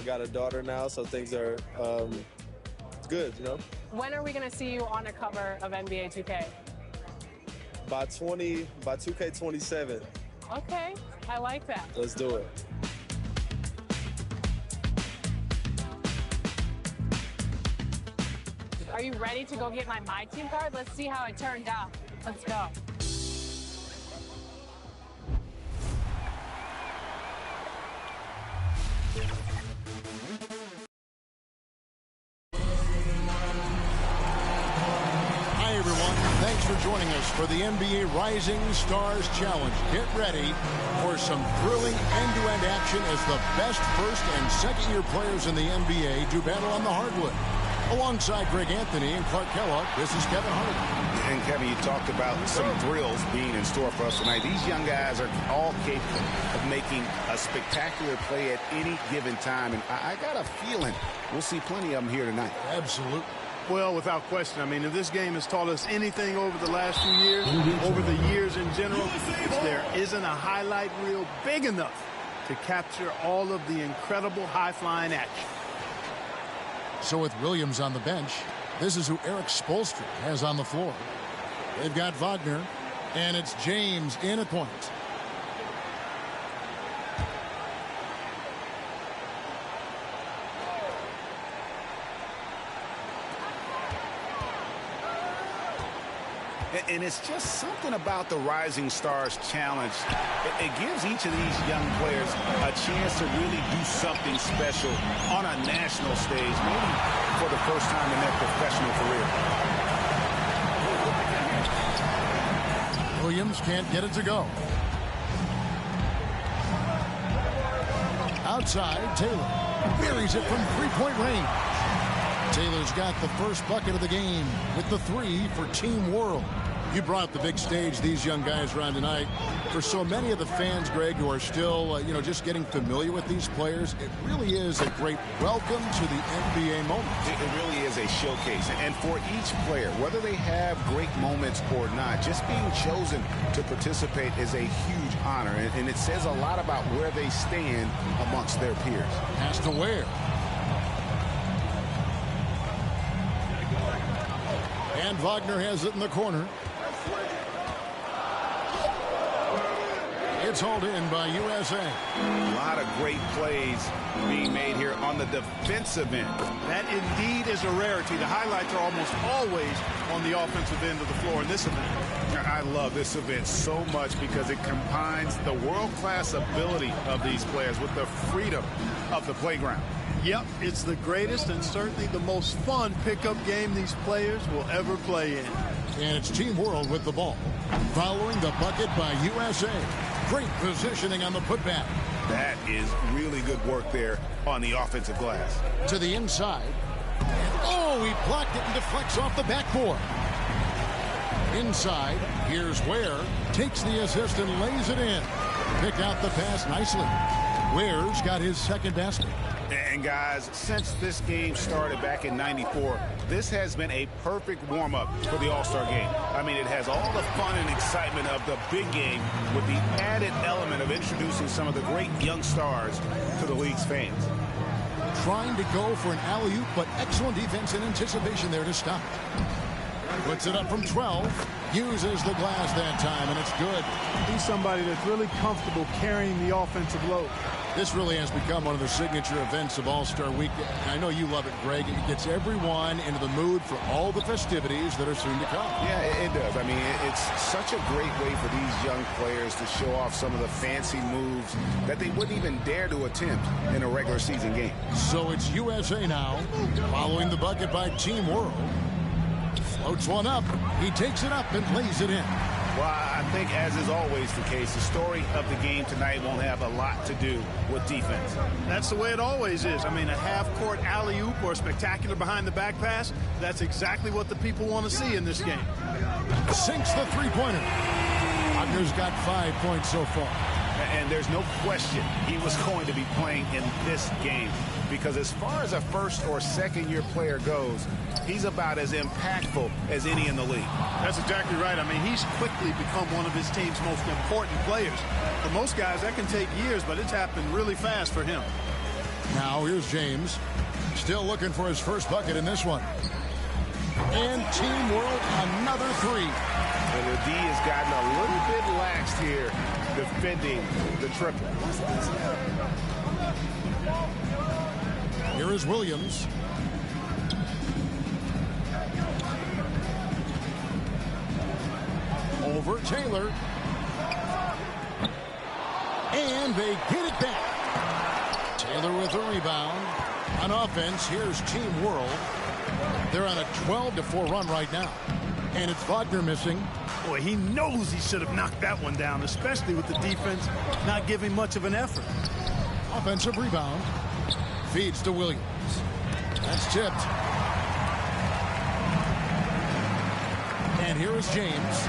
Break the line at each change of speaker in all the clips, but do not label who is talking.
I got a daughter now, so things are it's good, you know.
When are we going to see you on a cover of NBA 2K?
By 2K27.
Okay, I like that.
Let's do it.
Are you ready to go get my team card? Let's see how it turned out. Let's go.
Hi, everyone. Thanks for joining us for the NBA Rising Stars Challenge. Get ready for some thrilling end-to-end action as the best first and second-year players in the NBA do battle on the hardwood. Alongside Greg Anthony and Clark Kellogg, this is Kevin Hart.
And Kevin, you talked about some thrills being in store for us tonight. These young guys are all capable of making a spectacular play at any given time. And I got a feeling we'll see plenty of them here tonight.
Absolutely.
Well, without question. I mean, if this game has taught us anything over the last few years, over the years in general, there isn't a highlight reel big enough to capture all of the incredible high-flying action.
So with Williams on the bench, this is who Eric Spoelstra has on the floor. They've got Wagner, and it's James in at point.
And it's just something about the Rising Stars Challenge. It gives each of these young players a chance to really do something special on a national stage, maybe for the first time in their professional career.
Williams can't get it to go. Outside, Taylor buries it from three-point range. Taylor's got the first bucket of the game with the three for Team World. You brought the big stage these young guys around tonight. For so many of the fans, Greg, who are still, just getting familiar with these players, it really is a great welcome to the NBA moment.
It really is a showcase. And for each player, whether they have great moments or not, just being chosen to participate is a huge honor. And it says a lot about where they stand amongst their peers.
Pass to Ware. And Wagner has it in the corner. It's hauled in by USA.
A lot of great plays being made here on the defensive end.
That indeed is a rarity. The highlights are almost always on the offensive end of the floor in this event.
I love this event so much because it combines the world-class ability of these players with the freedom of the playground.
Yep, it's the greatest and certainly the most fun pickup game these players will ever play in.
And it's Team World with the ball. Following the bucket by USA. Great positioning on the putback.
That is really good work there on the offensive glass.
To the inside. Oh, he blocked it and deflects off the backboard. Inside, here's Ware. Takes the assist and lays it in. Picked out the pass nicely. Ware's got his second basket.
And guys, since this game started back in '94, this has been a perfect warm-up for the All-Star game. I mean, it has all the fun and excitement of the big game with the added element of introducing some of the great young stars to the league's fans.
Trying to go for an alley-oop, but excellent defense and anticipation there to stop. Puts it up from 12. Uses the glass that time, and it's good.
He's somebody that's really comfortable carrying the offensive load.
This really has become one of the signature events of All-Star Week. I know you love it, Greg. It gets everyone into the mood for all the festivities that are soon to come.
Yeah, it does. I mean, it's such a great way for these young players to show off some of the fancy moves that they wouldn't even dare to attempt in a regular season game.
So it's USA now, following the bucket by Team World. Floats one up. He takes it up and lays it in.
Well, I think, as is always the case, the story of the game tonight won't have a lot to do with defense.
That's the way it always is. I mean, a half-court alley-oop or a spectacular behind-the-back pass, that's exactly what the people want to see in this game.
Sinks the three-pointer. Wagner's got 5 points so far.
And there's no question he was going to be playing in this game, because as far as a first or second year player goes, he's about as impactful as any in the league.
That's exactly right. I mean, he's quickly become one of his team's most important players. For most guys, that can take years, but it's happened really fast for him.
Now here's James. Still looking for his first bucket in this one. And Team World, another three.
And the D has gotten a little bit laxed here defending the triple.
Here is Williams. Over Taylor. And they get it back. Taylor with a rebound. On offense, here's Team World. They're on a 12-4 run right now. And it's Wagner missing.
Boy, he knows he should have knocked that one down, especially with the defense not giving much of an effort.
Offensive rebound. Feeds to Williams. That's tipped. And here is James.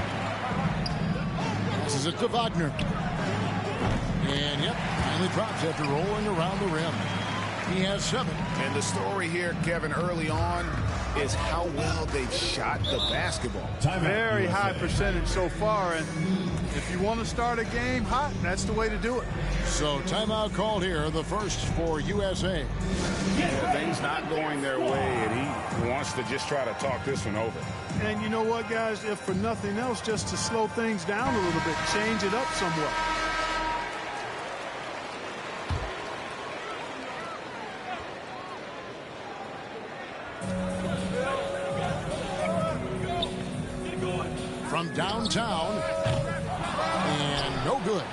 Passes it to Wagner. And, yep, finally drops after rolling around the rim. He has 7.
And the story here, Kevin, early on is how well they've shot the basketball.
Very high percentage so far, and if you want to start a game hot, that's the way to do it.
So timeout called here, the first for USA.
Yeah, things not going their way, and he wants to just try to talk this one over.
And you know what, guys, if for nothing else, just to slow things down a little bit, change it up somewhat.
From downtown, and no good.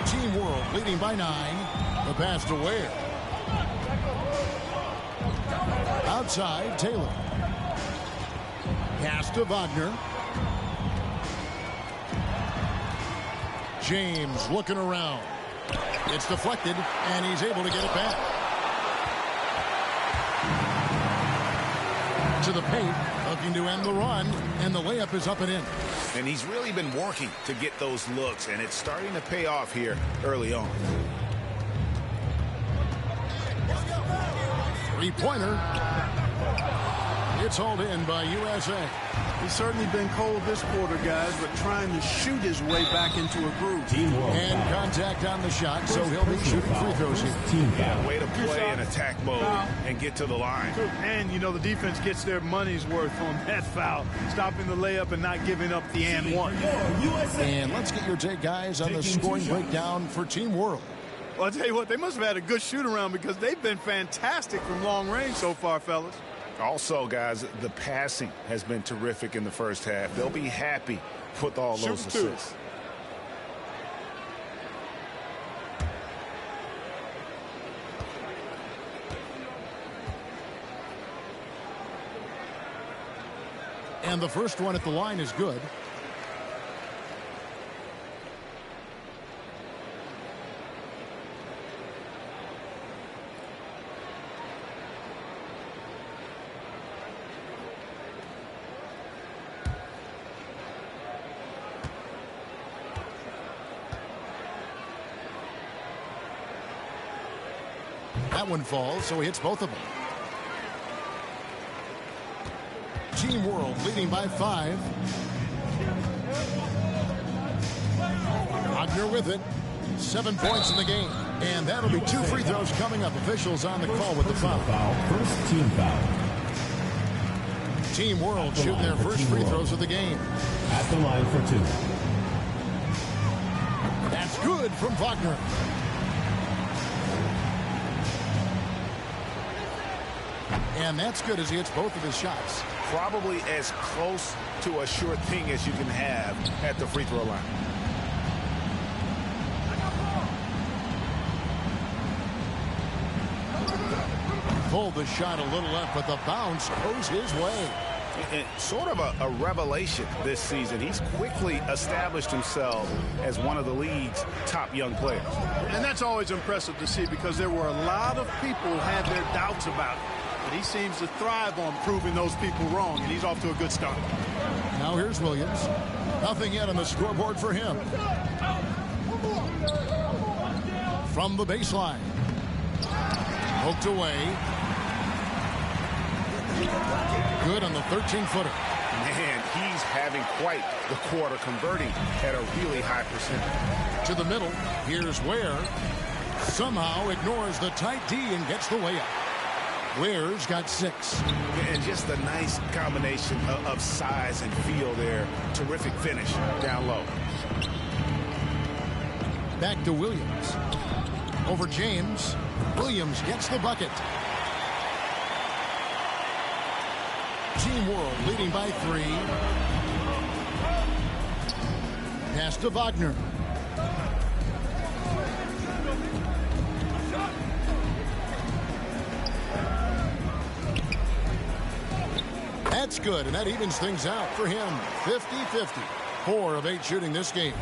Team World leading by 9. The pass to Ware. Outside, Taylor. Pass to Wagner. James looking around. It's deflected, and he's able to get it back. To the paint, looking to end the run, and the layup is up and in.
And he's really been working to get those looks, and it's starting to pay off here early on.
Three-pointer. It's hauled in by USA.
He's certainly been cold this quarter, guys, but trying to shoot his way back into a groove.
And contact on the shot, so he'll be shooting free throws here.
Yeah, way to play in attack mode and get to the line.
And, you know, the defense gets their money's worth on that foul, stopping the layup and not giving up the and one.
And let's get your take, guys, on the scoring breakdown for Team World.
Well, I'll tell you what, they must have had a good shoot-around because they've been fantastic from long range so far, fellas.
Also, guys, the passing has been terrific in the first half. They'll be happy with all those assists.
And the first one at the line is good. That one falls, so he hits both of them. Team World leading by 5. Wagner with it. 7 points in the game. And that'll be 2 free throws coming up. Officials on the call with the foul.
First team foul.
Team World shooting their first free throws of the game.
At the line for 2.
That's good from Wagner. And that's good as he hits both of his shots.
Probably as close to a sure thing as you can have at the free throw line.
Pulled the shot a little left, but the bounce goes his way.
And sort of a revelation this season. He's quickly established himself as one of the league's top young players.
And that's always impressive to see because there were a lot of people who had their doubts about him. But he seems to thrive on proving those people wrong, and he's off to a good start.
Now here's Williams. Nothing yet on the scoreboard for him. From the baseline. Poked away. Good on the 13-footer.
Man, he's having quite the quarter, converting at a really high percentage.
To the middle. Here's Ware. Somehow ignores the tight D and gets the way up. Ware's got 6.
And just a nice combination of size and feel there. Terrific finish down low.
Back to Williams. Over James. Williams gets the bucket. Team World leading by 3. Pass to Wagner. That's good, and that evens things out for him. 50-50. 4 of 8 shooting this game.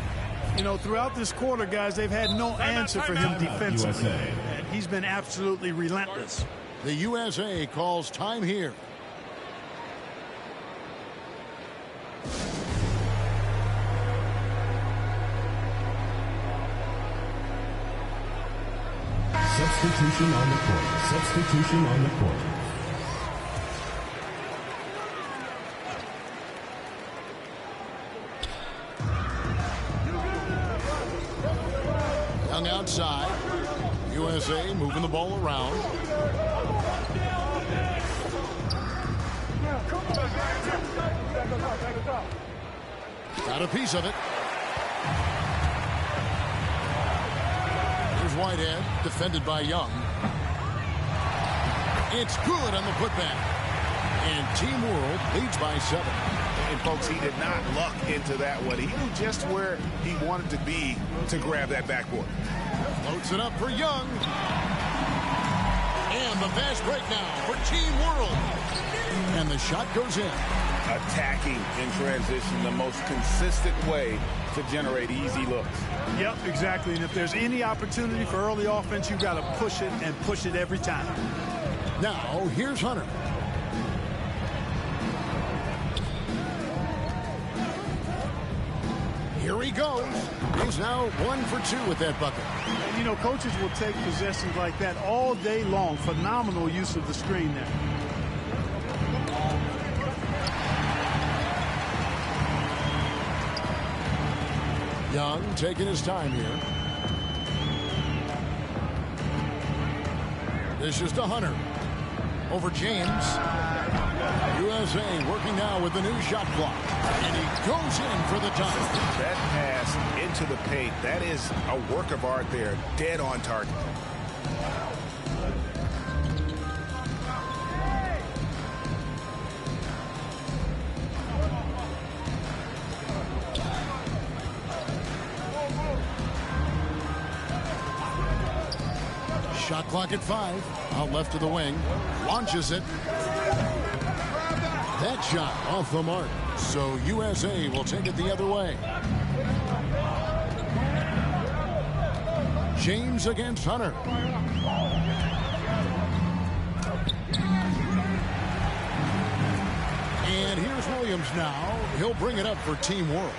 You know, throughout this quarter, guys, they've had no answer for him defensively. And he's been absolutely relentless.
The USA calls time here.
Substitution on the court. Substitution on the court.
Young outside. USA moving the ball around. Got a piece of it. Here's Whitehead, defended by Young. It's good on the putback. And Team World leads by 7.
And, folks, he did not luck into that one. He knew just where he wanted to be to grab that backboard.
Floats it up for Young. And the fast break now for Team World. And the shot goes in.
Attacking in transition, the most consistent way to generate easy looks.
Yep, exactly. And if there's any opportunity for early offense, you've got to push it and push it every time.
Now, here's Hunter. Here he goes. He's now 1 for 2 with that bucket.
And, you know, coaches will take possessions like that all day long. Phenomenal use of the screen there.
Young taking his time here. This is to Hunter. Over James. USA working now with the new shot clock. And he goes in for the time.
That pass into the paint, that is a work of art there. Dead on target.
Shot clock at 5. Out left of the wing. Launches it. That shot off the mark. So USA will take it the other way. James against Hunter. And here's Williams now. He'll bring it up for Team World.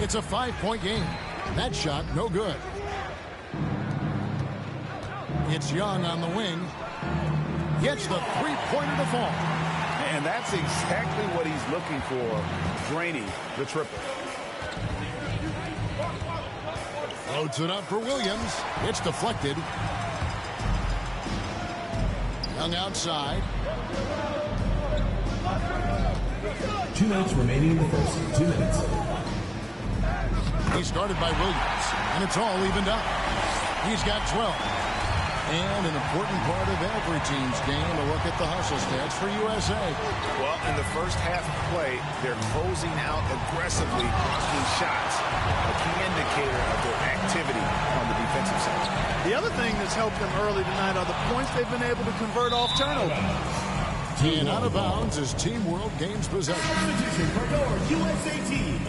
It's a 5-point game. That shot no good. It's Young on the wing. Gets the three-pointer to fall.
And that's exactly what he's looking for, draining the triple.
Loads it up for Williams. It's deflected. Young outside.
2 minutes remaining in the first. 2 minutes.
He started by Williams, and it's all evened up. He's got 12. And an important part of every team's game, a look at the hustle stats for USA.
Well, in the first half of play, they're closing out aggressively in shots, a key indicator of their activity on the defensive side.
The other thing that's helped them early tonight are the points they've been able to convert off turnover.
And out of bounds as Team World gains possession.
Substitution for your USA team.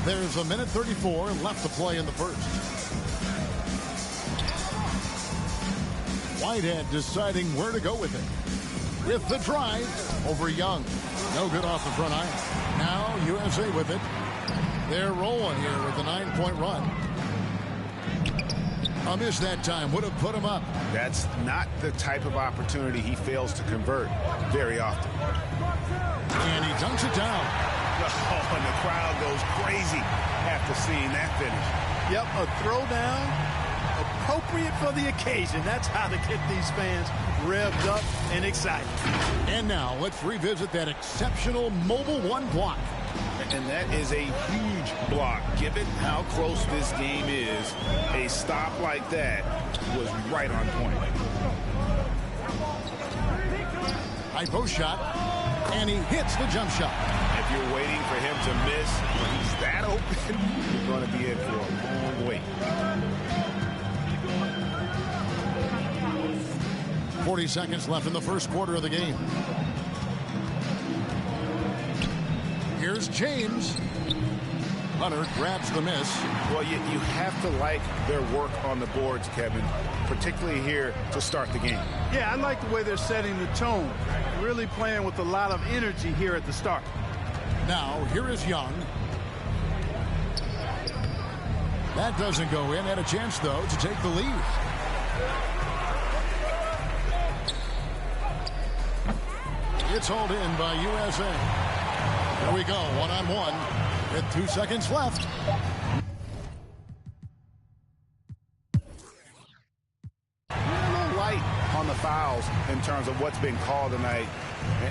There's a minute 34 left to play in the first. Whitehead deciding where to go with it. With the drive over Young. No good off the front iron. Now USA with it. They're rolling here with a 9-point run. A miss that time would have put him up.
That's not the type of opportunity he fails to convert very often.
And he dunks it down.
Oh, and the crowd goes crazy after seeing that finish.
Yep, a throwdown appropriate for the occasion. That's how to get these fans revved up and excited.
And now let's revisit that exceptional Mobile One block.
And that is a huge block. Given how close this game is, a stop like that was right on point.
High post shot, and he hits the jump shot.
If you're waiting for him to miss when he's that open, you're going to be in for a long wait.
40 seconds left in the first quarter of the game. Here's James. Hunter grabs the miss.
Well, you have to like their work on the boards, Kevin, particularly here to start the game.
Yeah, I like the way they're setting the tone. Really playing with a lot of energy here at the start.
Now, here is Young. That doesn't go in. Had a chance, though, to take the lead. It's hauled in by USA. Here we go, one-on-one with 2 seconds left.
A little light on the fouls in terms of what's been called tonight,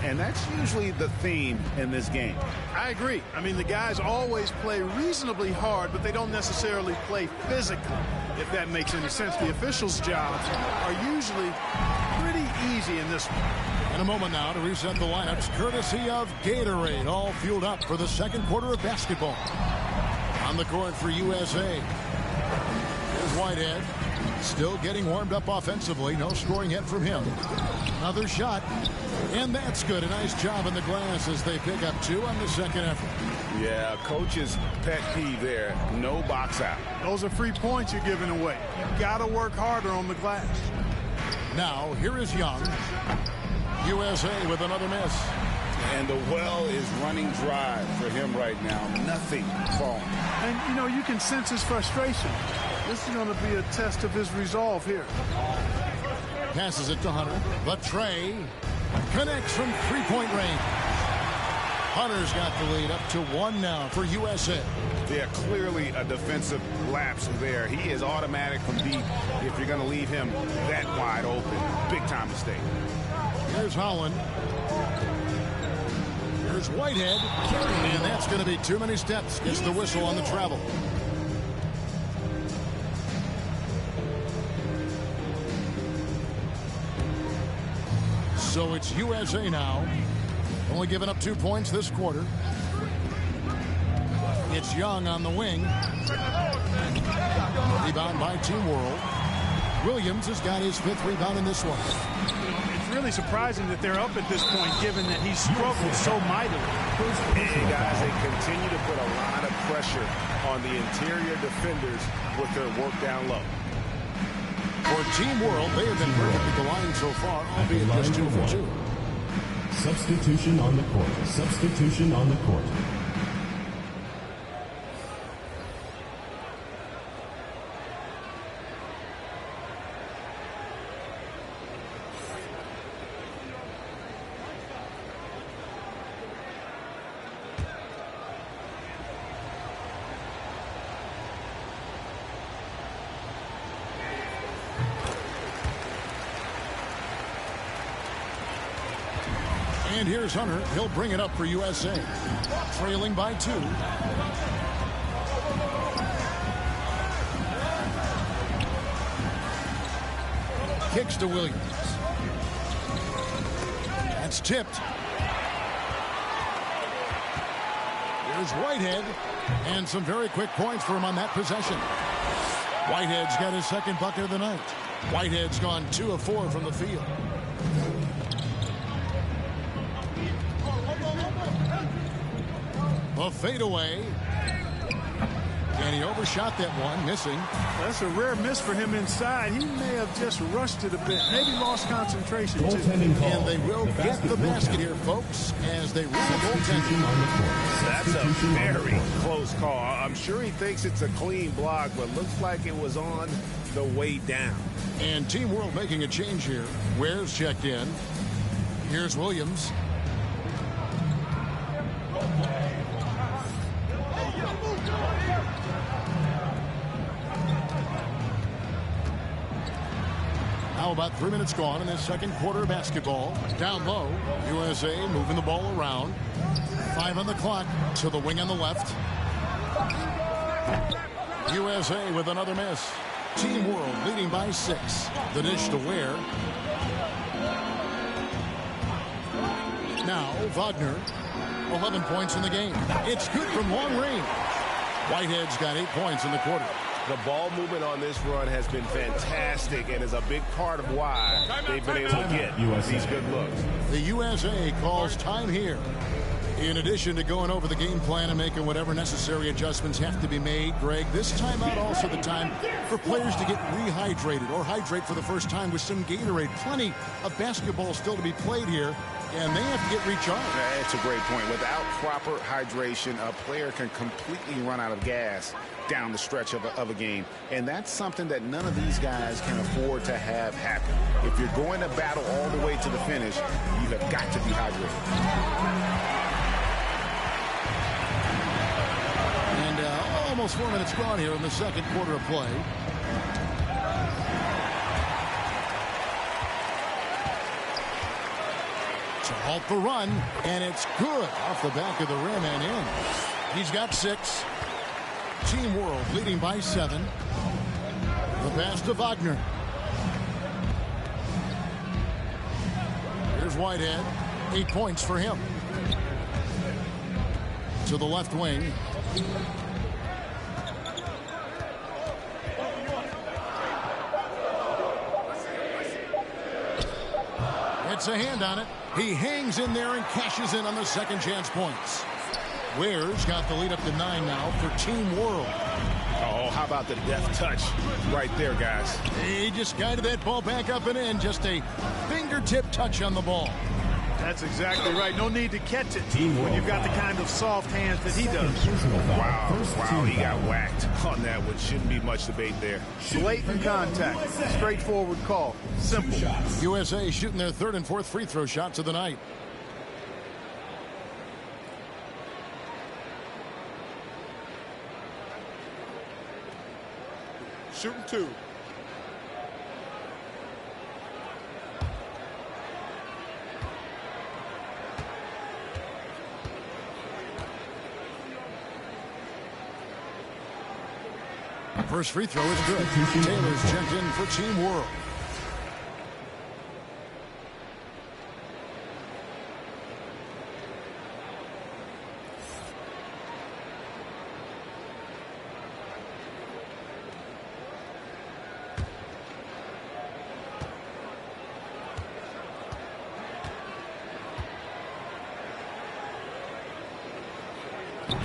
and that's usually the theme in this game.
I agree. I mean, the guys always play reasonably hard, but they don't necessarily play physically, if that makes any sense. The officials' jobs are usually pretty easy in this one.
In a moment now to reset the lineups, courtesy of Gatorade, all fueled up for the second quarter of basketball. On the court for USA. Here's Whitehead, still getting warmed up offensively. No scoring yet from him. Another shot, and that's good. A nice job in the glass as they pick up 2 on the second effort.
Yeah, coach's pet peeve there. No box out.
Those are free points you're giving away. You've got to work harder on the glass.
Now, here is Young. USA with another miss.
And the well is running dry for him right now. Nothing falling.
And, you know, you can sense his frustration. This is going to be a test of his resolve here.
Passes it to Hunter. But Trey connects from three-point range. Hunter's got the lead up to 1 now for USA.
Yeah, clearly a defensive lapse there. He is automatic from deep if you're going to leave him that wide open. Big-time mistake.
Here's Holland. Here's Whitehead. And that's going to be too many steps. Gets the whistle on the travel. So it's USA now. Only giving up 2 points this quarter. It's Young on the wing. Rebound by Team World. Williams has got his 5th rebound in this one.
It's really surprising that they're up at this point, given that he's struggled so mightily.
And guys, they continue to put a lot of pressure on the interior defenders with their work down low.
For Team World, they have been perfect at the line so far, albeit just 2 for 2.
Substitution on the court. Substitution on the court.
And here's Hunter. He'll bring it up for USA. Trailing by 2. Kicks to Williams. That's tipped. Here's Whitehead. And some very quick points for him on that possession. Whitehead's got his 2nd bucket of the night. Whitehead's gone 2 of 4 from the field. A fadeaway. And he overshot that one, missing.
That's a rare miss for him inside. He may have just rushed it a bit. Maybe lost concentration, too.
And they will get the basket here, folks, as they rule goaltending.
That's a very close call. I'm sure he thinks it's a clean block, but looks like it was on the way down.
And Team World making a change here. Ware's checked in. Here's Williams. Now about 3 minutes gone in this second quarter of basketball. Down low, USA moving the ball around. 5 on the clock to the wing on the left. USA with another miss. Team World leading by 6. The dish to Ware. Now Wagner, 11 points in the game. It's good from long range. Whitehead's got 8 points in the quarter.
The ball movement on this run has been fantastic and is a big part of why they've been able to get these good looks.
The USA calls time here. In addition to going over the game plan and making whatever necessary adjustments have to be made, Greg, this timeout also the time for players to get rehydrated or hydrate for the first time with some Gatorade. Plenty of basketball still to be played here, and they have to get recharged.
That's a great point. Without proper hydration, a player can completely run out of gas down the stretch of a game. And that's something that none of these guys can afford to have happen. If you're going to battle all the way to the finish, you have got to be hydrated.
Almost 4 minutes gone here in the second quarter of play. To halt the run, and it's good off the back of the rim and in. He's got 6. Team World leading by 7. The pass to Wagner. Here's Whitehead. 8 points for him. To the left wing. It's a hand on it. He hangs in there and cashes in on the second chance points. Ware's got the lead up to 9 now for Team World.
Oh, how about the deft touch right there, guys?
He just guided that ball back up and in. Just a fingertip touch on the ball.
That's exactly right. No need to catch it when you've got the kind of soft hands that he does.
Wow, he got whacked on that one. Shouldn't be much debate there.
Blatant contact. Straightforward call. Simple.
USA shooting their 3rd and 4th free throw shots of the night.
Shooting 2.
First free throw is good. Taylor's checked in for Team World.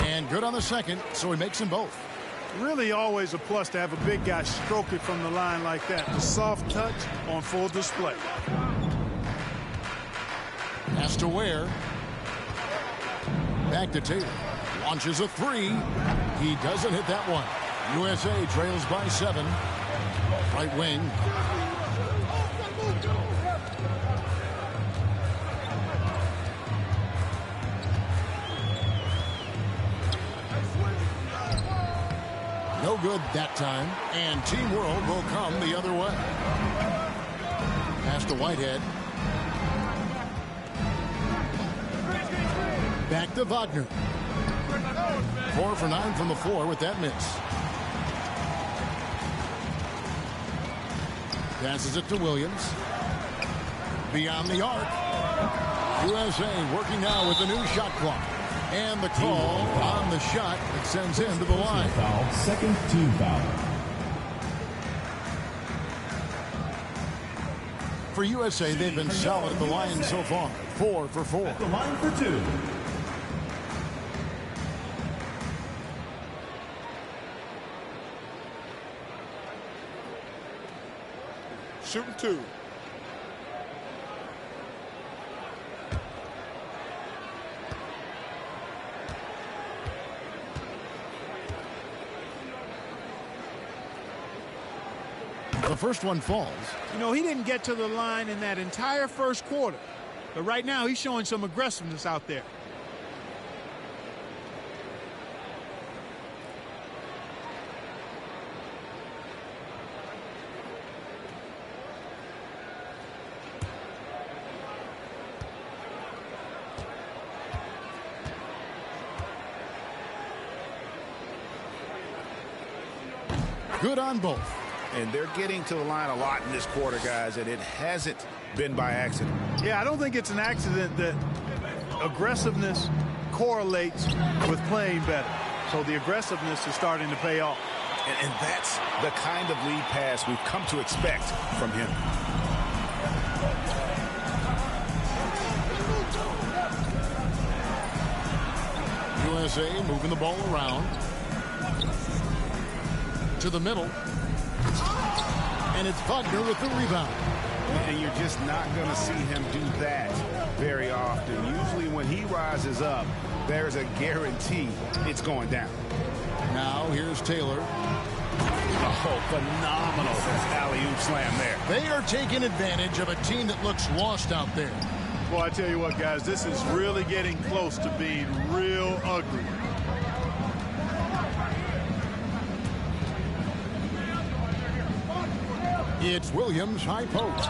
And good on the second, so he makes them both.
Really always a plus to have a big guy stroke it from the line like that. The soft touch on full display.
Has to Ware. Back to Taylor. Launches a 3. He doesn't hit that one. USA trails by 7. Right wing. No good that time, and Team World will come the other way. Pass to Whitehead. Back to Wagner. 4 for 9 from the floor with that miss. Passes it to Williams. Beyond the arc. USA working now with the new shot clock. And the call on the shot that sends him to the line.
Foul, second team foul.
For USA, they've been solid at the line so far. 4 for 4.
At the line for 2.
Shooting 2.
The first one falls.
You know, he didn't get to the line in that entire first quarter. But right now, he's showing some aggressiveness out there.
Good on both.
And they're getting to the line a lot in this quarter, guys, and it hasn't been by accident.
Yeah, I don't think it's an accident that aggressiveness correlates with playing better. So the aggressiveness is starting to pay off.
And that's the kind of lead pass we've come to expect from him.
USA moving the ball around. To the middle. And it's Wagner with the rebound.
And you're just not going to see him do that very often. Usually when he rises up, there's a guarantee it's going down.
Now here's Taylor.
Oh, phenomenal alley-oop slam there.
They are taking advantage of a team that looks lost out there.
Well, I tell you what, guys, this is really getting close to being real ugly.
It's Williams, high post.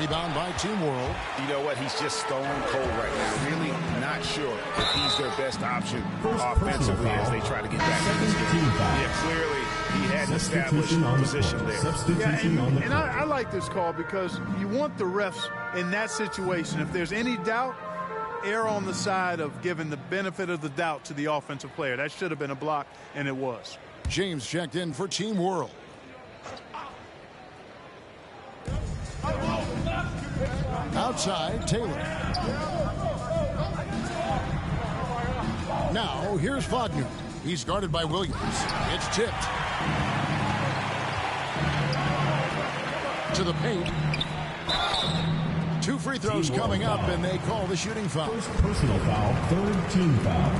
Rebound by Team World.
You know what? He's just stone cold right now. Really not sure if he's their best option offensively as they try to get back in this game. Yeah, clearly he had an established position there.
Yeah, and I like this call because you want the refs in that situation. If there's any doubt, err on the side of giving the benefit of the doubt to the offensive player. That should have been a block, and it was.
James checked in for Team World. Outside, Taylor. Now, here's Wagner. He's guarded by Williams. It's tipped. To the paint. 2 free throws coming up, and they call the shooting foul.
First personal foul, third team foul.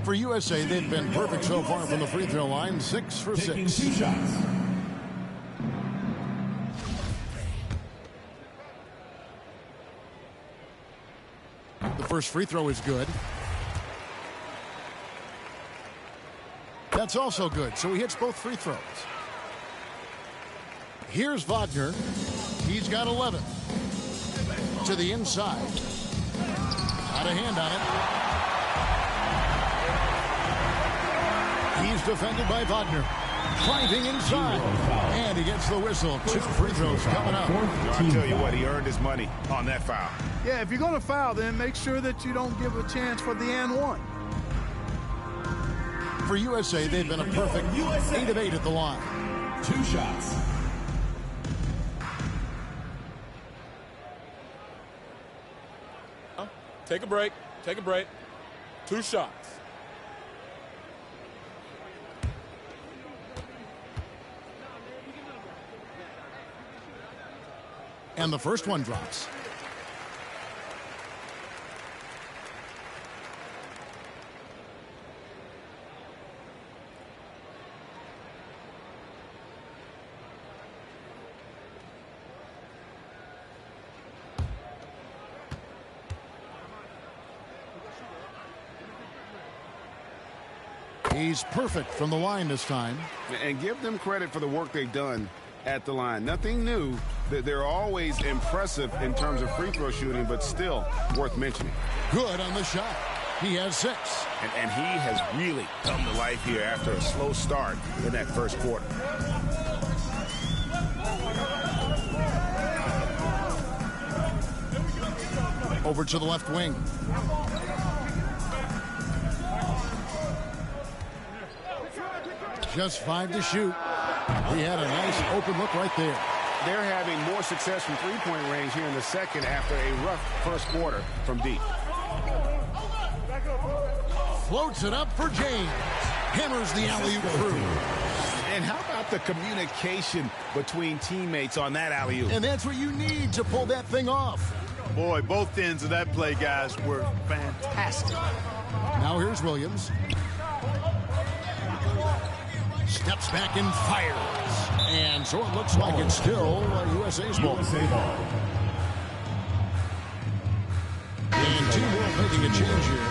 For USA, they've been perfect so far from the free throw line. 6 for 6.
Taking 2 shots.
The first free throw is good. That's also good, so he hits both free throws. Here's Wagner. He's got 11. To the inside. Got a hand on it. He's defended by Wagner. Driving inside. And he gets the whistle. 2 free throws coming up.
I'll tell you what, he earned his money on that foul.
Yeah, if you're going to foul, then make sure that you don't give a chance for the and one.
For USA, they've been a perfect 8 of 8 at the line.
2 shots.
Take a break. Take a break. 2 shots.
And the first one drops. He's perfect from the line this time.
And give them credit for the work they've done at the line. Nothing new. They're always impressive in terms of free throw shooting, but still worth mentioning.
Good on the shot. He has 6.
And he has really come to life here after a slow start in that first quarter.
Over to the left wing. Just 5 to shoot. He had a nice open look right there.
They're having more success from three-point range here in the second after a rough first quarter from deep.
Floats it up for James. Hammers the alley-oop through.
And how about the communication between teammates on that alley-oop?
And that's what you need to pull that thing off.
Boy, both ends of that play, guys, were fantastic.
Now here's Williams. Steps back and fires. And so it looks like it's still USA's ball.
USA ball.
And Team World making a change here.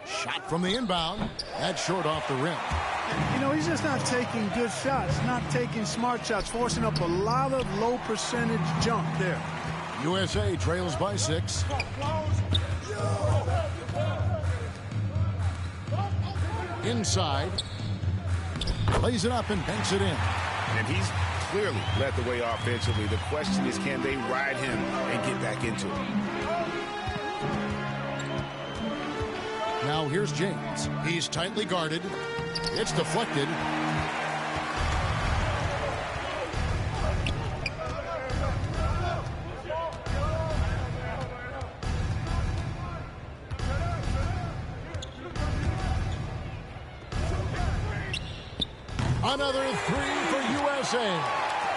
Shot from the inbound. That's short off the rim.
You know, he's just not taking good shots, not taking smart shots, forcing up a lot of low percentage jump there.
USA trails by 6. Inside. Lays it up and banks it in.
And he's clearly led the way offensively. The question is, can they ride him and get back into it?
Now here's James. He's tightly guarded. It's deflected. Another 3 for USA.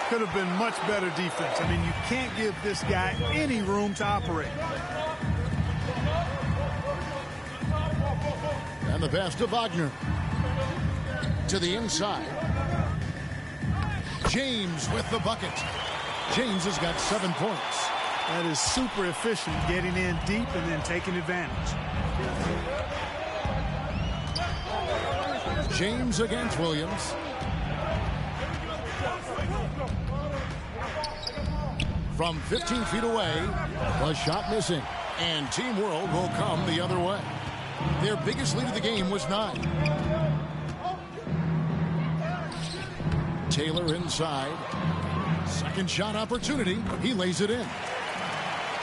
Could have been much better defense. I mean, you can't give this guy any room to operate.
And the pass to Wagner. To the inside. James with the bucket. James has got 7 points.
That is super efficient, getting in deep and then taking advantage.
James against Williams. From 15 feet away, the shot missing. And Team World will come the other way. Their biggest lead of the game was 9. Taylor inside. Second shot opportunity. He lays it in.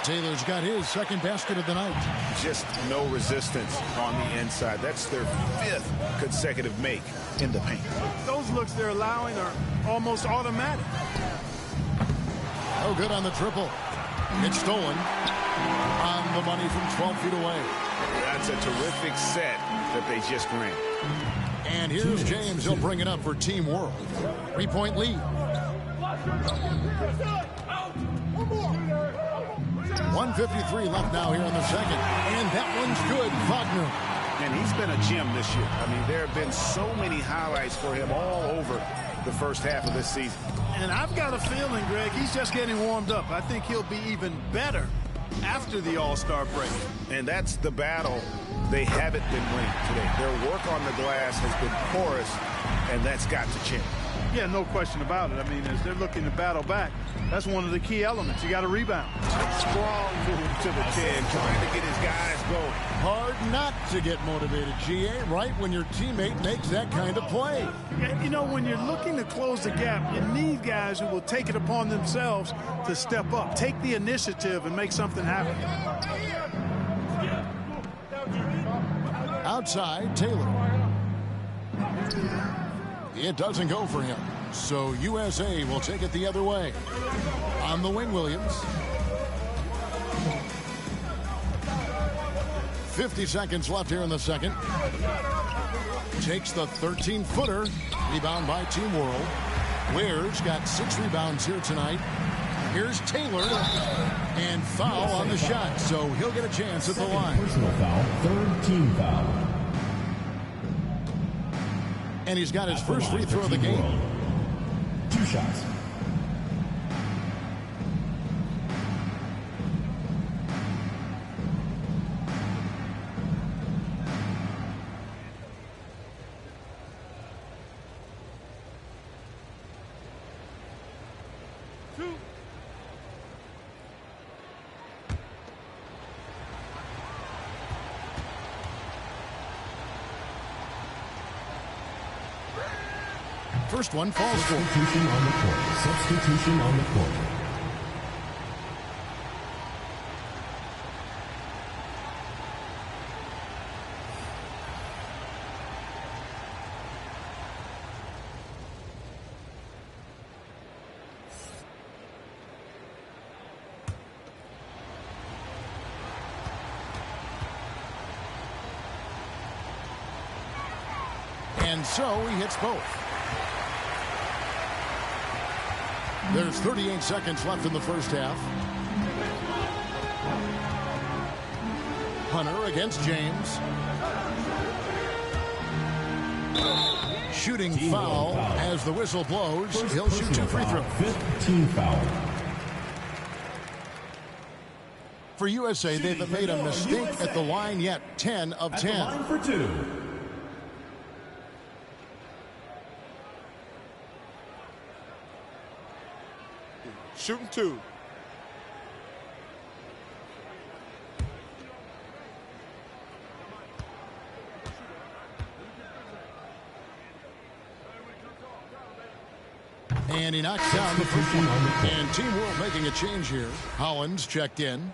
Taylor's got his second basket of the night.
Just no resistance on the inside. That's their 5th consecutive make in the paint.
Those looks they're allowing are almost automatic.
No good on the triple. It's stolen. On the money from 12 feet away.
That's a terrific set that they just ran.
And here's James. He'll bring it up for Team World. 3-point lead. 1:53 left now here in the second. And that one's good. Wagner.
And he's been a gem this year. I mean, there have been so many highlights for him all over the first half of this season.
And I've got a feeling, Greg, he's just getting warmed up. I think he'll be even better after the All-Star break.
And that's the battle they haven't been winning today. Their work on the glass has been porous, and that's got to change.
Yeah, no question about it. I mean, as they're looking to battle back, that's one of the key elements. You got to rebound.
Strong move to the 10, trying to get his guys going.
Hard not to get motivated, GA, right when your teammate makes that kind of play.
Yeah, you know, when you're looking to close the gap, you need guys who will take it upon themselves to step up, take the initiative, and make something happen.
Outside, Taylor. It doesn't go for him. So USA will take it the other way. On the wing, Williams. 50 seconds left here in the second. Takes the 13-footer. Rebound by Team World. Ware's got 6 rebounds here tonight. Here's Taylor. And foul on the shot. So he'll get a chance at the line.
Personal foul. 3rd team foul.
And he's got his first free throw of the game.
2 shots.
First one falls for.
Substitution on the court. Substitution on the court.
And so he hits both. There's 38 seconds left in the first half. Hunter against James. Shooting foul as the whistle blows. He'll shoot 2 free throws.
15 foul.
For USA, they've made a mistake at the line yet. 10 of 10.
At the line for 2.
Shooting 2.
And he knocks down the first one. And Team World making a change here. Hollins checked in.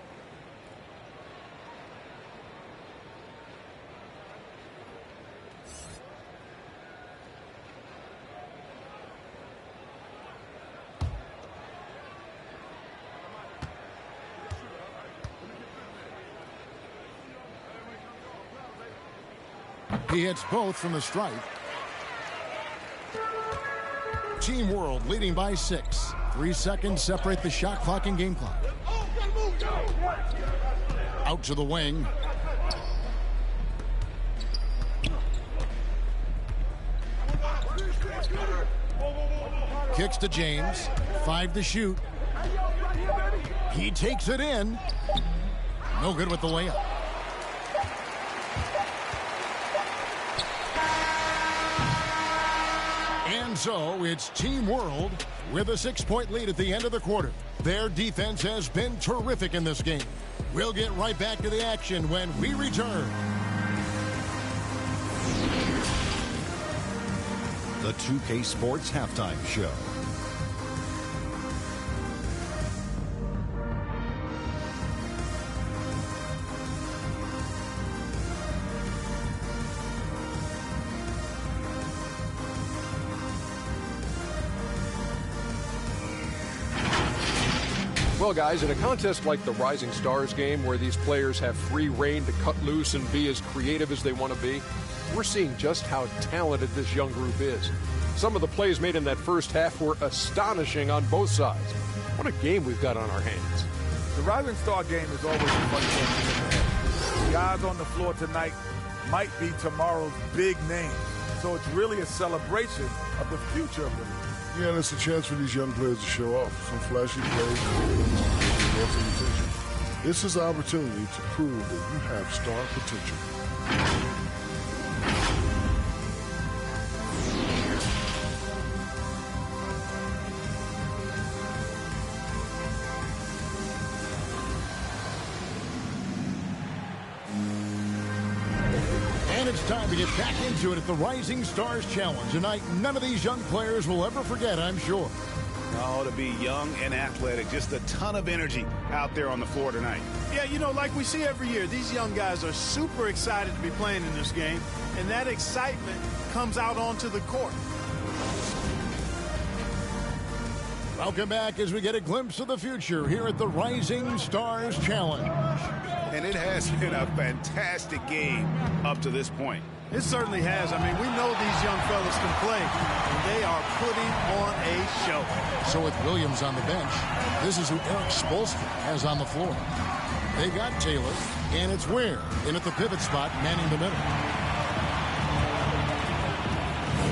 He hits both from the stripe. Team World leading by 6. 3 seconds separate the shot clock and game clock. Out to the wing. Kicks to James. 5 to shoot. He takes it in. No good with the layup. And so it's Team World with a 6-point lead at the end of the quarter. Their defense has been terrific in this game. We'll get right back to the action when we return.
The 2K Sports Halftime Show.
Well, guys, in a contest like the Rising Stars game, where these players have free reign to cut loose and be as creative as they want to be, we're seeing just how talented this young group is. Some of the plays made in that first half were astonishing on both sides. What a game we've got on our hands.
The Rising Star game is always a fun game. The guys on the floor tonight might be tomorrow's big names. So it's really a celebration of the future of the league.
Yeah, and it's a chance for these young players to show off some flashy plays. This is an opportunity to prove that you have star potential.
And it's time to get back into it at the Rising Stars Challenge. Tonight, none of these young players will ever forget, I'm sure.
Oh, to be young and athletic, just a ton of energy out there on the floor tonight.
Yeah, you know, like we see every year, these young guys are super excited to be playing in this game, and that excitement comes out onto the court.
Welcome back as we get a glimpse of the future here at the Rising Stars Challenge.
And it has been a fantastic game up to this point.
It certainly has. I mean, we know these young fellas can play, and they are putting on a show.
So with Williams on the bench, this is who Eric Spoelstra has on the floor. They got Taylor, and it's Ware in at the pivot spot, manning the middle.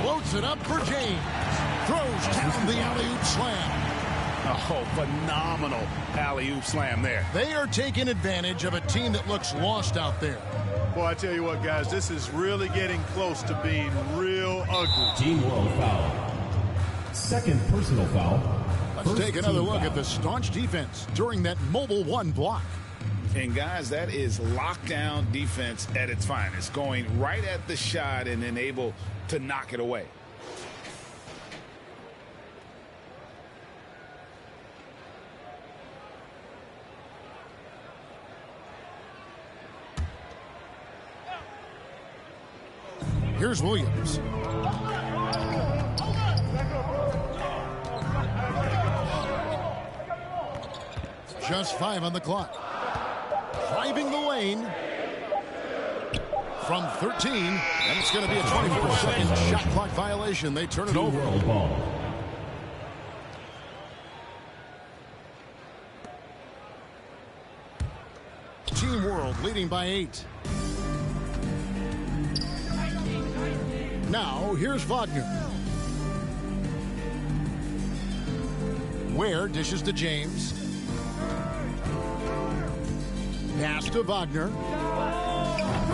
Floats it up for James. Throws down the alley-oop slam.
Oh, phenomenal alley-oop slam there.
They are taking advantage of a team that looks lost out there.
Boy, I tell you what, guys, this is really getting close to being real ugly.
Team World foul. Second personal foul.
Let's take another look at the staunch defense during that mobile one block.
And, guys, that is lockdown defense at its finest, going right at the shot and then able to knock it away.
Here's Williams. Just 5 on the clock. Driving the lane. from 13, and it's going to be a 24-second shot clock violation. They turn it over.
Ball.
Team World leading by 8. Now, here's Wagner. Ware dishes to James. Pass to Wagner.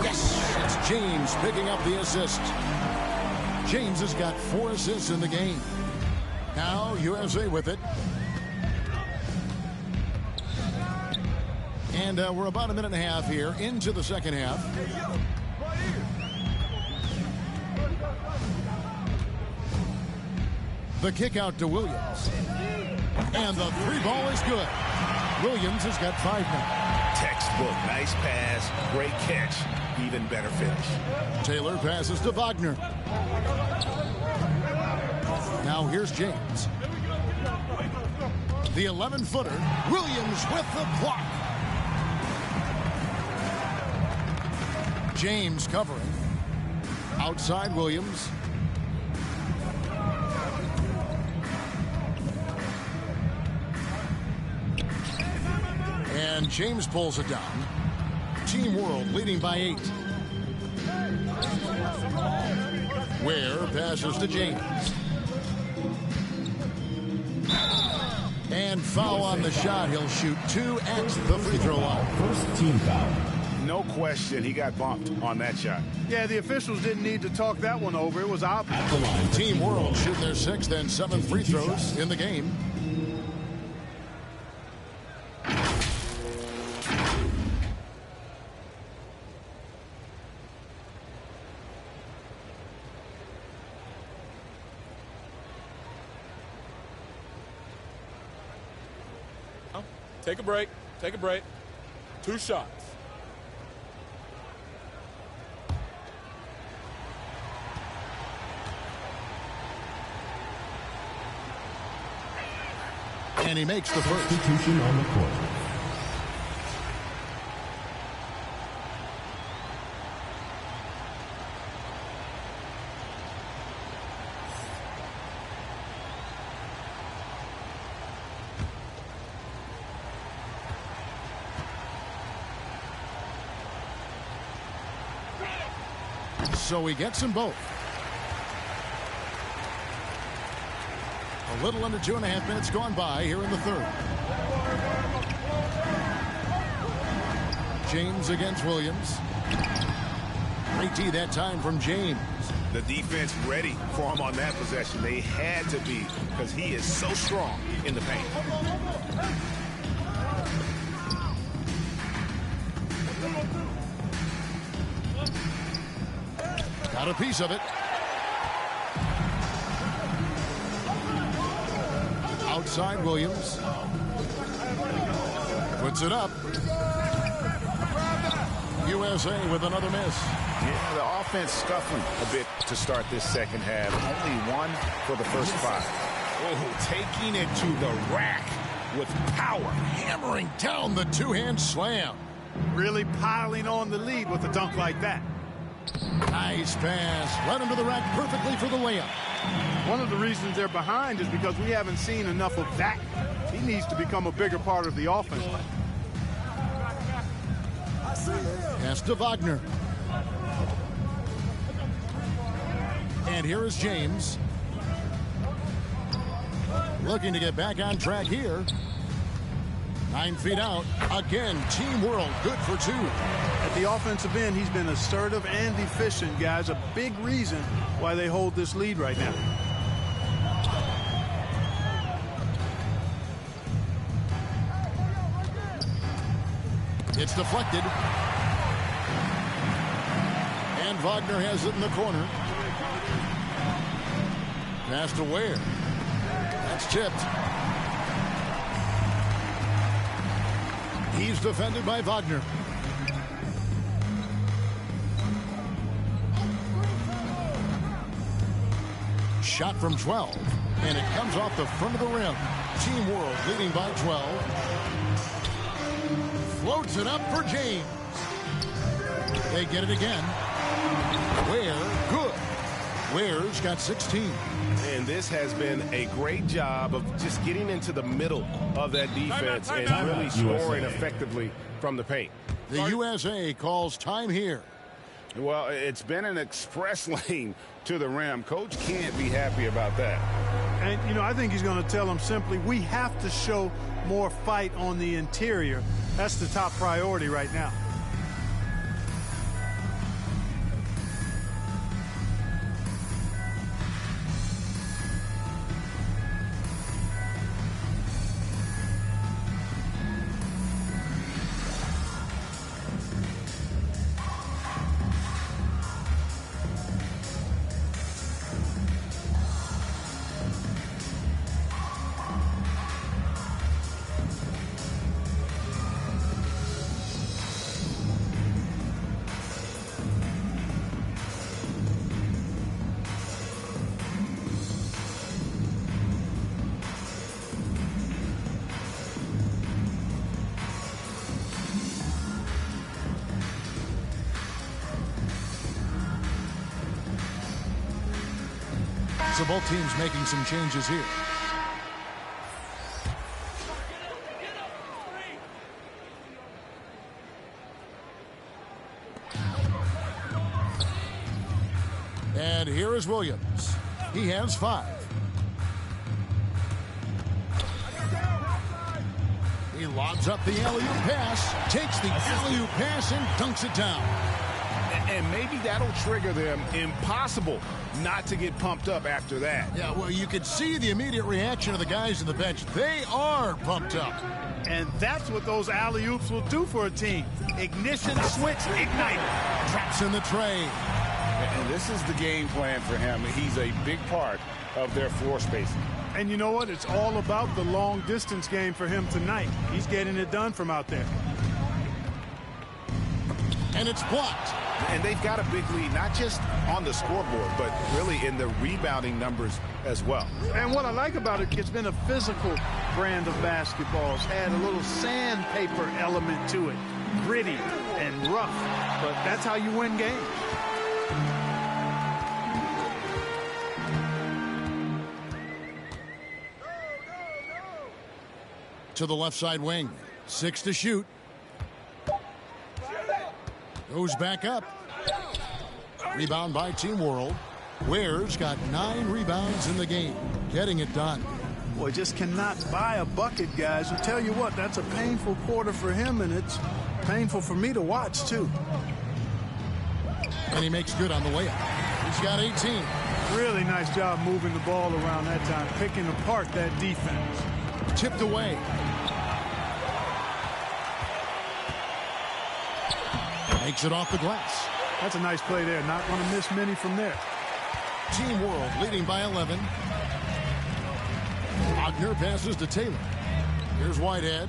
Yes, it's James picking up the assist. James has got 4 assists in the game. Now, USA with it. And we're about a minute and a half here into the second half. The kick out to Williams. And the 3-ball is good. Williams has got 5 now.
Textbook, nice pass, great catch, even better finish.
Taylor passes to Wagner. Now here's James. The 11-footer, Williams with the block. James covering. Outside Williams. And James pulls it down. Team World leading by 8. Ware passes to James. And foul on the shot. He'll shoot 2 at the free throw line.
First team foul.
No question, he got bumped on that shot.
Yeah, the officials didn't need to talk that one over. It was obvious.
At the line.
Team World shooting their 6th and 7th free throws in the game.
Take a break. Take a break. 2 shots.
And he makes the first.
Substitution on the court.
So he gets them both. A little under 2.5 minutes gone by here in the third. James against Williams. Great D that time from James.
The defense ready for him on that possession. They had to be, because he is so strong in the paint.
Got a piece of it. Outside Williams. Puts it up. USA with another miss.
Yeah, the offense scuffling a bit to start this second half. Only 1 for the first 5.
Oh, taking it to the rack with power. Hammering down the 2-hand slam.
Really piling on the lead with a dunk like that.
Nice pass. Led him to the rack perfectly for the layup.
One of the reasons they're behind is because we haven't seen enough of that. He needs to become a bigger part of the offense.
Pass to Wagner. And here is James. Looking to get back on track here. 9 feet out. Again, Team World good for 2.
At the offensive end, he's been assertive and efficient, guys. A big reason why they hold this lead right now.
It's deflected. And Wagner has it in the corner. Pass to Ware. That's tipped. He's defended by Wagner. Shot from 12. And it comes off the front of the rim. Team World leading by 12. Floats it up for James. They get it again. Ware, good. Ware's got 16.
And this has been a great job of just getting into the middle of that defense and really scoring effectively from the paint.
The USA calls time here.
Well, it's been an express lane to the rim. Coach can't be happy about that.
And, you know, I think he's going to tell them simply, we have to show more fight on the interior. That's the top priority right now.
So both teams making some changes here. And here is Williams. He has 5. He lobs up the alley-oop pass, takes the alley-oop pass and dunks it down.
And maybe that'll trigger them. Impossible not to get pumped up after that.
Yeah, well, you could see the immediate reaction of the guys on the bench. They are pumped up.
And that's what those alley-oops will do for a team. Ignition switch, ignite.
Drops in the tray.
And this is the game plan for him. He's a big part of their floor spacing.
And you know what? It's all about the long distance game for him tonight. He's getting it done from out there.
And it's blocked.
And they've got a big lead, not just on the scoreboard, but really in the rebounding numbers as well.
And what I like about it, it's been a physical brand of basketball. It's had a little sandpaper element to it. Gritty and rough. But that's how you win games.
To the left side wing. 6 to shoot. Goes back up. Rebound by Team World. Ware's got 9 rebounds in the game. Getting it done.
Boy, just cannot buy a bucket, guys. I'll tell you what, that's a painful quarter for him, and it's painful for me to watch, too.
And he makes good on the way up. He's got 18.
Really nice job moving the ball around that time, picking apart that defense.
Tipped away. Makes it off the glass.
That's a nice play there. Not going to miss many from there.
Team World leading by 11. Wagner passes to Taylor. Here's Whitehead.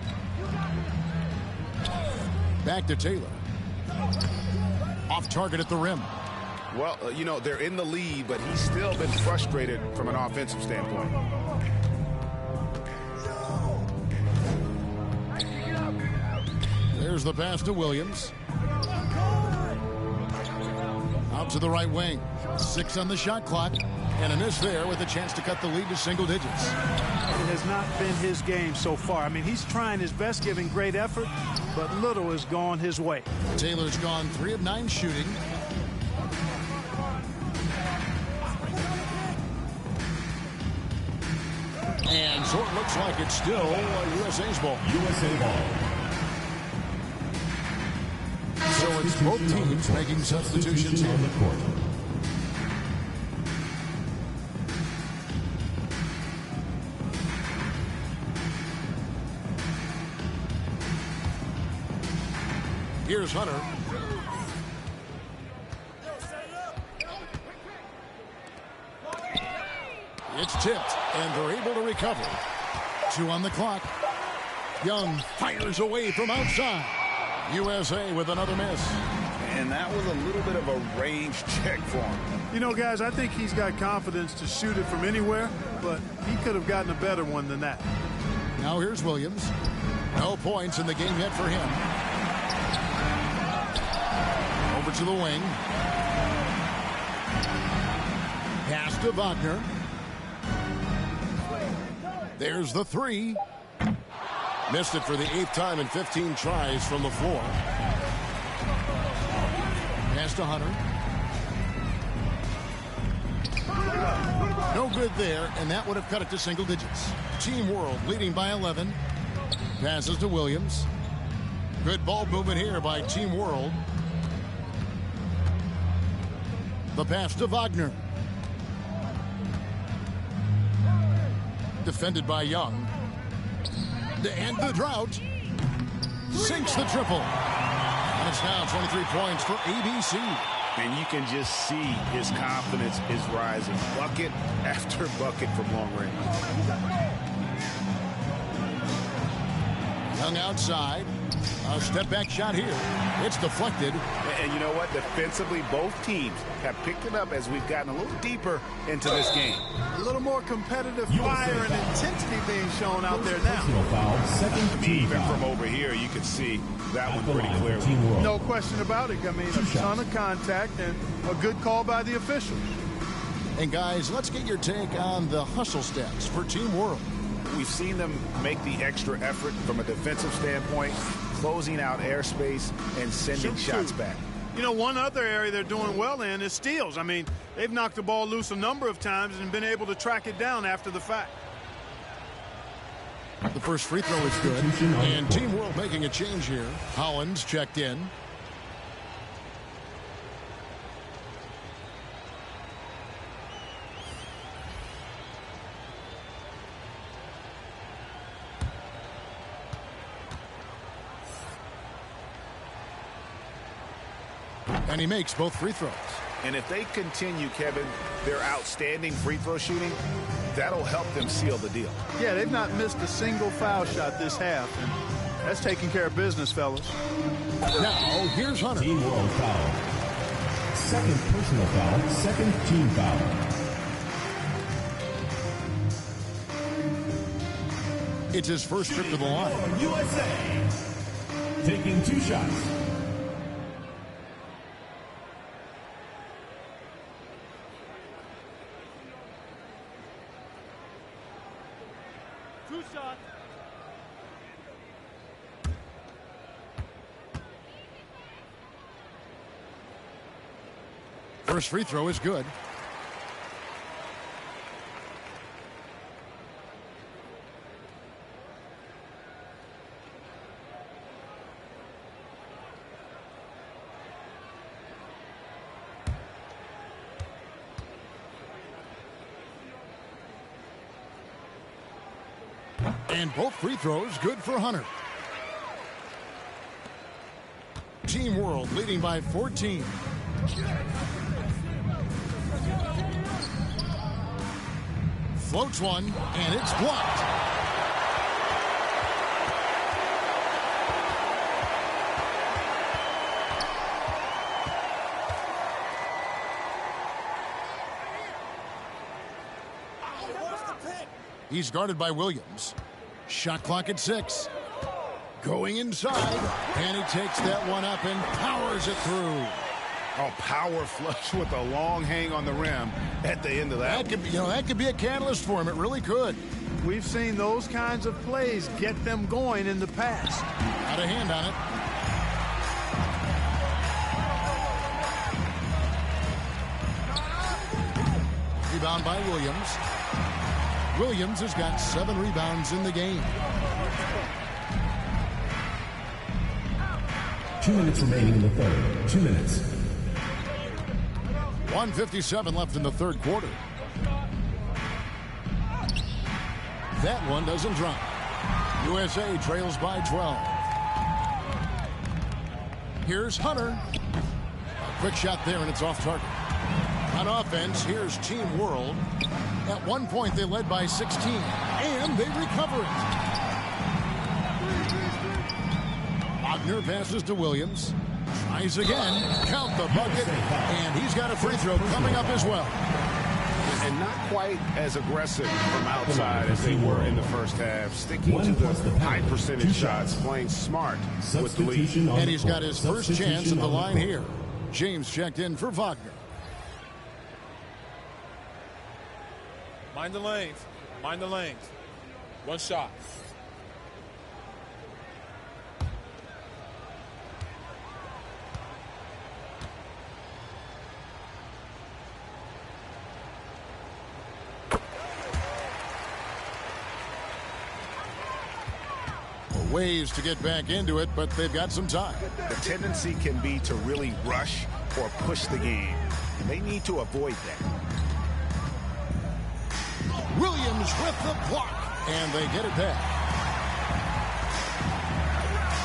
Back to Taylor. Off target at the rim.
Well, you know, they're in the lead, but he's still been frustrated from an offensive standpoint.
There's the pass to Williams. Out to the right wing. 6 on the shot clock. And a miss there with a chance to cut the lead to single digits.
It has not been his game so far. I mean, he's trying his best, giving great effort, but little has gone his way.
Taylor's gone 3 of 9 shooting. And so it looks like it's still USA's ball.
USA ball.
So it's both teams making substitutions
on the court.
Here's Hunter. It's tipped, and they're able to recover. 2 on the clock. Young fires away from outside. USA with another miss.
And that was a little bit of a range check for him.
You know, guys, I think he's got confidence to shoot it from anywhere, but he could have gotten a better one than that.
Now here's Williams. No points in the game yet for him. Over to the wing. Pass to Wagner. There's the three. Missed it for the 8th time in 15 tries from the floor. Pass to Hunter. No good there, and that would have cut it to single digits. Team World leading by 11. Passes to Williams. Good ball movement here by Team World. The pass to Wagner. Defended by Young. To end the drought. Sinks the triple. And it's now 23 points for ABC.
And you can just see his confidence is rising. Bucket after bucket from long range.
Young outside. A step-back shot here. It's deflected.
And you know what? Defensively, both teams have picked it up as we've gotten a little deeper into this game.
A little more competitive fire and intensity being shown out there now.
Even from over here, you can see that one pretty clearly.
No question about it. I mean, a ton of contact and a good call by the official.
And guys, let's get your take on the hustle stats for Team World.
We've seen them make the extra effort from a defensive standpoint, closing out airspace and sending shots back.
You know, one other area they're doing well in is steals. I mean, they've knocked the ball loose a number of times and been able to track it down after the fact.
The first free throw is good. And Team World making a change here. Hollins checked in. And he makes both free throws.
And if they continue, Kevin, their outstanding free throw shooting, that'll help them seal the deal.
Yeah, they've not missed a single foul shot this half. And that's taking care of business, fellas.
Now, here's Hunter.
Team World foul. Second personal foul. Second team foul.
It's his first trip to the line.
USA. Taking 2 shots.
First free throw is good. And both free throws good for Hunter. Team World leading by 14. Floats one, and it's blocked. He's guarded by Williams. Shot clock at 6. Going inside, and he takes that one up and powers it through.
Oh, power flush with a long hang on the rim at the end of that.
That could be a catalyst for him. It really could.
We've seen those kinds of plays get them going in the past.
Got a hand on it. Rebound by Williams. Williams has got 7 rebounds in the game.
2 minutes remaining in the third. 2 minutes.
1:57 left in the third quarter. That one doesn't drop. USA trails by 12. Here's Hunter. A quick shot there, and it's off target. On offense, here's Team World. At one point, they led by 16, and they recover it. Wagner passes to Williams. Tries again. Count the bucket. And he's got a free throw coming up as well.
And not quite as aggressive from outside as they were in the first half. Sticking to the high percentage shots. Playing smart with the lead.
And he's got his first chance at the line here. James checked in for Wagner.
Mind the lanes. Mind the lanes. One shot.
Ways to get back into it, but they've got some time.
The tendency can be to really rush or push the game. They need to avoid that.
Williams with the block, and they get it back.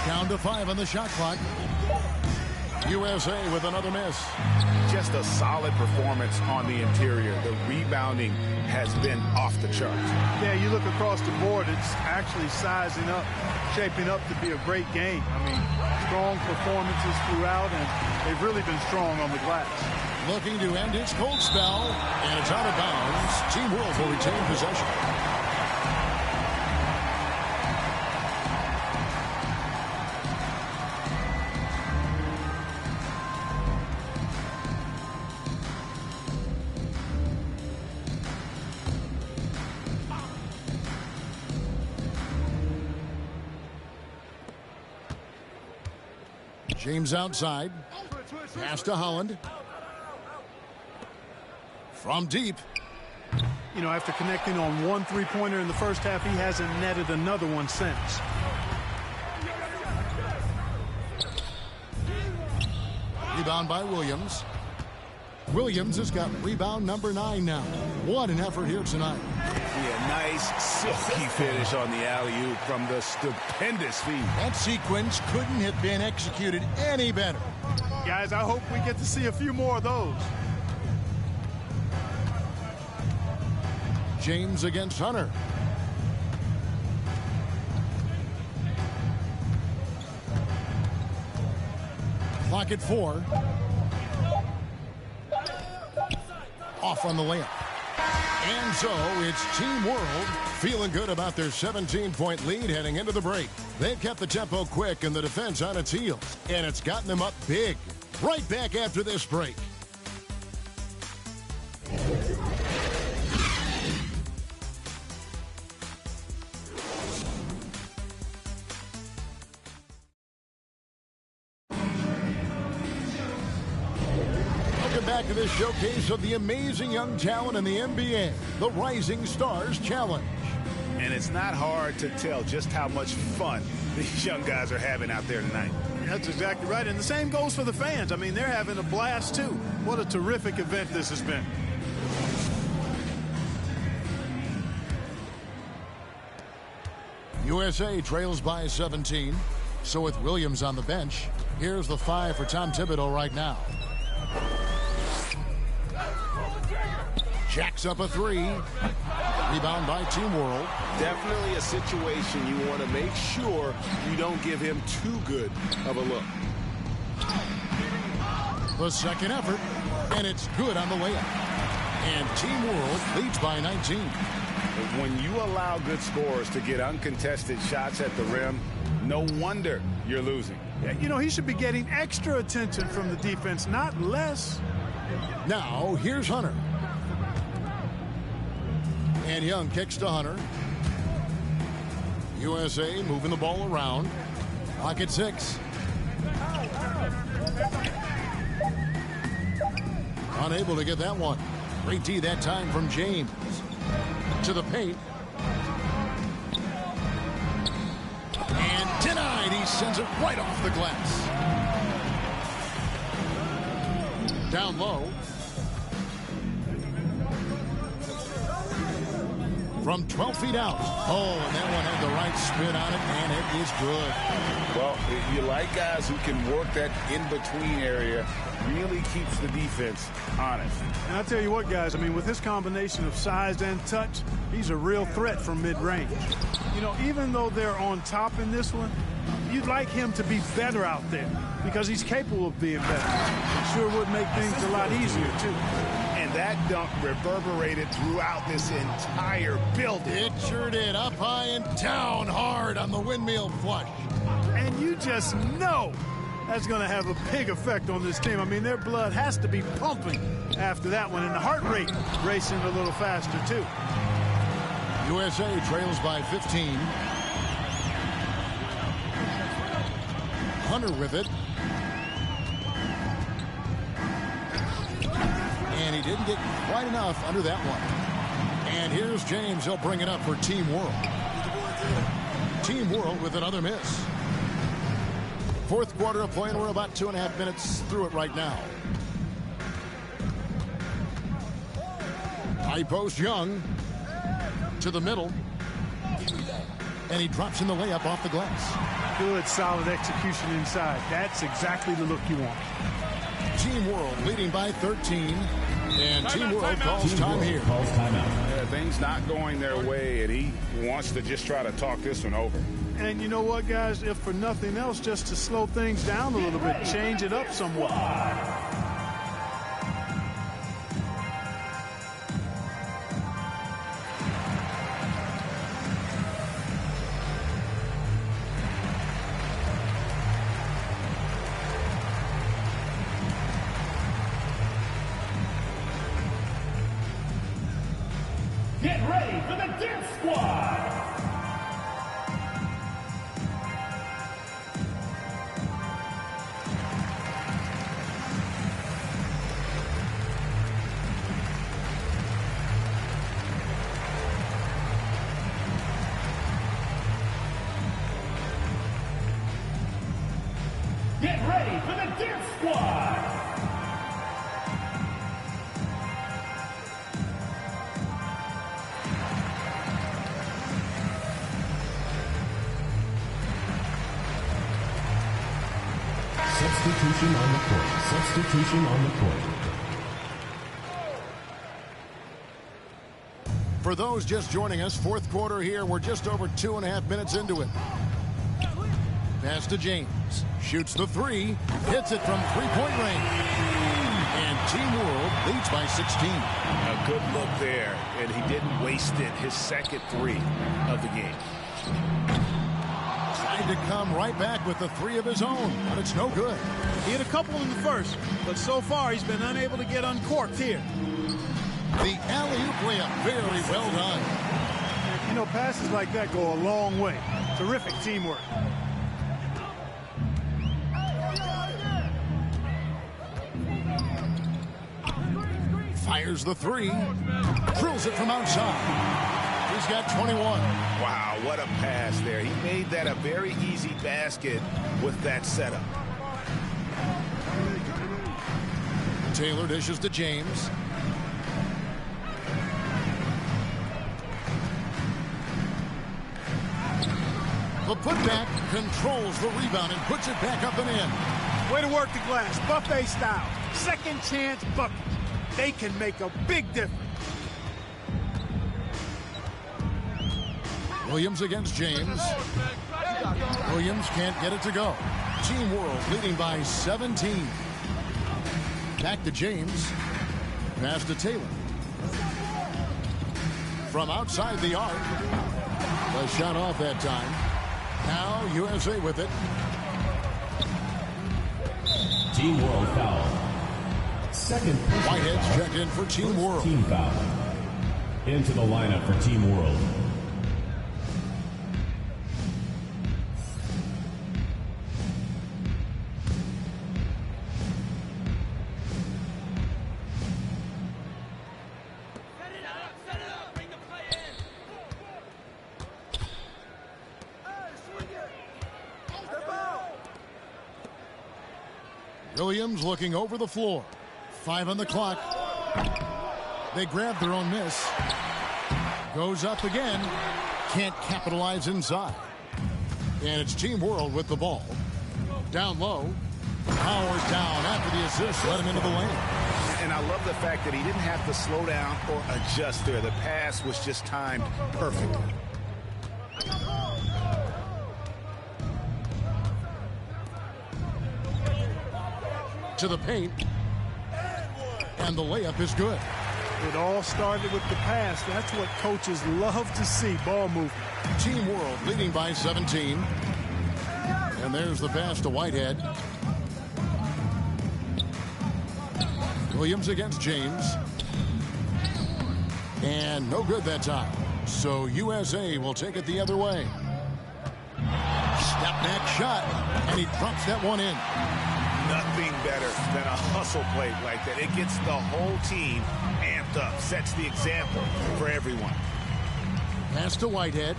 Down to 5 on the shot clock. USA with another miss.
Just a solid performance on the interior. The rebounding has been off the charts.
Yeah, you look across the board, it's actually sizing up, shaping up to be a great game. I mean, strong performances throughout, and they've really been strong on the glass.
Looking to end its cold spell, and it's out of bounds. Team World will retain possession. James outside. Pass to Holland. From deep.
You know, after connecting on one three-pointer in the first half, he hasn't netted another one since.
Rebound by Williams. Williams has got rebound number 9 now. What an effort here tonight.
Yeah, nice silky finish on the alley-oop from the stupendous feed.
That sequence couldn't have been executed any better.
Guys, I hope we get to see a few more of those.
James against Hunter. Clock at 4. Off on the layup. And so it's Team World feeling good about their 17-point lead heading into the break. They've kept the tempo quick and the defense on its heels, and it's gotten them up big. Right back after this break. Back to this showcase of the amazing young talent in the NBA, the Rising Stars Challenge.
And it's not hard to tell just how much fun these young guys are having out there tonight.
That's exactly right, and the same goes for the fans. I mean, they're having a blast, too. What a terrific event this has been.
USA trails by 17. So with Williams on the bench, here's the 5 for Tom Thibodeau right now. Jacks up a 3. Rebound by Team World.
Definitely a situation you want to make sure you don't give him too good of a look.
The second effort, and it's good on the layup. And Team World leads by 19.
When you allow good scorers to get uncontested shots at the rim, no wonder you're losing.
You know, he should be getting extra attention from the defense, not less.
Now, here's Hunter. And Young kicks to Hunter. USA moving the ball around. Clock at 6. Unable to get that one. Great D that time from James. To the paint. And denied. He sends it right off the glass. Down low. From 12 feet out. Oh, and that one had the right spin on it, and it is good.
Well, you like guys who can work that in-between area, really keeps the defense honest.
And I tell you what, guys, I mean, with his combination of size and touch, he's a real threat from mid-range. You know, even though they're on top in this one, you'd like him to be better out there because he's capable of being better. It sure would make things a lot easier, too.
And that dunk reverberated throughout this entire building.
It sure did. Up high and down hard on the windmill flush.
And you just know That's going to have a big effect on this team. I mean, their blood has to be pumping after that one, and the heart rate racing a little faster, too.
USA trails by 15. Hunter with it. And he didn't get quite enough under that one. And here's James. He'll bring it up for Team World. Team World with another miss. Fourth quarter of play, and we're about 2.5 minutes through it right now. High post Young to the middle. And he drops in the layup off the glass.
Good, solid execution inside. That's exactly the look you want.
Team World leading by 13. And Team World calls time here.
Yeah, things not going their way, and he wants to just try to talk this one over.
And you know what, guys? If for nothing else, just to slow things down a little bit, change it up somewhat.
Get ready for the Dance Squad! Get ready for the Dance Squad! Substitution on the court. Substitution on the court.
For those just joining us, fourth quarter here. We're just over 2.5 minutes into it. Pass to James. Shoots the three. Hits it from three-point range. And Team World leads by 16.
A good look there, and he didn't waste it. His second three of the game.
Tried to come right back with the three of his own, but it's no good.
He had a couple in the first, but so far he's been unable to get uncorked here.
The alley-oop layup, very well done.
You know, passes like that go a long way. Terrific teamwork.
Fires the three. Drills it from outside. He's got 21.
Wow, what a pass there. He made that a very easy basket with that setup.
Taylor dishes to James. The putback controls the rebound and puts it back up and in.
Way to work the glass, buffet style. Second chance bucket. They can make a big difference.
Williams against James. Williams can't get it to go. Team World leading by 17. Back to James. Pass to Taylor. From outside the arc. The shot off that time. Now USA with it.
Team World foul. Second.
Whitehead's checked in for Team World.
Team foul. Into the lineup for Team World.
Williams looking over the floor. 5 on the clock. They grab their own miss. Goes up again. Can't capitalize inside. And it's Team World with the ball. Down low. Power down after the assist. Let him into the lane.
And I love the fact that he didn't have to slow down or adjust there. The pass was just timed perfectly.
To the paint. And the layup is good.
It all started with the pass. That's what coaches love to see, ball movement.
Team World leading by 17. And there's the pass to Whitehead. Williams against James. And no good that time. So USA will take it the other way. Step back shot, and he drops that one in.
Nothing better than a hustle play like that. It gets the whole team amped up, sets the example for everyone.
Pass to Whitehead.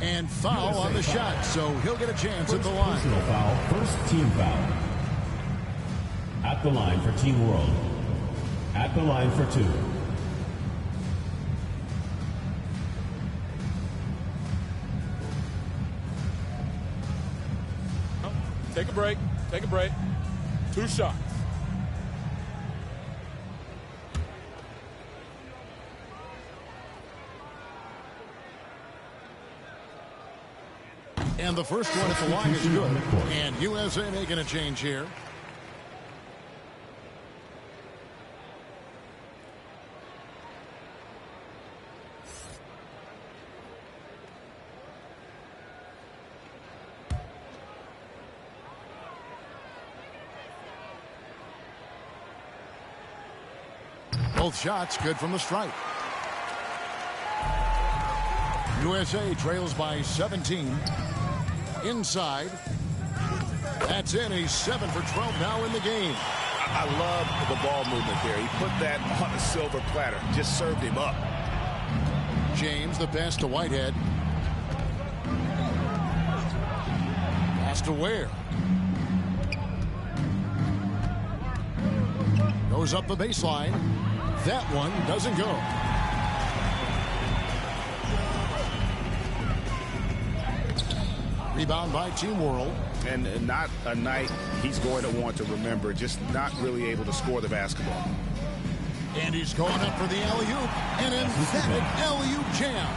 And foul on the shot, so he'll get a chance at the line.
Personal foul, first team foul. At the line for Team World. At the line for 2.
Take a break. Take a break. 2 shots.
And the first one at the line is good. And USA making a change here. Both shots good from the stripe. USA trails by 17. Inside. That's in. He's 7 for 12 now in the game.
I love the ball movement there. He put that on a silver platter. Just served him up.
James, the pass to Whitehead. Pass to Ware. Goes up the baseline. That one doesn't go. Rebound by Team World.
And not a night he's going to want to remember. Just not really able to score the basketball.
And he's going up for the alley-oop. An emphatic alley-oop jam.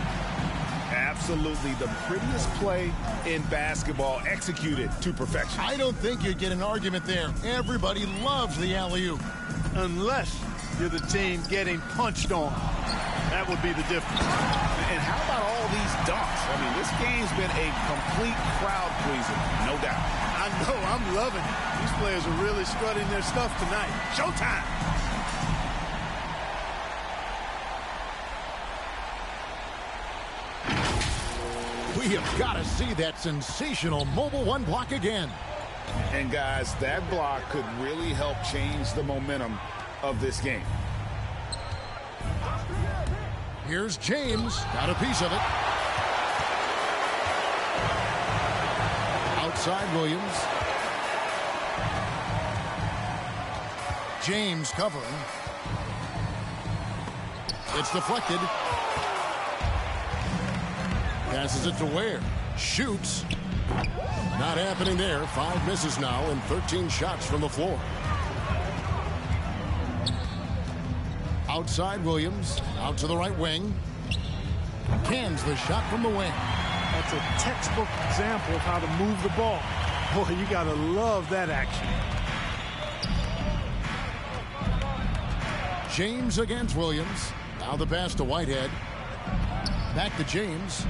Absolutely the prettiest play in basketball, executed to perfection.
I don't think you'd get an argument there. Everybody loves the alley-oop.
Unless you're the team getting punched on. That would be the difference.
And how about all these dunks? I mean, this game's been a complete crowd pleaser, no doubt.
I know, I'm loving it. These players are really strutting their stuff tonight. Showtime!
We have got to see that sensational mobile one block again.
And guys, that block could really help change the momentum of this game.
Here's James. Got a piece of it. Outside Williams. James covering. It's deflected. Passes it to Ware. Shoots. Not happening there. 5 misses now and 13 shots from the floor. Outside Williams. Out to the right wing. Cans the shot from the wing.
That's a textbook example of how to move the ball. Boy, you got to love that action.
James against Williams. Now the pass to Whitehead. Back to James.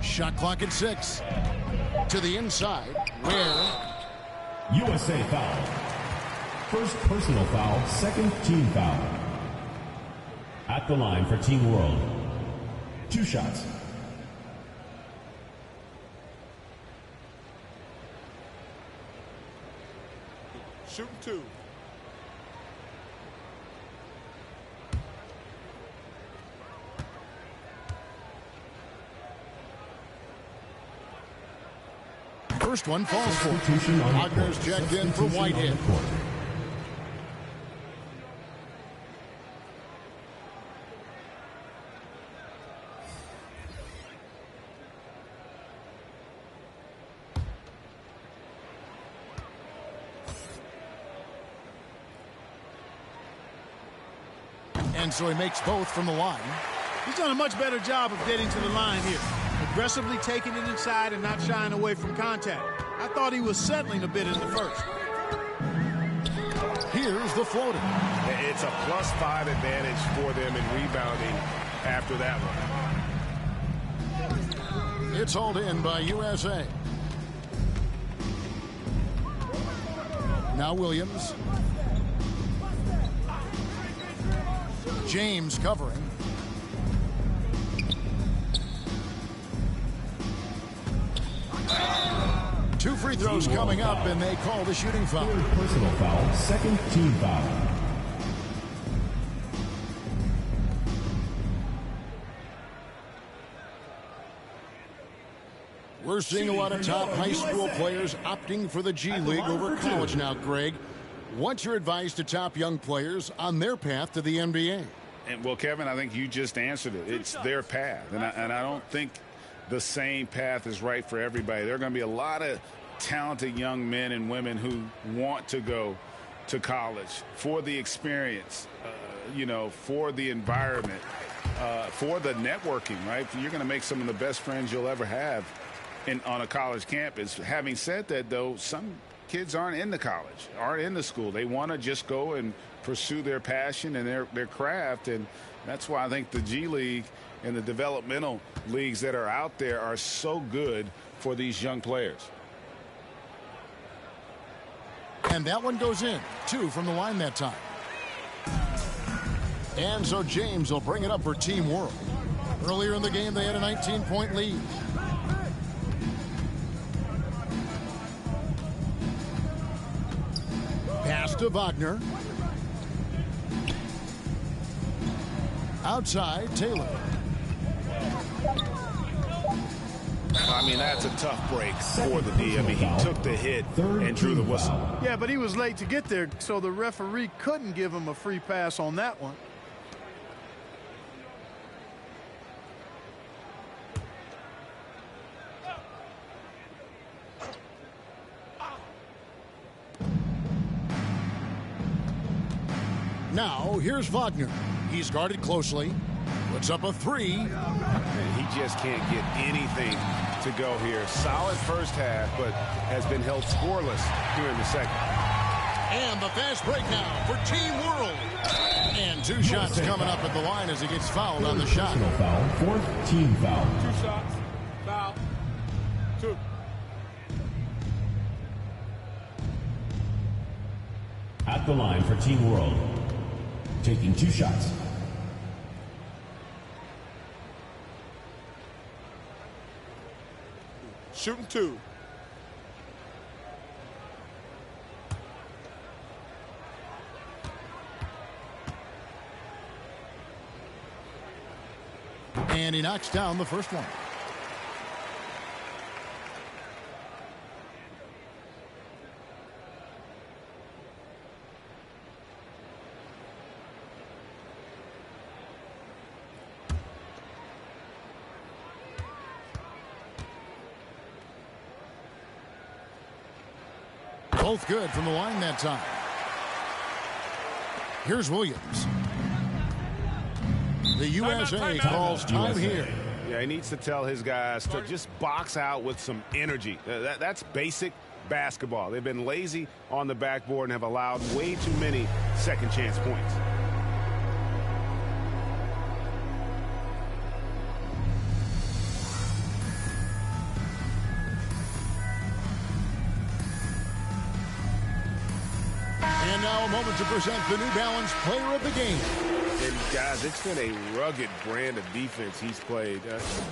Shot clock at 6. To the inside. Where?
USA foul. First personal foul, second team foul. At the line for Team World. 2 shots.
Shooting 2.
First one falls for. Wagner's checked in for Whitehead. And so he makes both from the line.
He's done a much better job of getting to the line here. Aggressively taking it inside and not shying away from contact. I thought he was settling a bit in the first.
Here's the floater.
It's a +5 advantage for them in rebounding after that one.
It's hauled in by USA. Now Williams. James covering. Two free throws coming up, and they call the shooting foul.
Personal foul, second team foul.
We're seeing a lot of top high school players opting for the G League over college now, Greg. What's your advice to top young players on their path to the NBA?
And well, Kevin, I think you just answered it. It's their path, and I don't think the same path is right for everybody. There are going to be a lot of talented young men and women who want to go to college for the experience, for the environment, for the networking, right? You're going to make some of the best friends you'll ever have on a college campus. Having said that, though, some kids aren't in the college, aren't in the school. They want to just go and pursue their passion and their craft, and that's why I think the G League and the developmental leagues that are out there are so good for these young players.
And that one goes in. 2 from the line that time. And so James will bring it up for Team World. Earlier in the game, they had a 19-point lead. Pass to Wagner. Outside, Taylor.
I mean, that's a tough break for the D. I mean, he took the hit and drew the whistle.
Yeah, but he was late to get there, so the referee couldn't give him a free pass on that one.
Now, here's Wagner. He's guarded closely. Puts up a 3.
He just can't get anything to go here. Solid first half, but has been held scoreless here in the second.
And the fast break now for Team World. And 2 shots coming up at the line as he gets fouled on the shot.
Personal foul, fourth team foul.
2 shots. Foul. 2.
At the line for Team World. Taking 2 shots.
Shooting 2.
And he knocks down the first one. Both good from the line that time. Here's Williams. The USA calls time here.
Yeah, he needs to tell his guys to just box out with some energy. That's basic basketball. They've been lazy on the backboard and have allowed way too many second chance points.
And now a moment to present the New Balance Player of the Game.
And guys, it's been a rugged brand of defense he's played.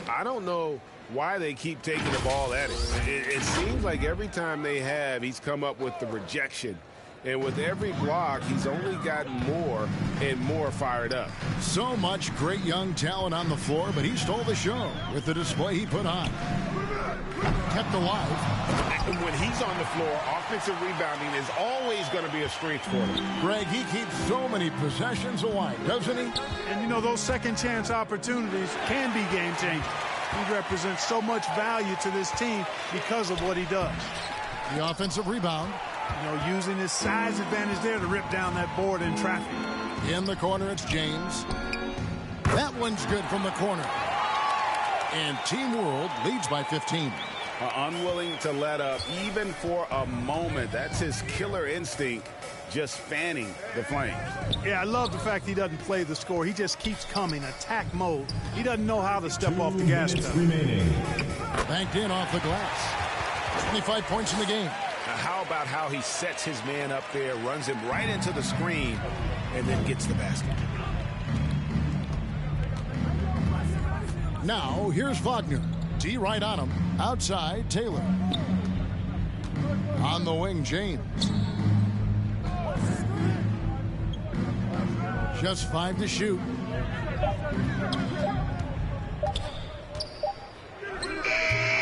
I don't know why they keep taking the ball at him. It seems like every time they have, he's come up with the rejection. And with every block, he's only gotten more and more fired up.
So much great young talent on the floor, but he stole the show with the display he put on. Kept alive.
And when he's on the floor, offensive rebounding is always going to be a strength for him.
Greg, he keeps so many possessions alive, doesn't he?
And, you know, those second chance opportunities can be game changing. He represents so much value to this team because of what he does.
The offensive rebound.
You know, using his size advantage there to rip down that board in traffic.
In the corner, it's James. That one's good from the corner. And Team World leads by 15.
Unwilling to let up even for a moment. That's his killer instinct, just fanning the flames.
Yeah, I love the fact he doesn't play the score. He just keeps coming, attack mode. He doesn't know how to step off the gas pedal.
Banked in off the glass. 25 points in the game.
Now, how about how he sets his man up there, runs him right into the screen, and then gets the basket.
Now, here's Wagner. D right on him. Outside, Taylor. On the wing, James. Just 5 to shoot.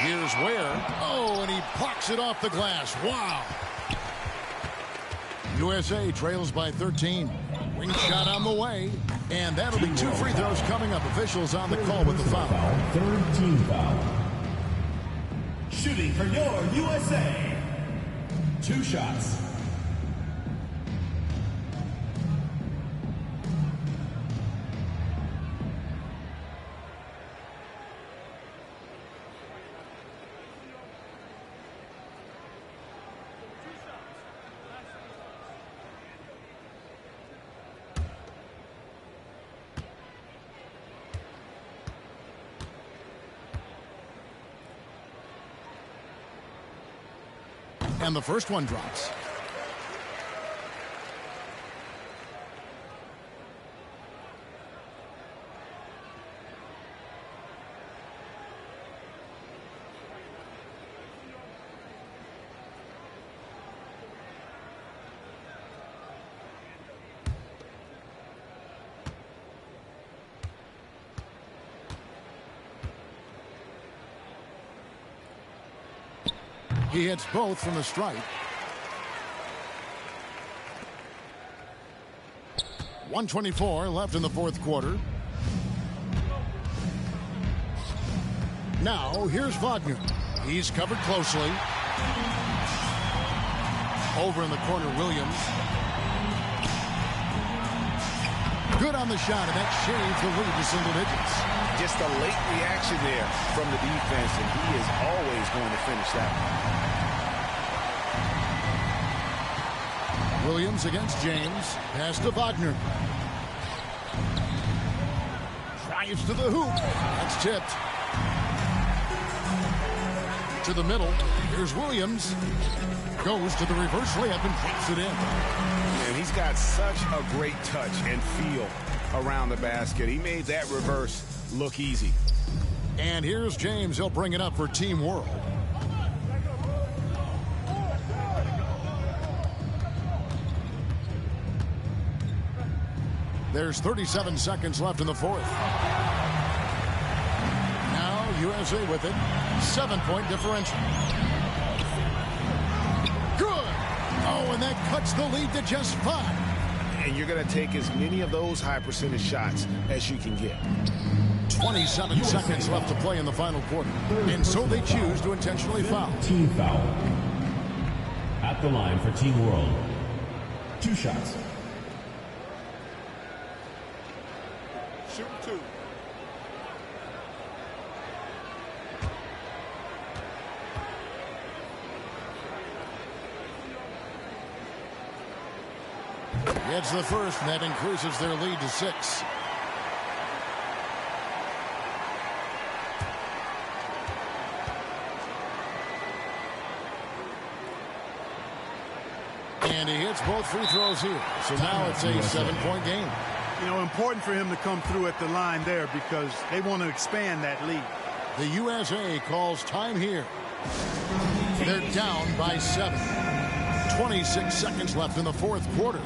Here's Ware. Oh, and he blocks it off the glass. Wow. USA trails by 13. Wing shot on the way. And that'll be 2 free throws coming up. Officials on the call with the foul.
Third team foul. Shooting for your USA. 2 shots.
And the first one drops. He hits both from the stripe. 1:24 left in the fourth quarter. Now, here's Wagner. He's covered closely. Over in the corner, Williams. Good on the shot, and that shaves the lead to single digits.
Just a late reaction there from the defense, and he is always going to finish that one.
Williams against James. Pass to Wagner. Drives to the hoop. That's tipped. To the middle. Here's Williams. Goes to the reverse layup and puts it in.
And he's got such a great touch and feel around the basket. He made that reverse look easy.
And here's James. He'll bring it up for Team World. There's 37 seconds left in the fourth. Now USA with it. 7-point differential. Good. Oh, and that cuts the lead to just 5.
And you're going to take as many of those high percentage shots as you can get.
27 seconds left to play in the final quarter. And so they choose to intentionally foul.
Team foul. At the line for Team World. 2 shots.
Shoot 2.
Gets the first, and that increases their lead to 6. And he hits both free throws here. So now it's a 7-point game.
You know, important for him to come through at the line there because they want to expand that lead.
The USA calls time here. They're down by 7. 26 seconds left in the fourth quarter.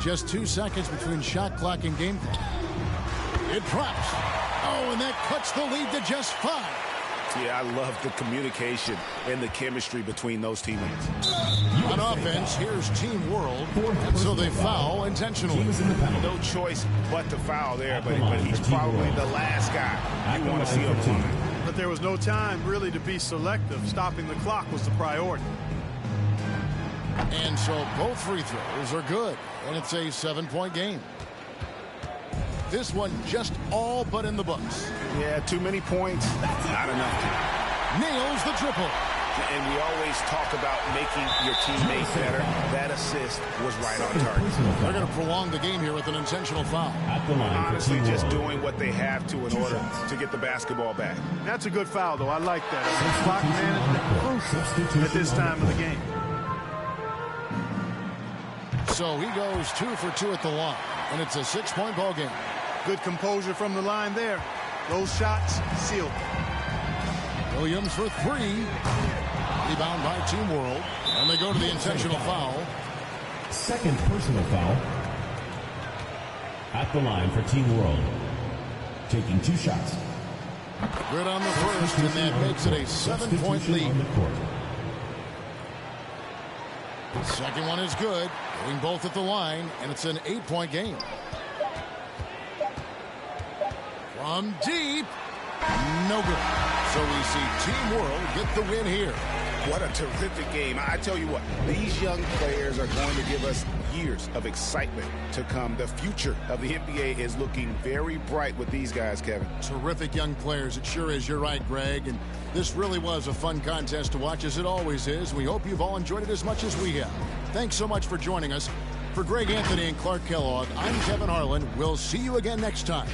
Just 2 seconds between shot clock and game clock. It drops. Oh, and that cuts the lead to just 5.
Yeah, I love the communication and the chemistry between those teammates.
On offense, here's Team World. And so they foul intentionally.
No choice but to foul there, but he's probably the last guy you want to see on the line.
But there was no time really to be selective. Stopping the clock was the priority.
And so both free throws are good, and it's a 7-point game. This one just all but in the books.
Yeah, too many points, not enough.
Nails the triple.
And we always talk about making your teammates better. That assist was right on target.
They're going to prolong the game here with an intentional foul.
At the line
Honestly, just doing what they have to in order to get the basketball back.
That's a good foul, though. I like that. Clock management crucial at this time of the game.
So he goes 2 for 2 at the line, and it's a 6-point ball game.
Good composure from the line there. Those shots sealed.
Williams for 3. Rebound by Team World, and they go to the intentional foul.
Second personal foul. At the line for Team World. Taking 2 shots.
Good on the first, and that makes it a 7-point lead.
On the court.
Second one is good, going both at the line, and it's an 8-point game. From deep, no good. So we see Team World get the win here.
What a terrific game. I tell you what, these young players are going to give us years of excitement to come. The future of the NBA is looking very bright with these guys, Kevin.
Terrific young players. It sure is. You're right, Greg. And this really was a fun contest to watch, as it always is. We hope you've all enjoyed it as much as we have. Thanks so much for joining us. For Greg Anthony and Clark Kellogg, I'm Kevin Harlan. We'll see you again next time.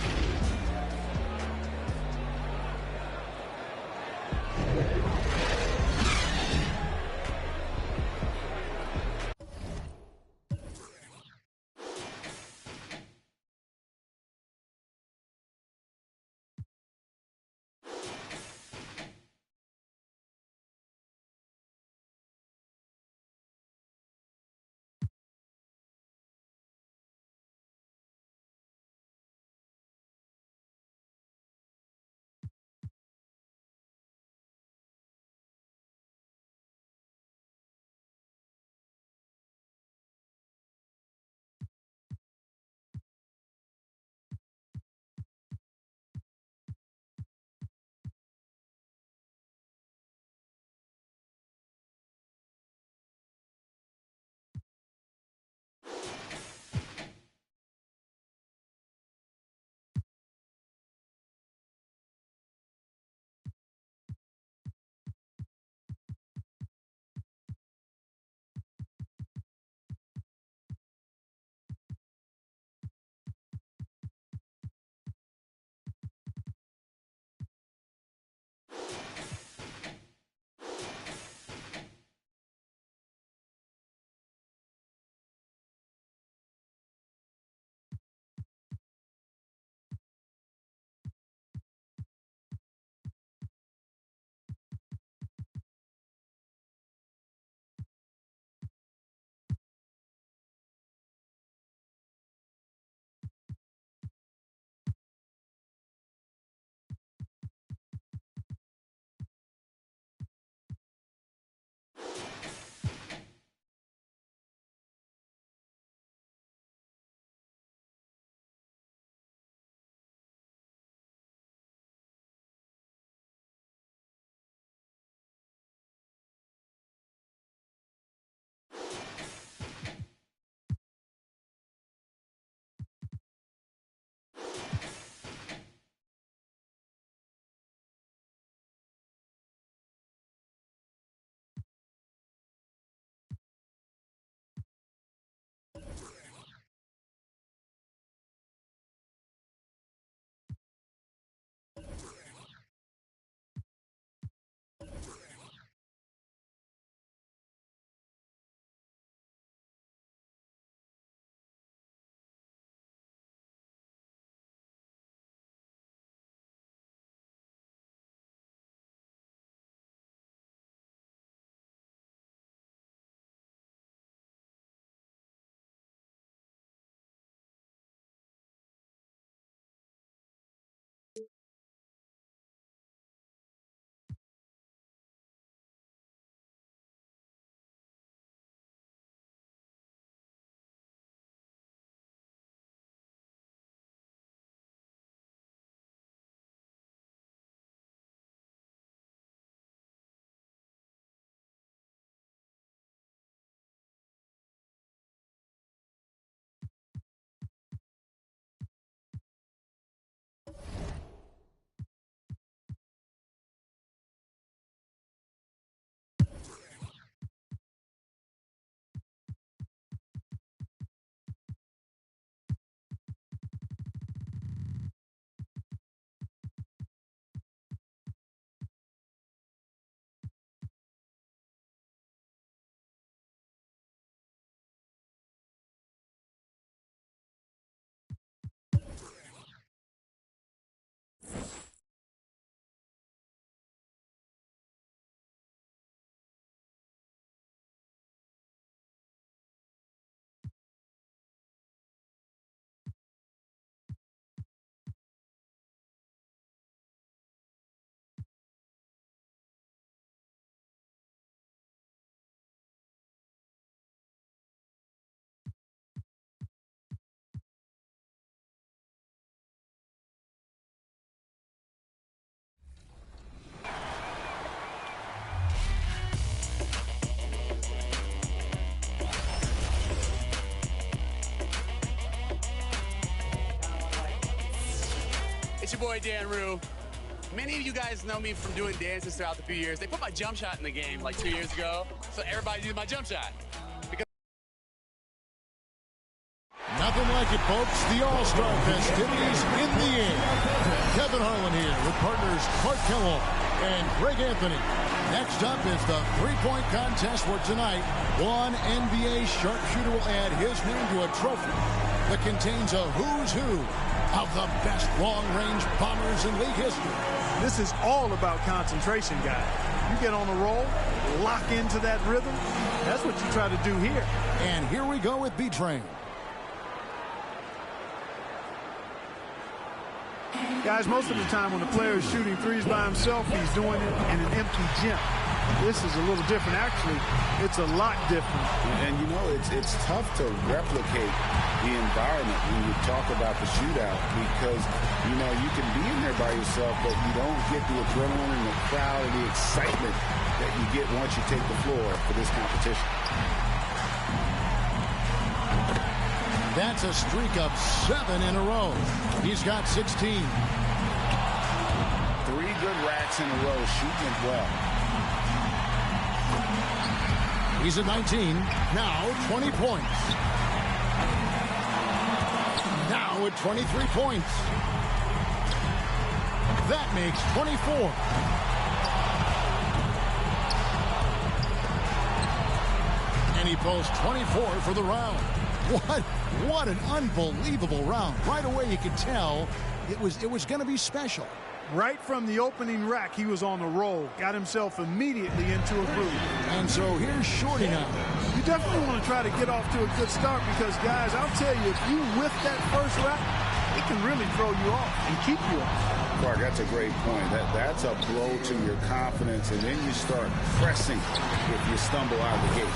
It's your boy, Dan Rue. Many of you guys know me from doing dances throughout the few years. They put my jump shot in the game like 2 years ago, so everybody used my jump shot.
Nothing like it, folks. The All-Star festivities in the air. Kevin Harlan here with partners Clark Kellogg and Greg Anthony. Next up is the three-point contest where tonight one NBA sharpshooter will add his name to a trophy that contains a who's who of the best long-range bombers in league history.
This is all about concentration, guys. You get on a roll, lock into that rhythm. That's what you try to do here.
And here we go with B-Train.
Guys, most of the time when the player is shooting threes by himself, he's doing it in an empty gym. This is a little different. Actually, it's a lot different.
And, you know, it's tough to replicate the environment when you talk about the shootout because, you know, you can be in there by yourself, but you don't get the adrenaline and the crowd and the excitement that you get once you take the floor for this competition.
That's a streak of 7 in a row. He's got 16.
3 good racks in a row, shooting it well.
He's at 19. Now 20 points. Now at 23 points. That makes 24. And he posts 24 for the round. What an unbelievable round. Right away you could tell it was going to be special.
Right from the opening rack, he was on a roll. Got himself immediately into a groove.
And so here's Shorty now.
You definitely want to try to get off to a good start because, guys, I'll tell you, if you whiff that first rack, it can really throw you off and keep you off.
Clark, that's a great point. That's a blow to your confidence, and then you start pressing if you stumble out of the gate.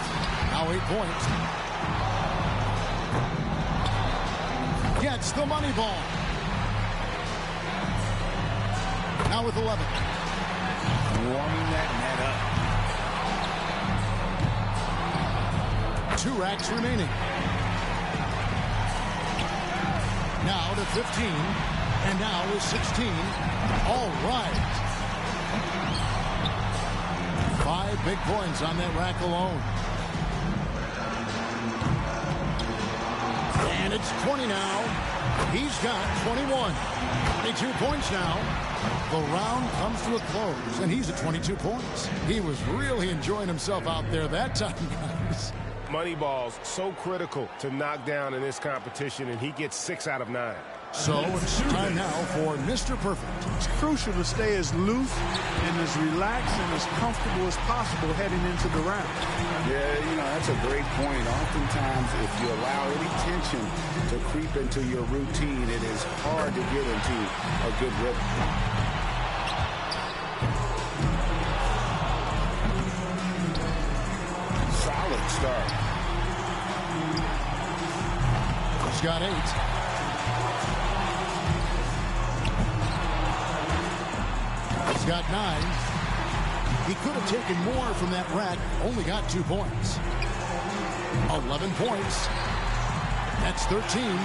Now 8 points. Gets the money ball. Now with 11.
Warming that net up.
2 racks remaining. Now to 15. And now with 16. All right. 5 big points on that rack alone. And it's 20 now. He's got 21. 22 points now. The round comes to a close, and he's at 22 points. He was really enjoying himself out there that time, guys.
Money balls so critical to knock down in this competition, and he gets 6 out of 9.
So it's time now for Mr. Perfect.
It's crucial to stay as loose and as relaxed and as comfortable as possible heading into the round.
Yeah, you know, that's a great point. Oftentimes, if you allow any tension to creep into your routine, it is hard to get into a good rhythm. Solid start.
He's got 8. He's got 9. He could have taken more from that rack. Only got 2 points. 11 points. That's 13.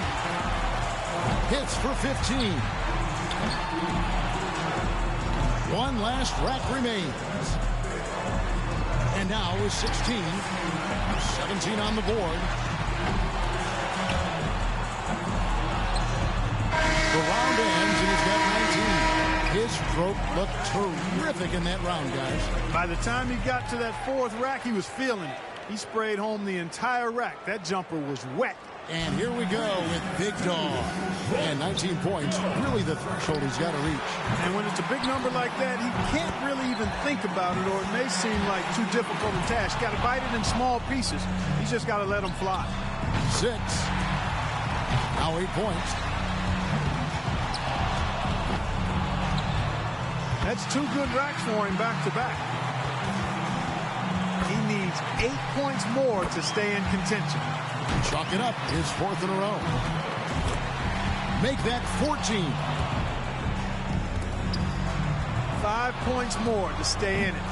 Hits for 15. One last rack remains. And now with 16. 17 on the board. The round ends and he's got 19. His stroke looked terrific in that round, guys.
By the time he got to that 4th rack, he was feeling it. He sprayed home the entire rack. That jumper was wet.
And here we go with Big Dog. And 19 points, really the threshold he's got to reach.
And when it's a big number like that, he can't really even think about it, or it may seem like too difficult a task. Got to bite it in small pieces. He's just got to let them fly.
6. Now 8 points.
That's 2 good racks for him back-to-back. He needs 8 points more to stay in contention.
Chalk it up, his 4th in a row. Make that 14.
5 points more to stay in it.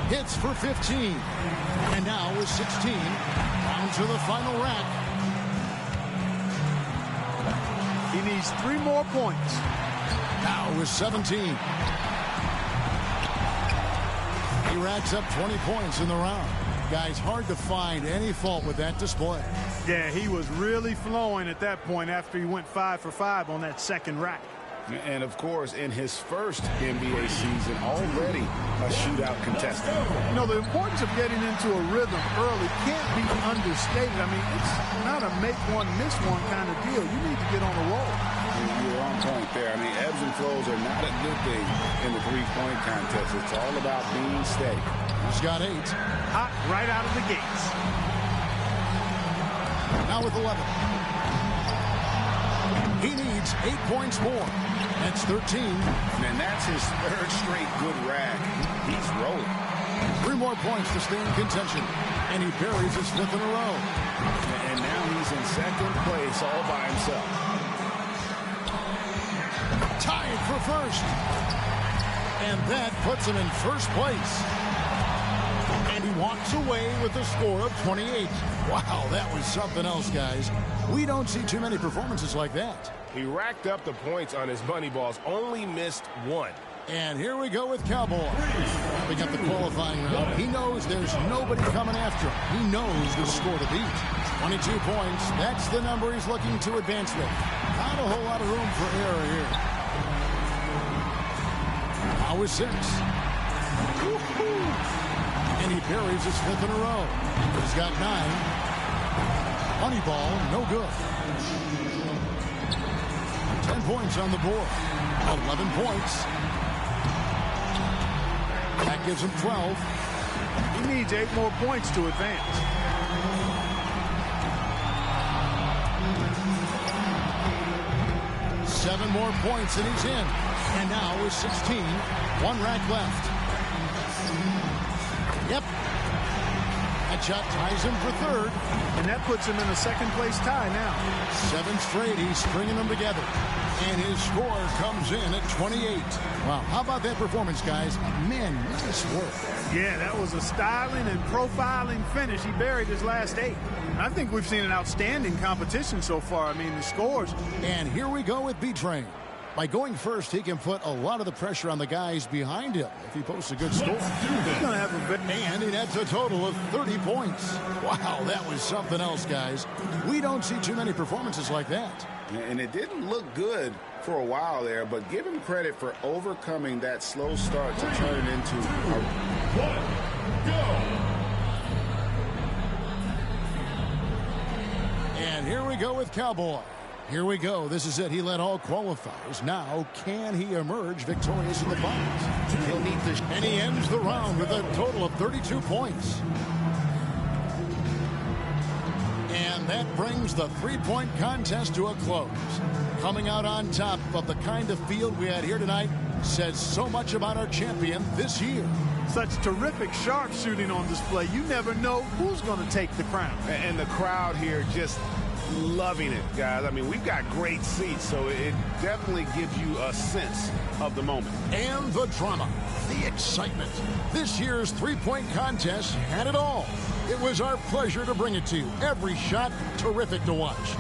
Hits for 15. And now with 16, down to the final rack.
He needs 3 more points.
Now with 17. He racks up 20 points in the round. Guys, hard to find any fault with that display.
Yeah, he was really flowing at that point after he went 5 for 5 on that second rack.
And, of course, in his first NBA season, already a shootout contestant.
You know, the importance of getting into a rhythm early can't be understated. I mean, it's not a make one, miss one kind of deal. You need to get on a roll.
You're on point there. I mean, ebbs and flows are not a good thing in the three-point contest. It's all about being steady.
He's got 8.
Hot right out of the gates.
Now with 11. He needs 8 points more. That's 13.
And that's his third straight good rack. He's rolling.
3 more points to stay in contention. And he buries his 5th in a row.
And now he's in second place all by himself.
Tied for first. And that puts him in first place. And he walks away with a score of 28. Wow, that was something else, guys. We don't see too many performances like that.
He racked up the points on his money balls, only missed 1.
And here we go with Cowboy. Wrapping up the qualifying round. He knows there's nobody coming after him. He knows the score to beat. 22 points. That's the number he's looking to advance with. Not a whole lot of room for error here. Now with 6. And he buries his 5th in a row. He's got 9. Money ball, no good. 10 points on the board. 11 points. That gives him 12.
He needs 8 more points to advance.
Seven more points and he's in. And now with 16. 1 rack left. Yep. That shot ties him for 3rd.
And that puts him in a second place tie now.
7 straight, he's stringing them together. And his score comes in at 28. Wow, how about that performance, guys? Man, nice work.
Yeah, that was a styling and profiling finish. He buried his last 8. I think we've seen an outstanding competition so far. I mean, the scores.
And here we go with B-Train. By going first, he can put a lot of the pressure on the guys behind him if he posts a good score.
He's going to have a
and he nets a total of 30 points. Wow, that was something else, guys. We don't see too many performances like that.
And it didn't look good for a while there, but give him credit for overcoming that slow start to turn it into a...
1, go!
And here we go with Cowboy. Here we go. This is it. He led all qualifiers. Now, can he emerge victorious in the finals? He'll need to... And he ends the round with a total of 32 points. And that brings the three-point contest to a close. Coming out on top of the kind of field we had here tonight says so much about our champion this year.
Such terrific sharpshooting on display. You never know who's going to take the crown.
And the crowd here just loving it, guys. I mean, we've got great seats, so it definitely gives you a sense of the moment.
And the drama, the excitement. This year's three-point contest had it all. It was our pleasure to bring it to you. Every shot terrific to watch.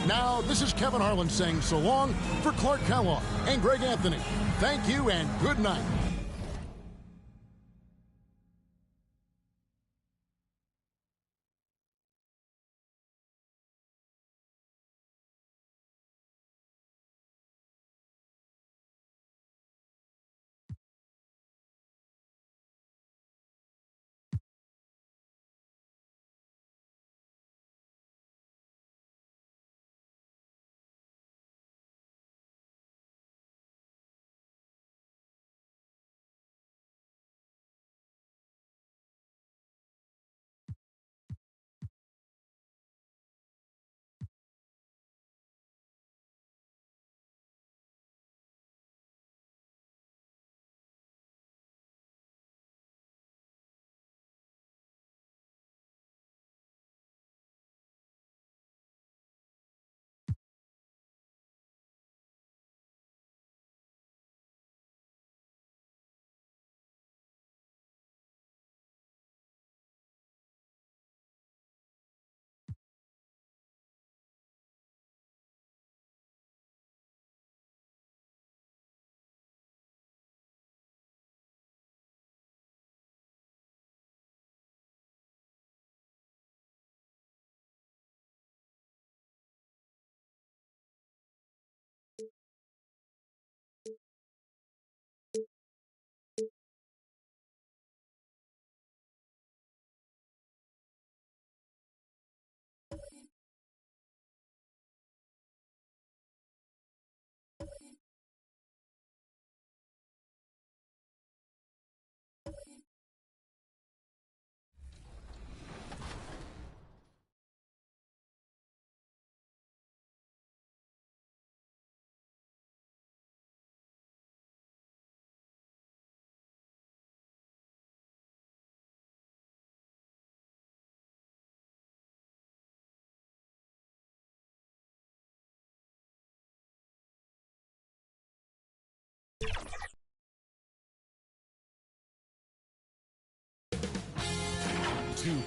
Now, this is Kevin Harlan saying so long for Clark Kellogg and Greg Anthony. Thank you and good night.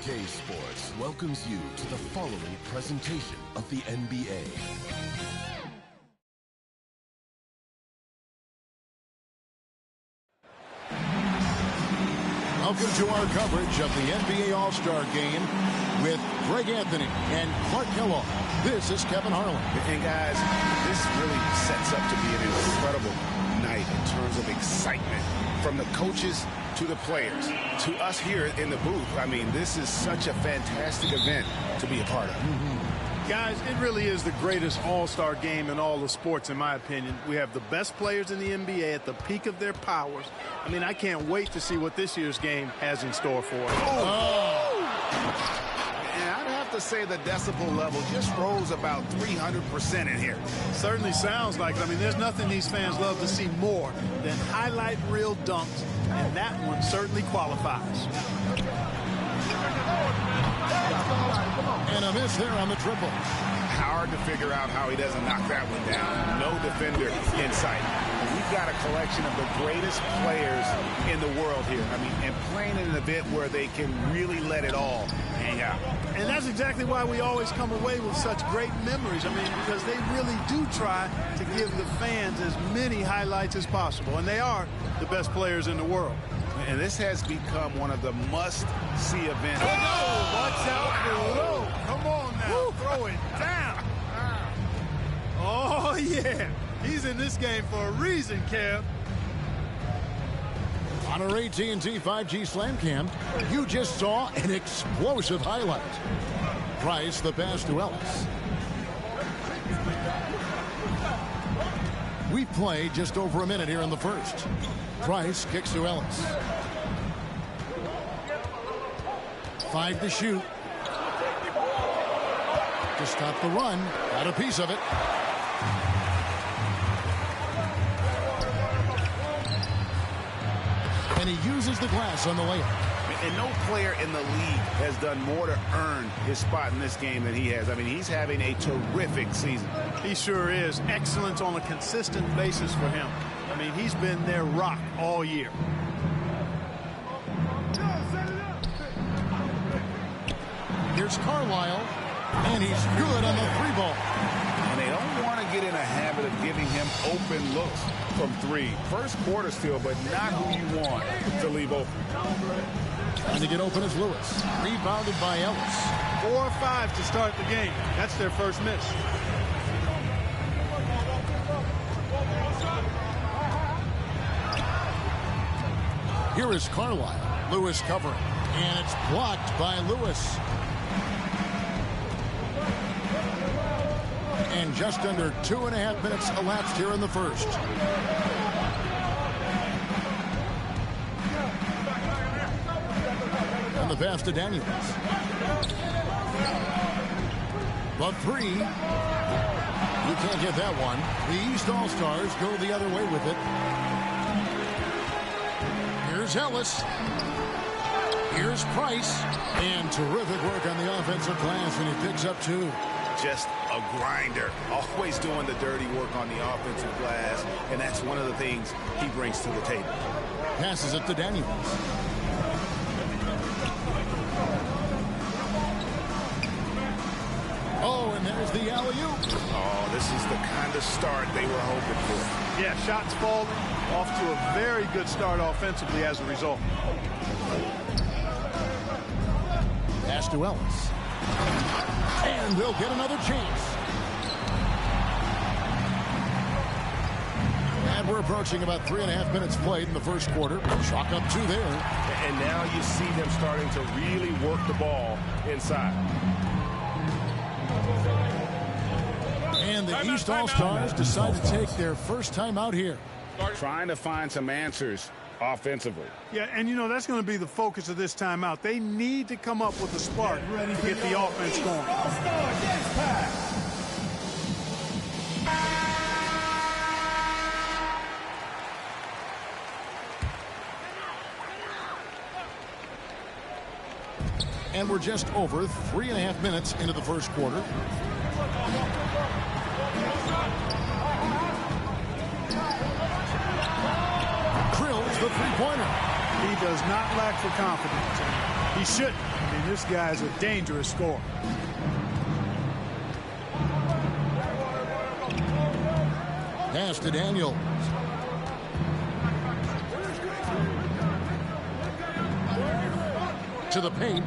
2K Sports welcomes you to the following presentation of the NBA.
Welcome to our coverage of the NBA All-Star Game with Greg Anthony and Clark Kellogg. This is Kevin Harlan.
And guys, this really sets up to be an incredible night in terms of excitement from the coaches to the players to us here in the booth. I mean, this is such a fantastic event to be a part of.
Guys, it really is the greatest all-star game in all of sports, in my opinion. We have the best players in the NBA at the peak of their powers. I mean, I can't wait to see what this year's game has in store for us.
And I'd have to say the decibel level just rose about 300% in here.
Certainly sounds like it. I mean, there's nothing these fans love to see more than highlight reel dunks, and that one certainly qualifies.
And a miss there on the triple.
Hard to figure out how he doesn't knock that one down. No defender in sight. We've got a collection of the greatest players in the world here. I mean, and playing in an event where they can really let it all hang out.
And that's exactly why we always come away with such great memories. I mean, because they really do try to give the fans as many highlights as possible. And they are the best players in the world.
And this has become one of the must-see events.
Oh, watch out below. Come on now. Woo. Throw it down. Oh, yeah. He's in this game for a reason, Kev.
On our AT&T 5G Slam Cam, you just saw an explosive highlight. Price the pass to Ellis. We've played just over a minute here in the first. Price kicks to Ellis. 5 to shoot. To stop the run. Got a piece of it. And he uses the glass on the layup.
And no player in the league has done more to earn his spot in this game than he has. I mean, he's having a terrific season.
He sure is. Excellence on a consistent basis for him. I mean, he's been their rock all year.
Here's Carlisle, and he's good on the 3-ball.
And they don't want to get in a habit of giving him open looks from 3. First quarter still, but not who you want to leave open.
Trying to get open is Lewis. Rebounded by Ellis.
4 or 5 to start the game. That's their first miss.
Here is Carlisle. Lewis covering. And it's blocked by Lewis. And just under 2.5 minutes elapsed here in the first. And the pass to Daniels. The 3. You can't get that one. The East All-Stars go the other way with it. Here's Ellis. Here's Price. And terrific work on the offensive glass, and he picks up 2.
Just a grinder. Always doing the dirty work on the offensive glass, and that's one of the things he brings to the table.
Passes it to Daniels. Oh, and there's the alley-oop.
Oh, this is the kind of start they were hoping for.
Yeah, shots falling. Off to a very good start offensively as a result.
Pass to Ellis. And they'll get another chance. And we're approaching about 3.5 minutes played in the first quarter. Chalk up 2 there.
And now you see them starting to really work the ball inside.
And the East All-Stars decide to take their first time out here.
Trying to find some answers offensively.
Yeah, and you know, that's going to be the focus of this timeout. They need to come up with a spark to get the offense going.
And we're just over 3.5 minutes into the first quarter. Drills the three-pointer.
He does not lack for confidence. He shouldn't. I mean, this guy's a dangerous scorer.
Pass to Daniels. To the paint.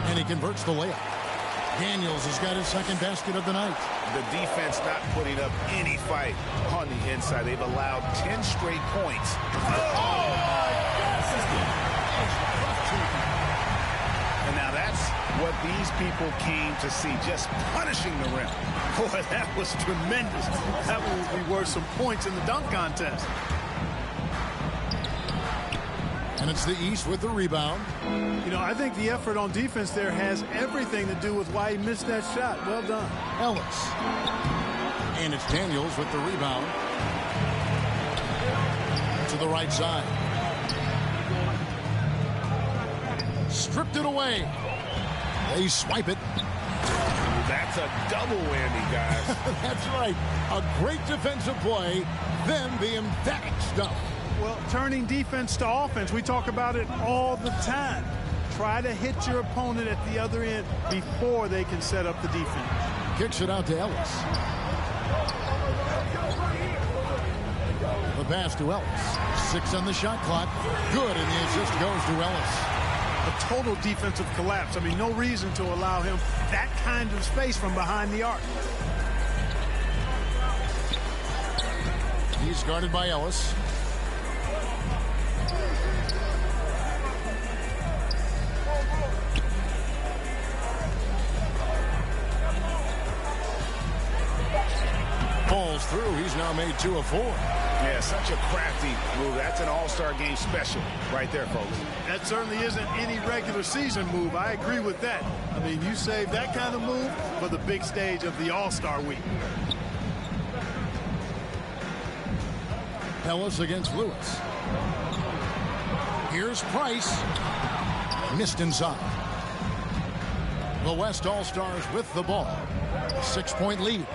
And he converts the layup. Daniels has got his second basket of the night.
The defense not putting up any fight on the inside. They've allowed 10 straight points. And now that's what these people came to see, just punishing the rim.
Boy, that was tremendous. That will be worth some points in the dunk contest.
And it's the East with the rebound.
You know, I think the effort on defense there has everything to do with why he missed that shot. Well done.
Ellis. And it's Daniels with the rebound. To the right side. Stripped it away. They swipe it.
That's a double whammy, guys.
That's right. A great defensive play, then the emphatic stuff.
Well, turning defense to offense, we talk about it all the time. Try to hit your opponent at the other end before they can set up the defense.
Kicks it out to Ellis. The pass to Ellis. 6 on the shot clock. Good, and the assist goes to Ellis.
A total defensive collapse. I mean, no reason to allow him that kind of space from behind the arc.
He's guarded by Ellis. Falls through. He's now made 2 of 4.
Yeah, such a crafty move. That's an all-star game special right there, folks.
That certainly isn't any regular season move. I agree with that. I mean, you save that kind of move for the big stage of the All-Star week.
Ellis against Lewis. Here's Price. Missed inside. The West All-Stars with the ball. 6-point lead.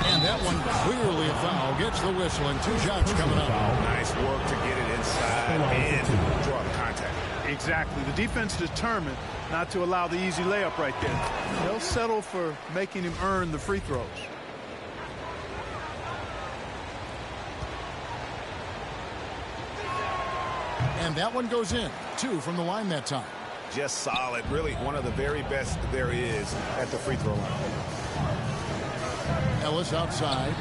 And that one clearly a foul. Gets the whistle and 2 shots coming up.
Nice work to get it inside and draw the contact.
Exactly. The defense determined not to allow the easy layup right there. They'll settle for making him earn the free throws.
And that one goes in. 2 from the line that time.
Just solid. Really one of the very best there is at the free throw line.
Ellis outside.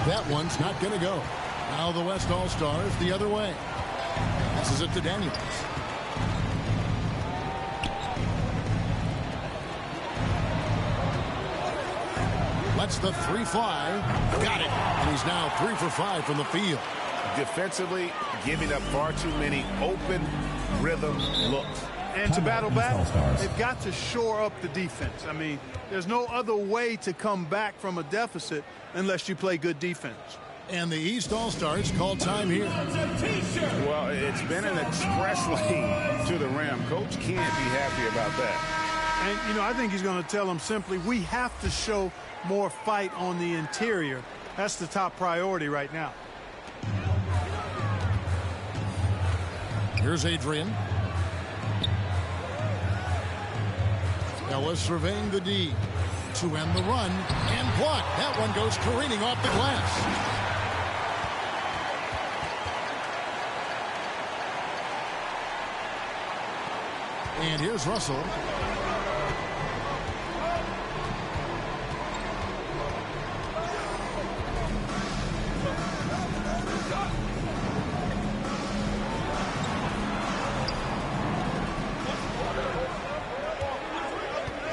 That one's not going to go. Now the West All-Stars the other way. Passes it to Daniels. Lets the 3 fly. Got it. And he's now 3 for 5 from the field.
Defensively, giving up far too many open rhythm looks.
And to battle back, they've got to shore up the defense. I mean, there's no other way to come back from a deficit unless you play good defense.
And the East All-Stars call time here.
Well, it's been an express lane to the rim. Coach can't be happy about that.
And, you know, I think he's going to tell them simply, we have to show more fight on the interior. That's the top priority right now.
Here's Adrian. Ellis surveying the D. To end the run. And blocked. That one goes careening off the glass. And here's Russell.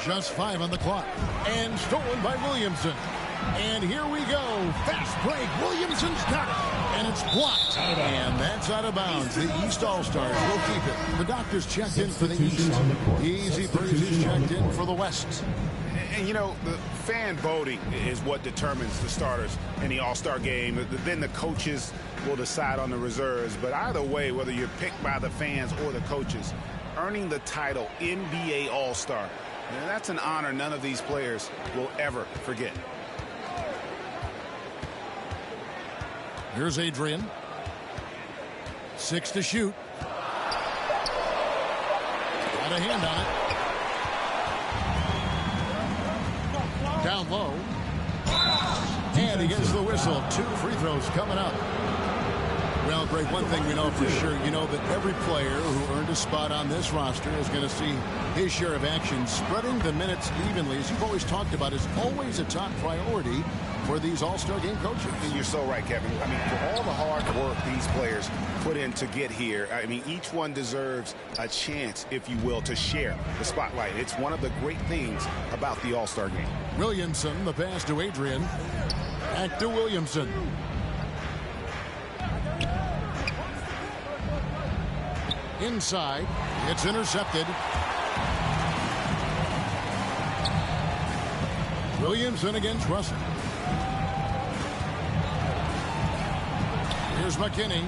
Just 5 on the clock. And stolen by Williamson. And here we go. Fast break. Williamson's got it. And it's blocked. And that's out of bounds. The East All-Stars will keep it. The doctors checked in for the East. Easy Breezes checked in for the West.
And, you know, the fan voting is what determines the starters in the All-Star game. Then the coaches will decide on the reserves. But either way, whether you're picked by the fans or the coaches, earning the title NBA All-Star, that's an honor none of these players will ever forget.
Here's Adrian. 6 to shoot. Got a hand on it. Down low. And he gets the whistle. 2 free throws coming up. Well, Greg, one thing we know for sure, you know that every player who earned a spot on this roster is going to see his share of action. Spreading the minutes evenly, as you've always talked about, is always a top priority for these All-Star game coaches.
And you're so right, Kevin. I mean, for all the hard work these players put in to get here, I mean, each one deserves a chance, if you will, to share the spotlight. It's one of the great things about the All-Star game.
Williamson, the pass to Adrian. Back to Williamson. Inside, it's intercepted. Williamson against Russell. Here's McKinney.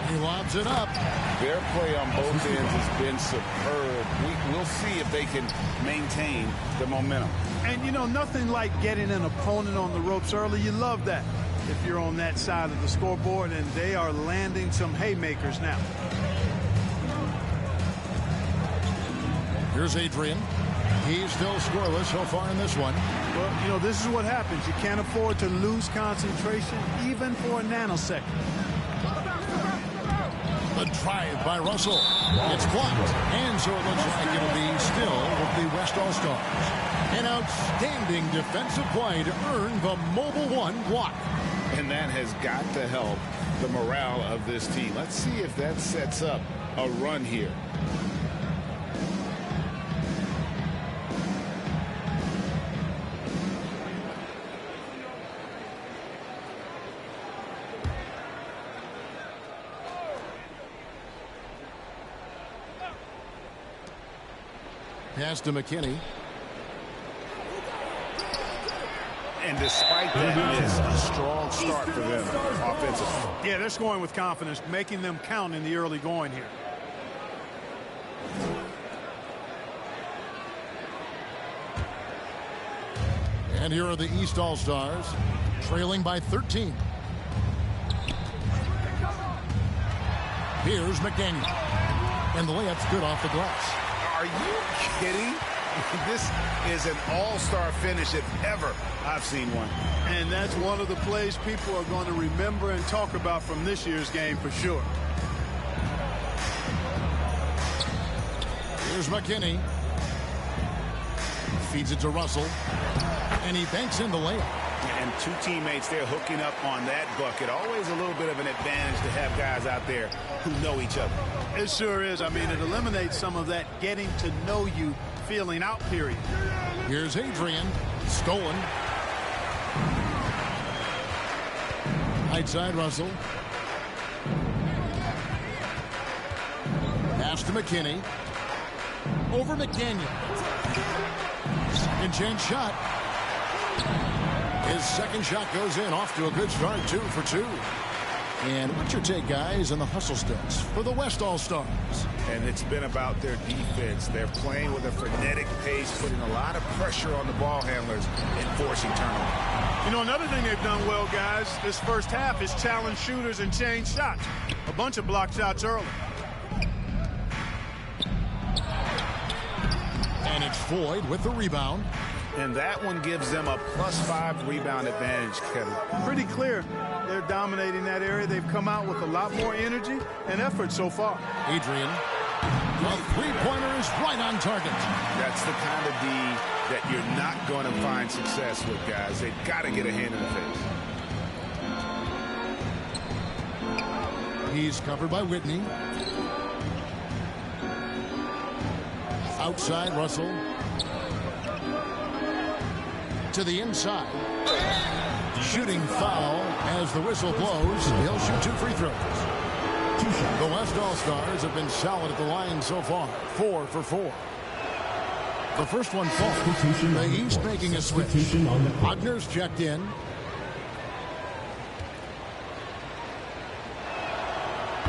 He lobs it up.
Their play on both ends has been superb. We'll see if they can maintain the momentum.
And, you know, nothing like getting an opponent on the ropes early. You love that if you're on that side of the scoreboard, and they are landing some haymakers now.
Here's Adrian. He's still scoreless so far in this one.
Well, you know, this is what happens. You can't afford to lose concentration even for a nanosecond.
The drive by Russell. It's blocked. And so it looks like it'll be still with the West All-Stars. An outstanding defensive play to earn the Mobile One block.
And that has got to help the morale of this team. Let's see if that sets up a run here.
Pass to McKinney.
And despite that miss, a strong start for them offensively.
Yeah, they're scoring with confidence, making them count in the early going here.
And here are the East All-Stars, trailing by 13. Here's McDaniel. And the layup's good off the glass.
Are you kidding? This is an all-star finish if ever I've seen one.
And that's one of the plays people are going to remember and talk about from this year's game for sure.
Here's McKinney. Feeds it to Russell. And he banks in the layup.
And 2 teammates there hooking up on that bucket. Always a little bit of an advantage to have guys out there who know each other.
It sure is. I mean, it eliminates some of that getting to know you feeling out period.
Here's Adrian. Stolen. Right side Russell. Pass to McKinney. Over McDaniel. Second chance shot. His second shot goes in, off to a good start, 2 for 2. And what's your take, guys, on the hustle stats for the West All-Stars?
And it's been about their defense. They're playing with a frenetic pace, putting a lot of pressure on the ball handlers and forcing turnovers.
You know, another thing they've done well, guys, this first half is challenge shooters and change shots. A bunch of block shots early.
And it's Floyd with the rebound.
And that one gives them a +5 rebound advantage, Kevin.
Pretty clear. They're dominating that area. They've come out with a lot more energy and effort so far.
Adrian. The three-pointer is right on target.
That's the kind of D that you're not going to find success with, guys. They've got to get a hand in the face.
He's covered by Whitney. Outside Russell. To the inside. Shooting foul as the whistle blows. He'll shoot 2 free throws. The West All-Stars have been solid at the line so far. 4 for 4. The first one falls. The East making a switch. Wagner's checked in.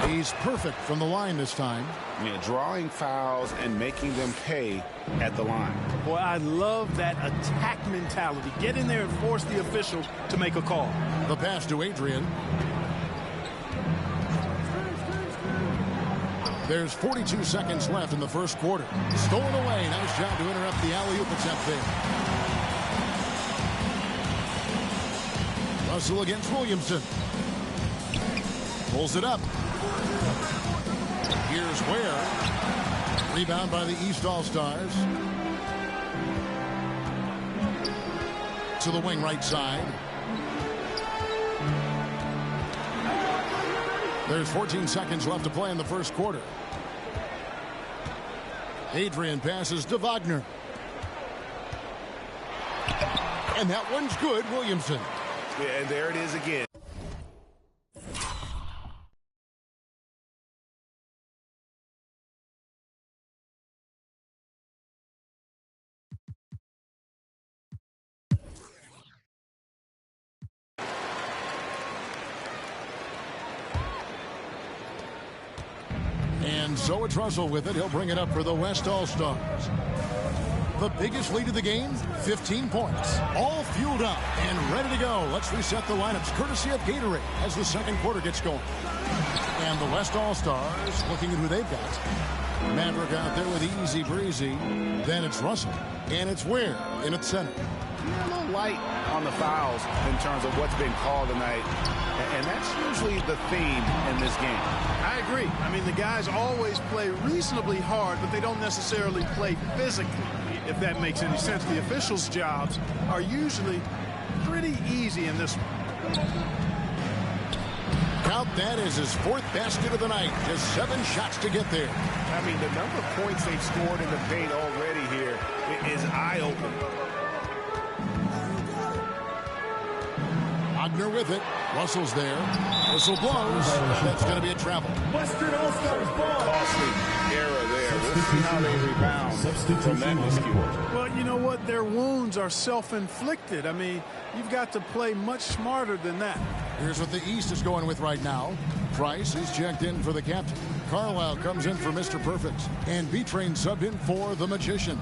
He's perfect from the line this time.
Yeah, drawing fouls and making them pay at the line.
Boy, I love that attack mentality. Get in there and force the official to make a call.
The pass to Adrian. There's 42 seconds left in the first quarter. Stolen away. Nice job to interrupt the alley-oop attempt there. Russell against Williamson. Pulls it up. Here's Ware. Rebound by the East All-Stars. To the wing right side. There's 14 seconds left to play in the first quarter. Adrian passes to Wagner. And that one's good, Williamson.
Yeah, and there it is again.
And so it's Russell with it. He'll bring it up for the West All-Stars. The biggest lead of the game, 15 points. All fueled up and ready to go. Let's reset the lineups courtesy of Gatorade as the second quarter gets going. And the West All-Stars looking at who they've got. Maverick out there with easy breezy. Then it's Russell. And it's Ware in its center.
A little light on the fouls in terms of what's been called tonight. And that's usually the theme in this game.
I agree. I mean, the guys always play reasonably hard, but they don't necessarily play physically, if that makes any sense. The officials' jobs are usually pretty easy in this one.
Count that as his fourth basket of the night. Just 7 shots to get there.
I mean, the number of points they've scored in the paint already here is eye-opening.
Wagner with it. Russell's there. Whistle blows. That's going to be a travel.
Western All-Stars ball. Costly error there. We'll see how they rebound from that miscue.
Well, you know what? Their wounds are self-inflicted. I mean, you've got to play much smarter than that.
Here's what the East is going with right now. Price is checked in for the captain. Carlisle comes in for Mr. Perfect. And B-Train subbed in for the Magician.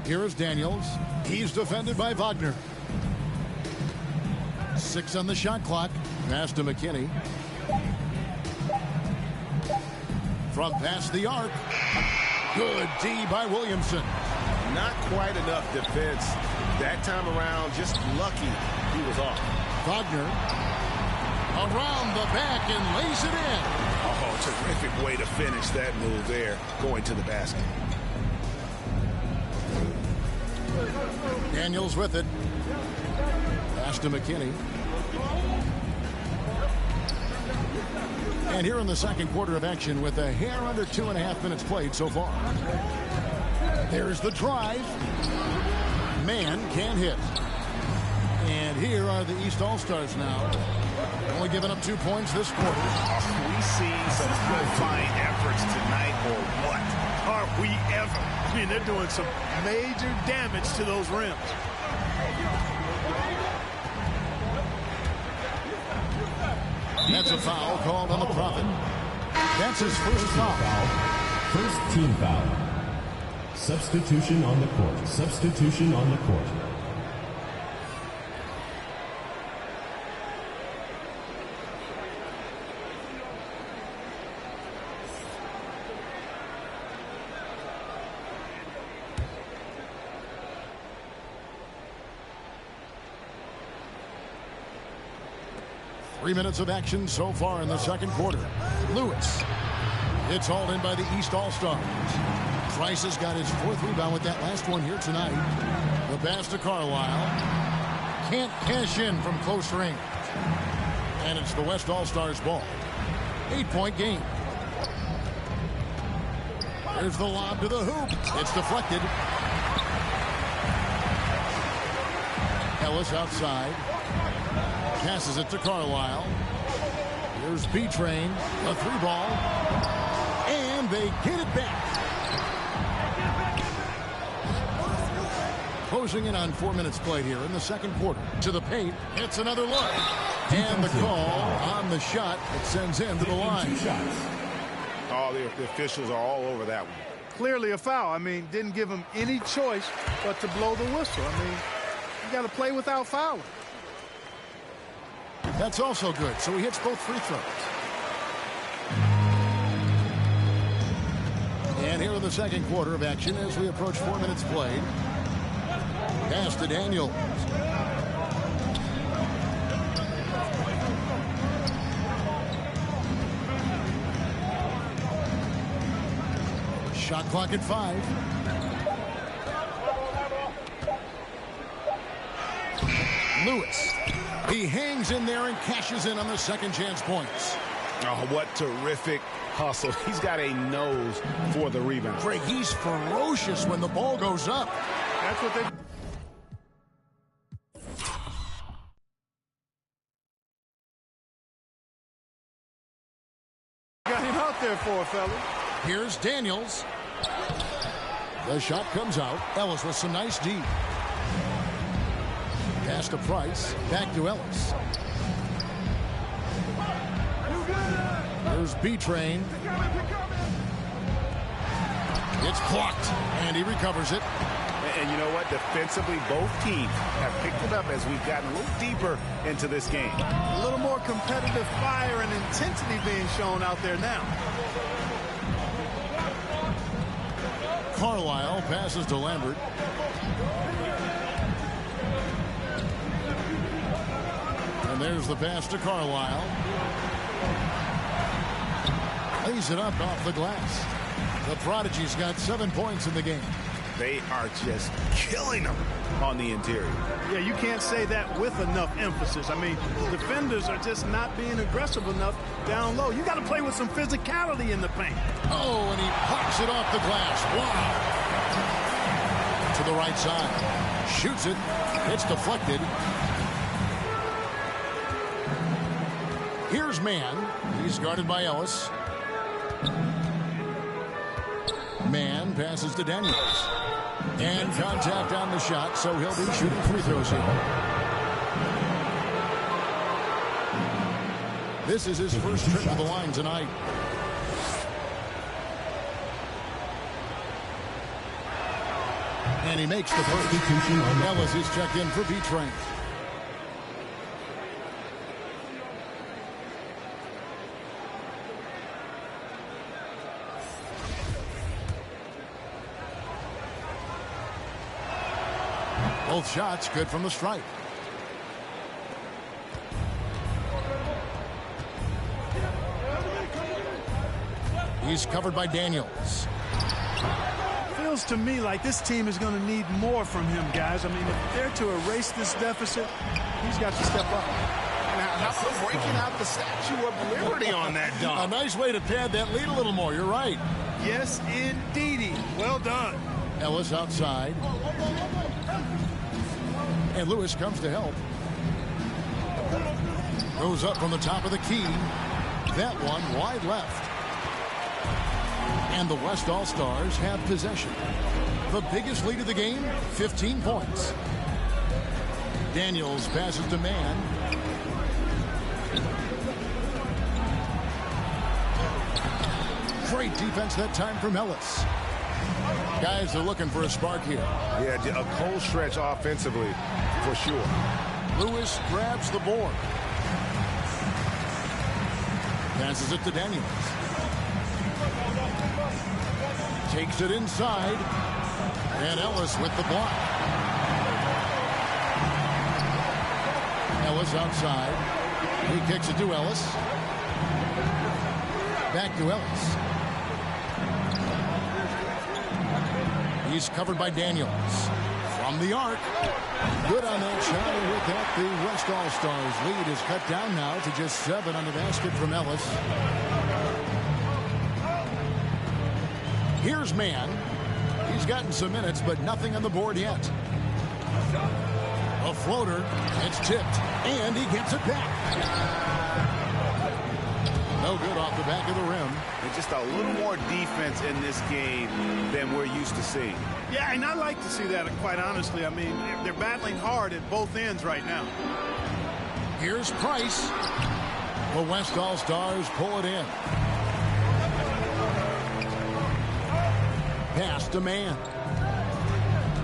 Here is Daniels. He's defended by Wagner. 6 on the shot clock. Pass to McKinney. From past the arc. Good D by Williamson.
Not quite enough defense that time around. Just lucky he was off.
Wagner around the back and lays it in.
Oh, terrific way to finish that move there, going to the basket.
Daniels with it. Pass to McKinney. And here in the second quarter of action with a hair under 2.5 minutes played so far. There's the drive. Man can't hit. And here are the East All-Stars now. Only giving up 2 points this quarter.
Are we seeing some good fine efforts tonight or what?
Are we ever? I mean, they're doing some major damage to those rims.
That's a foul called on the Prophet. That's his first foul.
First team foul. Substitution on the court. Substitution on the court.
Three minutes of action so far in the second quarter. Lewis. It's hauled in by the East All-Stars. Price has got his 4th rebound with that last one here tonight. The pass to Carlisle. Can't cash in from close range. And it's the West All-Stars ball. 8-point game. There's the lob to the hoop. It's deflected. Ellis outside. Passes it to Carlisle. Here's B-Train. A 3-ball. And they get it back. Closing in on 4 minutes played here in the second quarter. To the paint. It's another look. And the call on the shot. It sends him to the line.
Oh, the officials are all over that one.
Clearly a foul. I mean, didn't give him any choice but to blow the whistle. I mean, you got to play without fouling.
That's also good, so he hits both free throws. And here in the second quarter of action as we approach 4 minutes played. Pass to Daniels. Shot clock at 5. Lewis. He hangs in there and cashes in on the second chance points.
Oh, what terrific hustle. He's got a nose for the rebound.
Greg, he's ferocious when the ball goes up.
That's what they... got him out there for, fella.
Here's Daniels. The shot comes out. Ellis with some nice D. Pass to Price. Back to Ellis. There's B-Train. It's blocked, and he recovers it.
And you know what? Defensively, both teams have picked it up as we've gotten a little deeper into this game.
A little more competitive fire and intensity being shown out there now.
Carlisle passes to Lambert. And there's the pass to Carlisle. Lays it up off the glass. The Prodigy's got 7 points in the game.
They are just killing them on the interior.
Yeah, you can't say that with enough emphasis. I mean, defenders are just not being aggressive enough down low. You got to play with some physicality in the paint.
Oh, and he pops it off the glass. Wow. To the right side. Shoots it. It's deflected. Here's Mann. He's guarded by Ellis. Mann passes to Daniels. And contact on the shot, so he'll be shooting free throws here. This is his first trip to the line tonight. And he makes the first. Ellis is checked in for B-Train. Both shots good from the stripe. He's covered by Daniels.
Feels to me like this team is going to need more from him, guys. I mean, if they're to erase this deficit, he's got to step up.
Now, how about breaking out the Statue of Liberty on that dunk?
A nice way to pad that lead a little more. You're right.
Yes, indeedy. Well done.
Ellis outside. And Lewis comes to help. Goes up from the top of the key. That one wide left. And the West All-Stars have possession. The biggest lead of the game, 15 points. Daniels passes to Mann. Great defense that time from Ellis. Guys are looking for a spark here.
Yeah, a cold stretch offensively, for sure.
Lewis grabs the board. Passes it to Daniels. Takes it inside. And Ellis with the block. Ellis outside. He kicks it to Ellis. Back to Ellis. He's covered by Daniels. From the arc. Good on that shot. And with that, the West All-Stars lead is cut down now to just 7 on the basket from Ellis. Here's Mann. He's gotten some minutes, but nothing on the board yet. A floater. It's tipped. And he gets it back. No good off the back of the rim.
And just a little more defense in this game than we're used to seeing.
Yeah, and I like to see that, quite honestly. I mean, they're battling hard at both ends right now.
Here's Price. The West All-Stars pull it in. Pass to man.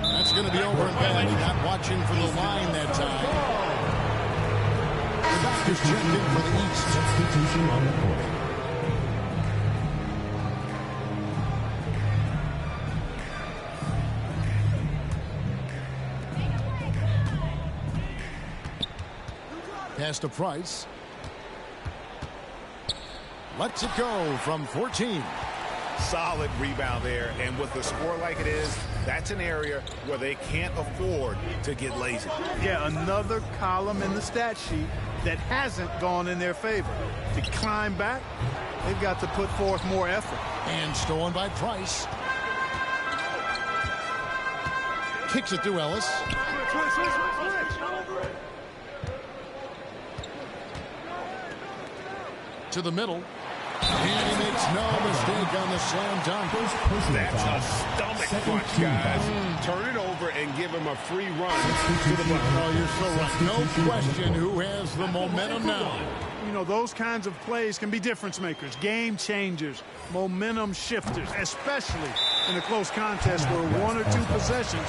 That's going to be over and bad. Not watching for the line that time. The doctor's checked in for the East.
Substitution on the court.
Pass to Price. Lets it go from 14.
Solid rebound there, and with the score like it is, that's an area where they can't afford to get lazy.
Yeah, another column in the stat sheet that hasn't gone in their favor. To climb back, they've got to put forth more effort.
And stolen by Price. Kicks it to Ellis. To the middle. And he makes no mistake on the slam dunk.
That's a stomach punch, guys. Turn it over and give him a free run to the bucket.
Oh, you're so right. No question who has the momentum now.
You know, those kinds of plays can be difference makers, game changers, momentum shifters, especially in a close contest where one or two possessions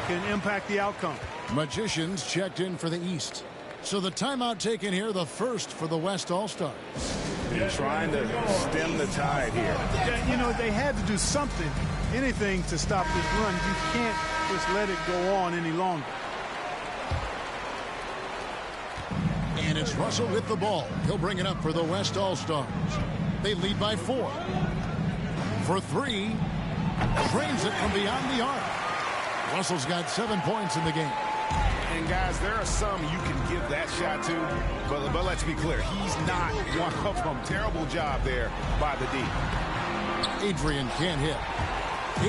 can impact the outcome.
Magicians checked in for the East. So the timeout taken here, the first for the West All-Stars.
They're trying to stem the tide here.
Yeah, you know, they had to do something, anything to stop this run. You can't just let it go on any longer.
And it's Russell with the ball. He'll bring it up for the West All-Stars. They lead by 4. For 3. Drains it from beyond the arc. Russell's got 7 points in the game.
And guys, there are some you can give that shot to, but let's be clear, he's not one of them. Terrible job there by the D.
Adrian can't hit.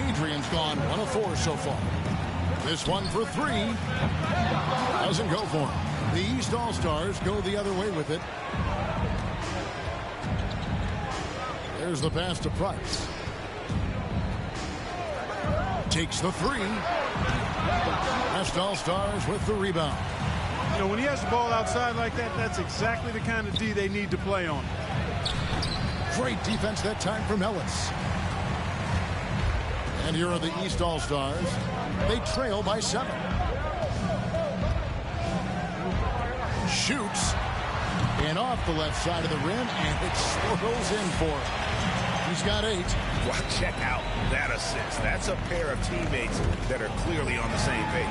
Adrian's gone 1 of 4 so far. This one for 3. Doesn't go for him. The East All-Stars go the other way with it. There's the pass to Price. Takes the 3. West All-Stars with the rebound.
You know, when he has the ball outside like that, that's exactly the kind of D they need to play on.
Great defense that time from Ellis. And here are the East All-Stars. They trail by 7. Shoots. And off the left side of the rim, and it swirls in for him. He's got 8.
Well, check out that assist. That's a pair of teammates that are clearly on the same page.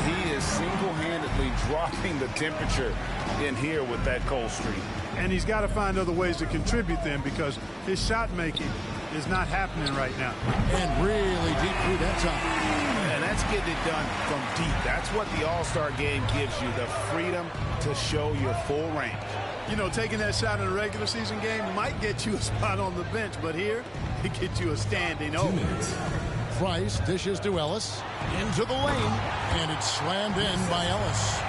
He is single-handedly dropping the temperature in here with that cold streak.
And he's got to find other ways to contribute then, because his shot making is not happening right now.
And really deep through that time.
And that's getting it done from deep. That's what the All-Star game gives you, the freedom to show your full range.
You know, taking that shot in a regular season game might get you a spot on the bench, but here, it gets you a standing O.
Price dishes to Ellis. Into the lane, and it's slammed in by Ellis.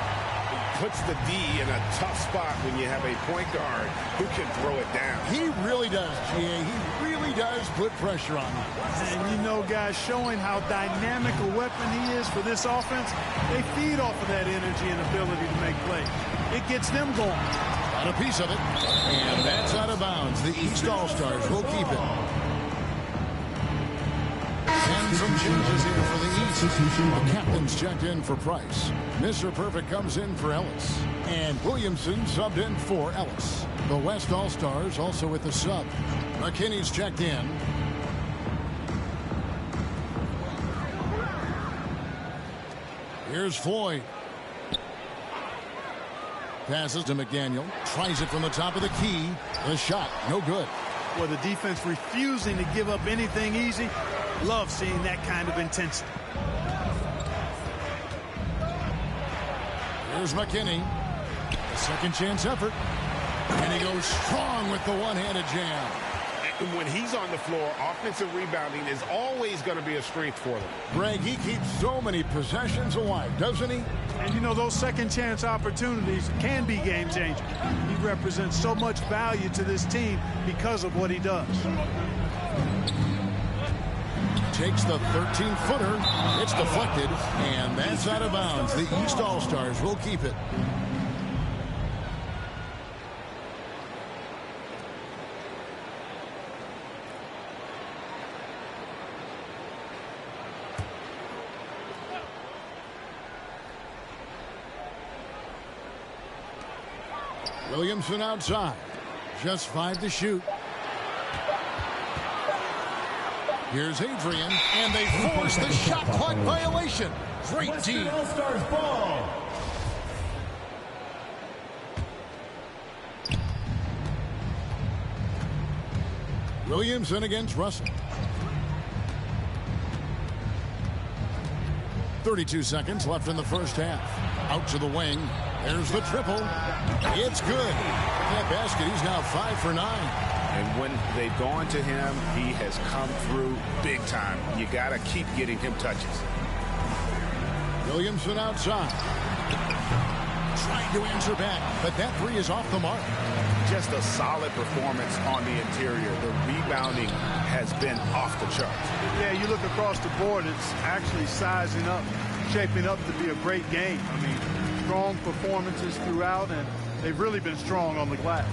Puts the D in a tough spot when you have a point guard who can throw it down.
He really does, G.A. He really does put pressure on him.
And you know, guys, showing how dynamic a weapon he is for this offense, they feed off of that energy and ability to make plays. It gets them going.
Got a piece of it, and that's out of bounds. The East All-Stars will keep it. And some changes here for the East. The captain's checked in for Price. Mr. Perfect comes in for Ellis. And Williamson subbed in for Ellis. The West All-Stars also with the sub. McKinney's checked in. Here's Floyd. Passes to McDaniel. Tries it from the top of the key. The shot, no good.
Well, the defense refusing to give up anything easy. Love seeing that kind of intensity.
Here's McKinney. A second chance effort. And he goes strong with the one-handed jam.
When he's on the floor, offensive rebounding is always going to be a strength for them.
Greg, he keeps so many possessions alive, doesn't he?
And you know, those second chance opportunities can be game changers. He represents so much value to this team because of what he does.
Takes the 13-footer. It's deflected, and that's out of bounds. The East All-Stars will keep it. Williamson outside. Just 5 to shoot. Here's Adrian, and they force the shot clock violation. Great team.
Allstar's ball.
Williamson against Russell. 32 seconds left in the first half. Out to the wing. There's the triple. It's good. That basket, he's now 5 for 9.
And when they've gone to him, he has come through big time. You got to keep getting him touches.
Williamson outside. Trying to answer back, but that three is off the mark.
Just a solid performance on the interior. The rebounding has been off the charts.
Yeah, you look across the board, it's actually sizing up, shaping up to be a great game. I mean, strong performances throughout, and they've really been strong on the glass.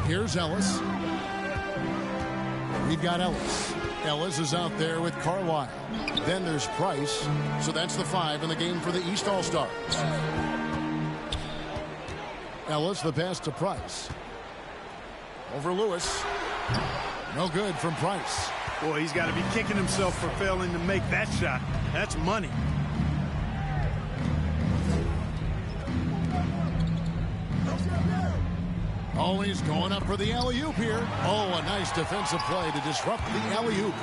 Here's Ellis. We've got Ellis. Ellis is out there with Carlisle. Then there's Price. So that's the 5 in the game for the East All-Stars. Ellis, the pass to Price. Over Lewis. No good from Price.
Boy, he's got to be kicking himself for failing to make that shot. That's money.
Oh, he's going up for the alley-oop here. Oh, a nice defensive play to disrupt the alley-oop.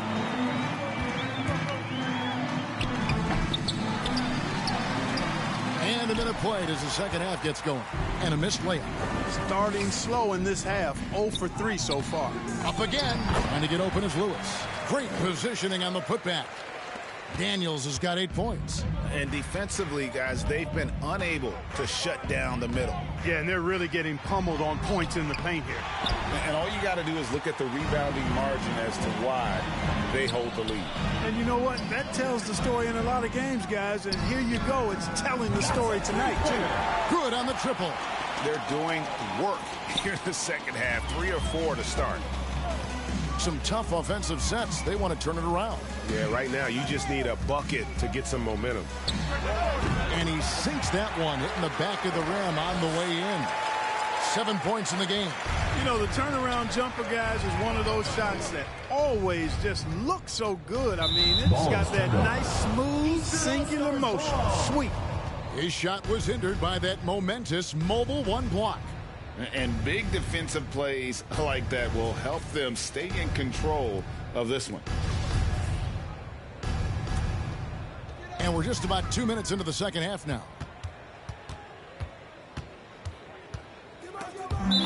And a minute played as the second half gets going. And a missed layup.
Starting slow in this half. 0 for 3 so far.
Up again. Trying to get open is Lewis. Great positioning on the putback. Daniels has got 8 points.
And defensively, guys, they've been unable to shut down the middle.
Yeah, and they're really getting pummeled on points in the paint here.
And all you got to do is look at the rebounding margin as to why they hold the lead.
And you know what? That tells the story in a lot of games, guys. And here you go. It's telling the story tonight, too.
Good on the triple.
They're doing work here in the second half. 3 or 4 to start.
Some tough offensive sets. They want to turn it around.
Yeah, right now you just need a bucket to get some momentum.
And he sinks that one, hitting the back of the rim on the way in. 7 points in the game.
You know, the turnaround jumper, guys, is one of those shots that always just looks so good. I mean, it's got that nice, smooth, singular motion. Sweet.
His shot was hindered by that momentous mobile 1 block.
And big defensive plays like that will help them stay in control of this one.
And we're just about 2 minutes into the second half now.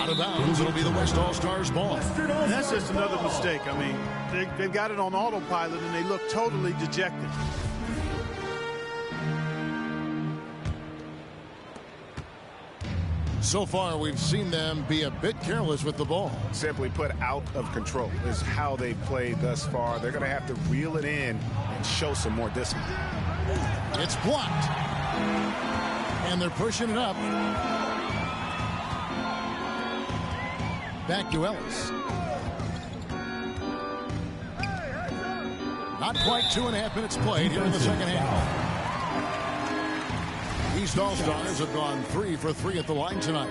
Out of bounds, it'll be the West All-Stars ball.
And that's just another mistake. I mean, they've got it on autopilot, and they look totally dejected.
So far, we've seen them be a bit careless with the ball.
Simply put, out of control is how they played thus far. They're going to have to reel it in and show some more discipline.
It's blocked. And they're pushing it up. Back to Ellis. Not quite 2.5 minutes played here in the second half. East All-Stars have gone 3 for 3 at the line tonight.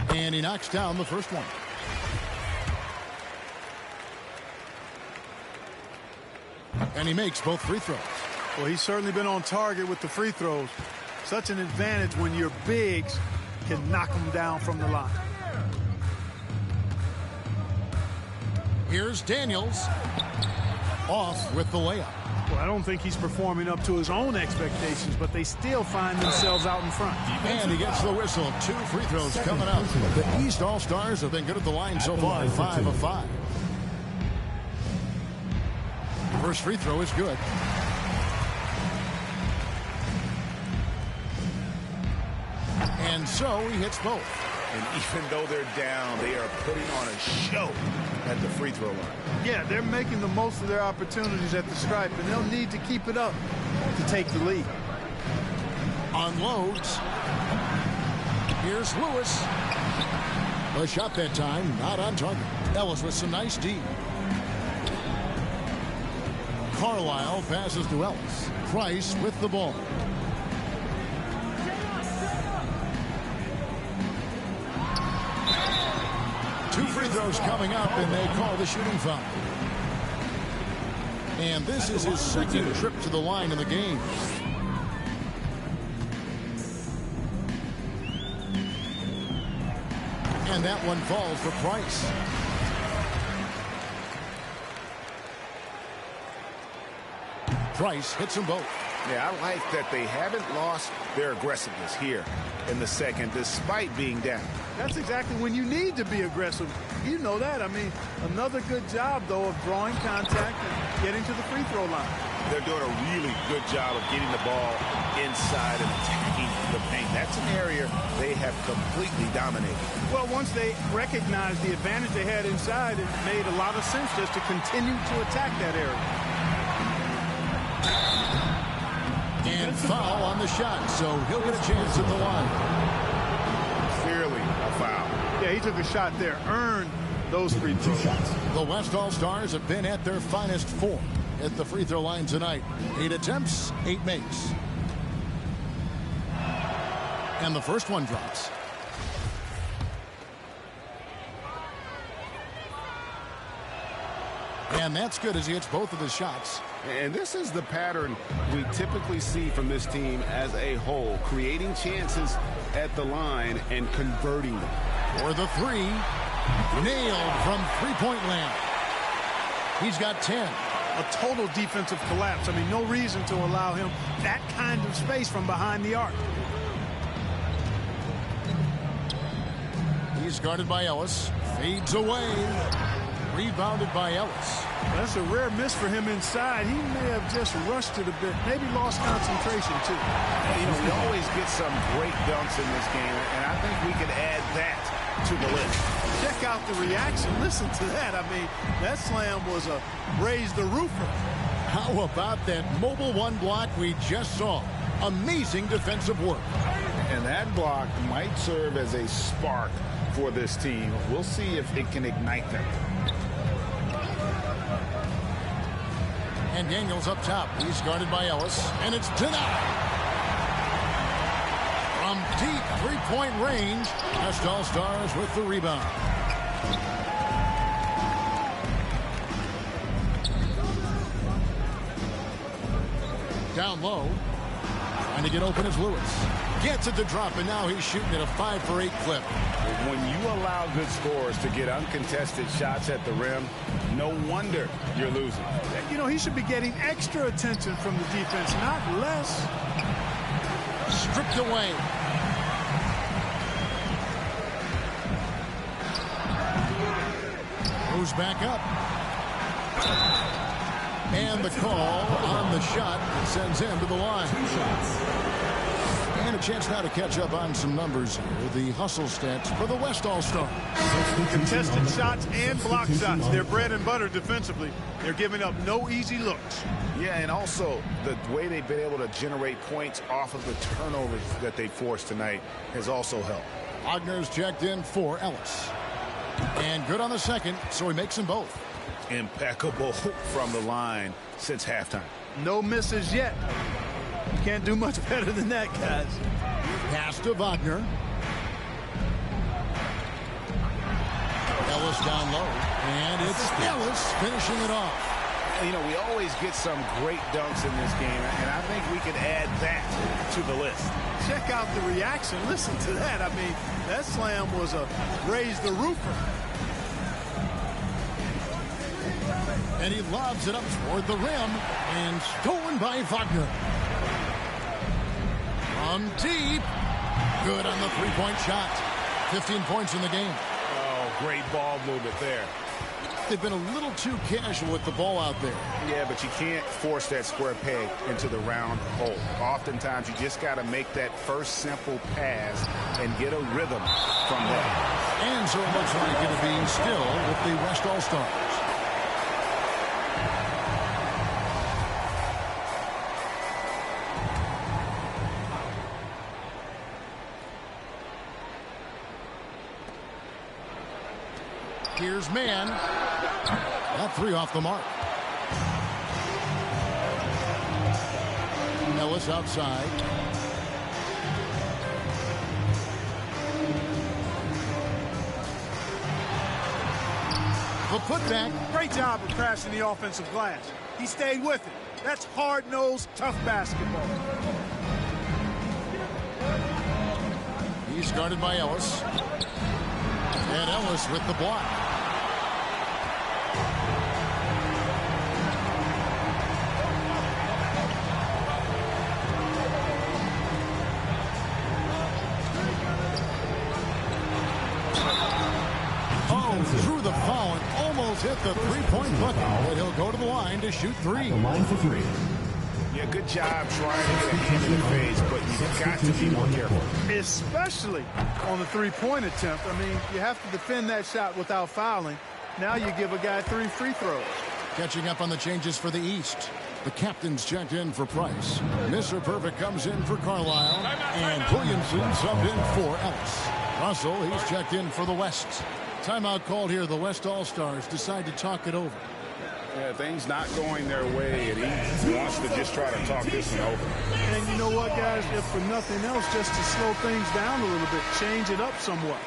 And he knocks down the first one. And he makes both free throws.
Well, he's certainly been on target with the free throws. Such an advantage when your bigs can knock them down from the line.
Here's Daniels. Off with the layup.
Well, I don't think he's performing up to his own expectations, but they still find themselves out in front.
And he gets the whistle. 2 free throws coming up. The East All-Stars have been good at the line so far. 5 of 5. The first free throw is good. And so he hits both.
And even though they're down, they are putting on a show at the free throw line.
Yeah, they're making the most of their opportunities at the stripe, and they'll need to keep it up to take the lead.
Unloads. Here's Lewis. A shot that time, not on target. Ellis with some nice D. Carlisle passes to Ellis. Price with the ball. Two free throws coming up, and they call the shooting foul. And this is his second trip to the line in the game. And that one falls for Price. Price hits them both.
Yeah, I like that they haven't lost their aggressiveness here in the second, despite being down.
That's exactly when you need to be aggressive. You know that. I mean, another good job, though, of drawing contact and getting to the free throw line.
They're doing a really good job of getting the ball inside and attacking the paint. That's an area they have completely dominated.
Well, once they recognized the advantage they had inside, it made a lot of sense just to continue to attack that area.
And foul on the shot, so he'll get a chance at the line.
Clearly a foul.
Yeah, he took a shot there, earned those free throws.
The West All-Stars have been at their finest 4 at the free throw line tonight. 8 attempts, 8 makes. And the first one drops. And that's good as he hits both of his shots.
And this is the pattern we typically see from this team as a whole, creating chances at the line and converting them.
For the 3, nailed from three-point land. He's got 10.
A total defensive collapse. I mean, no reason to allow him that kind of space from behind the arc.
He's guarded by Ellis. Fades away. Rebounded by Ellis.
That's a rare miss for him inside. He may have just rushed it a bit. Maybe lost concentration, too.
You know, we always get some great dunks in this game, and I think we can add that to the list.
Check out the reaction. Listen to that. I mean, that slam was a raise the roofer.
How about that mobile one block we just saw? Amazing defensive work.
And that block might serve as a spark for this team. We'll see if it can ignite them.
And Daniels up top. He's guarded by Ellis. And it's denied. From deep three-point range, West All-Stars with the rebound. Down low. Trying to get open is Lewis. Gets it to drop, and now he's shooting at a 5-for-8 clip.
When you allow good scorers to get uncontested shots at the rim, no wonder you're losing.
You know, he should be getting extra attention from the defense, not less.
Stripped away. Goes back up. And the call on the shot that sends him to the line. And a chance now to catch up on some numbers here. The hustle stats for the West All-Star.
Contested shots and block shots. They're bread and butter defensively. They're giving up no easy looks.
Yeah, and also the way they've been able to generate points off of the turnovers that they forced tonight has also helped.
Wagner's checked in for Ellis. And good on the second, so he makes them both.
Impeccable from the line since halftime.
No misses yet. You can't do much better than that, guys.
Pass to Wagner. Ellis down low. And it's Ellis finishing it off.
You know, we always get some great dunks in this game, and I think we can add that to the list.
Check out the reaction. Listen to that. I mean, that slam was a raise the roofer.
And he lobs it up toward the rim, and stolen by Wagner. From deep. Good on the three-point shot. 15 points in the game.
Oh, great ball movement there.
they've been a little too casual with the ball out there.
Yeah, but you can't force that square peg into the round hole. Oftentimes, you just got to make that first simple pass and get a rhythm from that.
And so it looks like it'll be still with the West All-Stars. Here's Mann. That three off the mark. Ellis outside. The putback.
Great job of crashing the offensive glass. He stayed with it. That's hard-nosed, tough basketball.
He's guarded by Ellis. And Ellis with the block. Through the foul and almost hit the three-point bucket, but he'll go to the line to shoot three.
The line for three.
Yeah, good job trying to get a hand in the face, but you've got to be more careful.
Especially on the three-point attempt. I mean, you have to defend that shot without fouling. Now you give a guy 3 free throws.
Catching up on the changes for the East. The captain's checked in for Price. Mr. Perfect comes in for Carlisle. And Williamson subbed in for Ellis. Russell, he's checked in for the West. Timeout called here. The West All-Stars decide to talk it over.
Yeah, things not going their way, and he wants to just try to talk this one over.
And you know what, guys? If for nothing else, just to slow things down a little bit, change it up somewhat.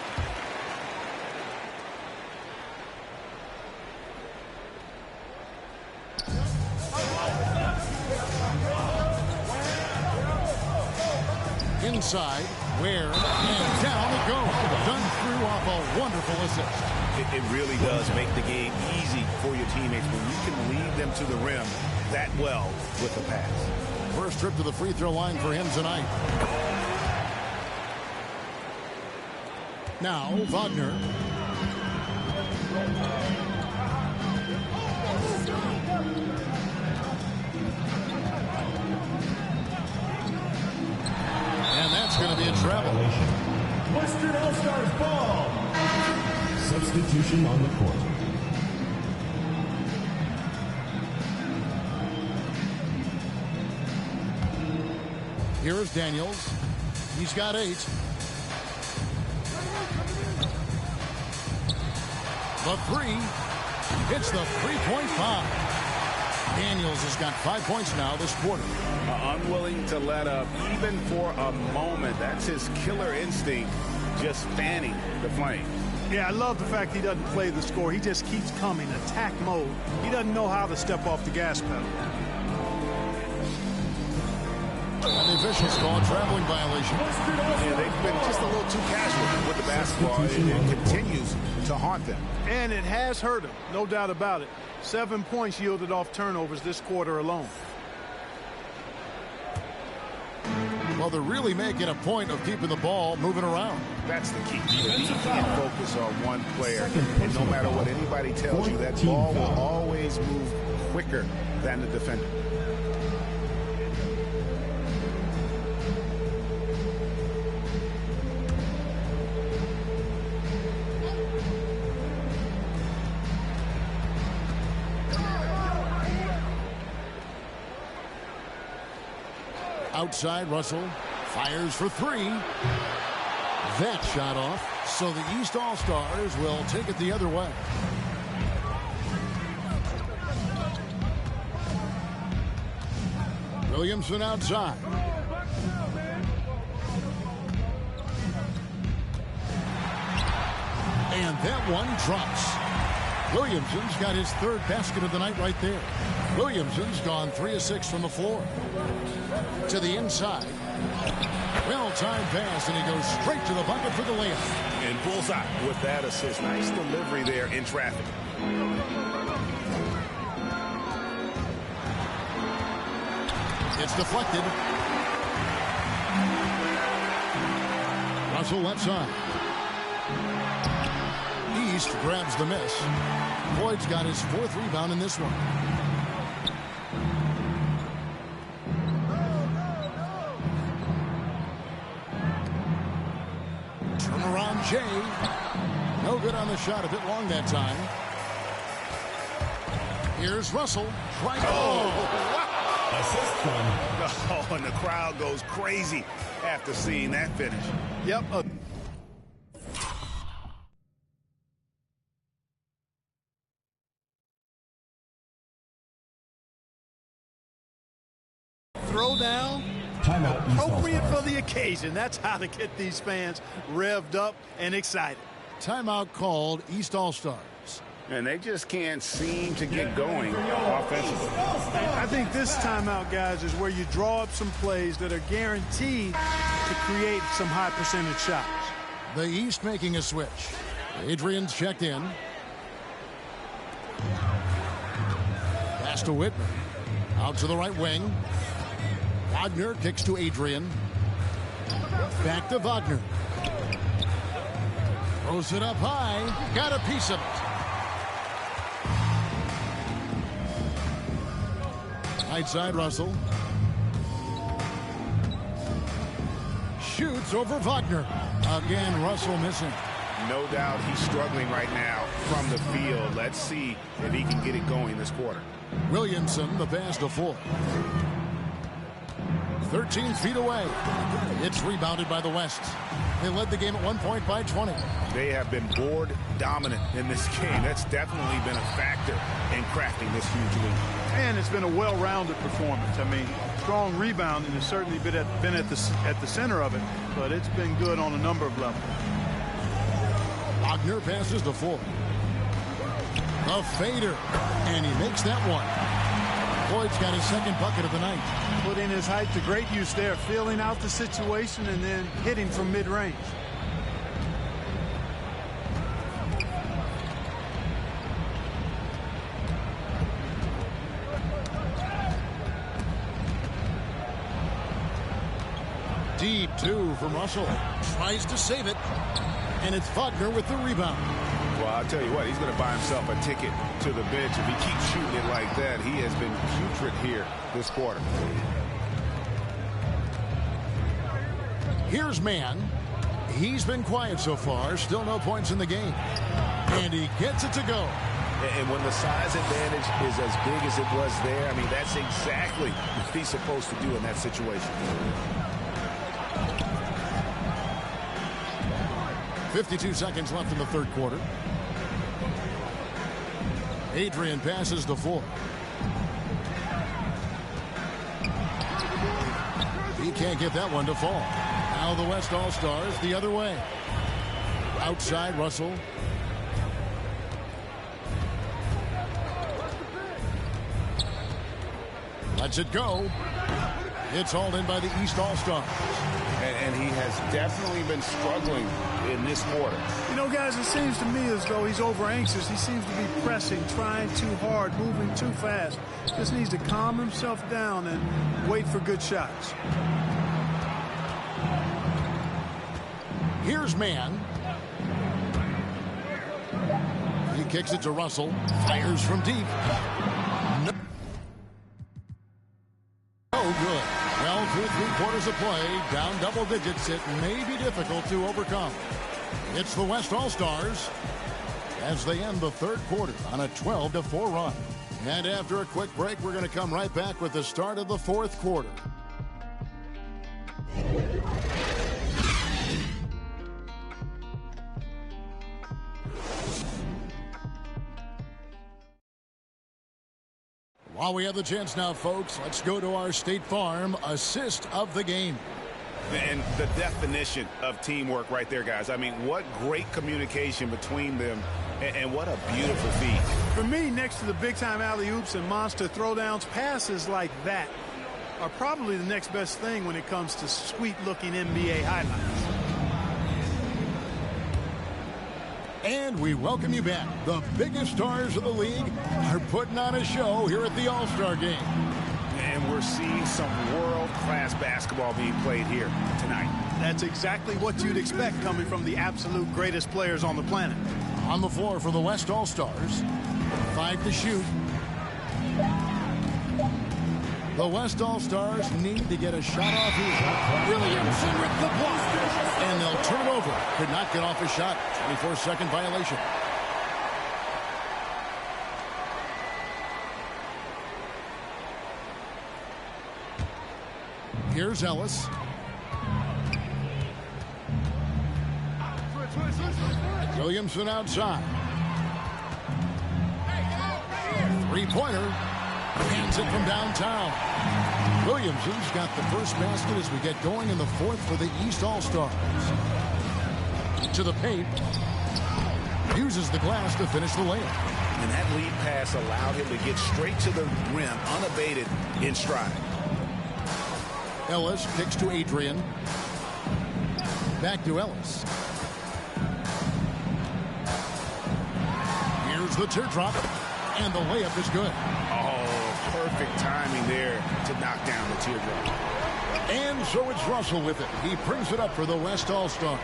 Inside, Ware, and down it goes. Done through off a wonderful assist.
It really does make the game easy for your teammates when you can lead them to the rim that well with the pass.
First trip to the free throw line for him tonight. Now, Wagner. And that's going to be a travel.
Western All-Stars ball. Substitution on the court.
Here is Daniels. He's got 8. The 3 hits the 3.5. Daniels has got 5 points now this quarter.
Unwilling to let up even for a moment. That's his killer instinct, just fanning the flame.
Yeah, I love the fact he doesn't play the score. He just keeps coming, attack mode. He doesn't know how to step off the gas pedal.
And the officials call a traveling violation.
Yeah, they've been just a little too casual with the basketball. It continues to haunt them.
And it has hurt him, no doubt about it. 7 points yielded off turnovers this quarter alone.
Well, they're really making a point of keeping the ball moving around.
That's the key. You can't focus on one player. And no matter what anybody tells you, that ball will always move quicker than the defender.
Outside, Russell fires for 3. That shot off, so the East All-Stars will take it the other way. Williamson outside. And that one drops. Williamson's got his 3rd basket of the night right there. Williamson's gone 3 of 6 from the floor. To the inside. Well-timed pass, and he goes straight to the bucket for the layup.
And bullseye with that assist. Nice delivery there in traffic.
It's deflected. Russell left side. East grabs the miss. Floyd's got his 4th rebound in this one. Turnaround Jay. No good on the shot, a bit long that time. Here's Russell.
Oh, and the crowd goes crazy after seeing that finish.
Yep. Throw down.
Timeout,
Appropriate for the occasion. That's how to get these fans revved up and excited.
Timeout called East All-Stars.
And they just can't seem to get going offensively.
I think this timeout, guys, is where you draw up some plays that are guaranteed to create some high percentage shots.
The East making a switch. Adrian's checked in. Pass to Whitman. Out to the right wing. Wagner kicks to Adrian. Back to Wagner. Throws it up high. Got a piece of it. Right side, Russell. Shoots over Wagner. Again, Russell missing.
No doubt he's struggling right now from the field. Let's see if he can get it going this quarter.
Williamson, the pass to Ford. 13 feet away. It's rebounded by the West. They led the game at one point by 20.
They have been board dominant in this game. That's definitely been a factor in crafting this huge lead.
And it's been a well-rounded performance. I mean, strong rebounding has certainly been at the center of it, but it's been good on a number of levels.
Wagner passes to Ford. A fader, and he makes that one. Floyd's got his 2nd bucket of the night.
Putting his height to great use there, feeling out the situation and then hitting from mid-range.
Deep 2 from Russell. Tries to save it. And it's Wagner with the rebound.
Well, I'll tell you what, he's going to buy himself a ticket to the bench. If he keeps shooting it like that, he has been putrid here this quarter.
Here's Mann. He's been quiet so far. Still no points in the game. And he gets it to go.
And when the size advantage is as big as it was there, I mean, that's exactly what he's supposed to do in that situation.
52 seconds left in the 3rd quarter. Adrian passes to Ford. He can't get that one to fall. Now the West All-Stars the other way. Outside, Russell. Lets it go. It's hauled in by the East All-Stars.
And he has definitely been struggling in this quarter.
You know, guys, it seems to me as though he's over anxious. He seems to be pressing, trying too hard, moving too fast. Just needs to calm himself down and wait for good shots.
Here's Mann. He kicks it to Russell. Fires from deep. No good. Well, through 3 quarters of play, down double digits, it may be difficult to overcome. It's the West All-Stars as they end the 3rd quarter on a 12-4 run. And after a quick break, we're going to come right back with the start of the 4th quarter. While we have the chance now, folks, let's go to our State Farm assist of the game.
And the definition of teamwork right there, guys. I mean, what great communication between them, and what a beautiful feed.
For me, next to the big-time alley-oops and monster throwdowns, passes like that are probably the next best thing when it comes to sweet-looking NBA highlights.
And we welcome you back. The biggest stars of the league are putting on a show here at the All-Star Game.
And we're seeing some world-class basketball being played here tonight.
That's exactly what you'd expect coming from the absolute greatest players on the planet.
On the floor for the West All-Stars. 5 to shoot. The West All-Stars need to get a shot off here. Williamson with the block. And they'll turn it over. Could not get off a shot. 24-second violation. Here's Ellis. Williamson outside. Three-pointer. Hands it from downtown. Williamson's got the first basket as we get going in the fourth for the East All-Stars. To the paint. Uses the glass to finish the layup.
And that lead pass allowed him to get straight to the rim, unabated in stride.
Ellis kicks to Adrian. Back to Ellis. Here's the teardrop. And the layup is good.
Oh, perfect timing there to knock down the teardrop.
And so it's Russell with it. He brings it up for the West All-Stars.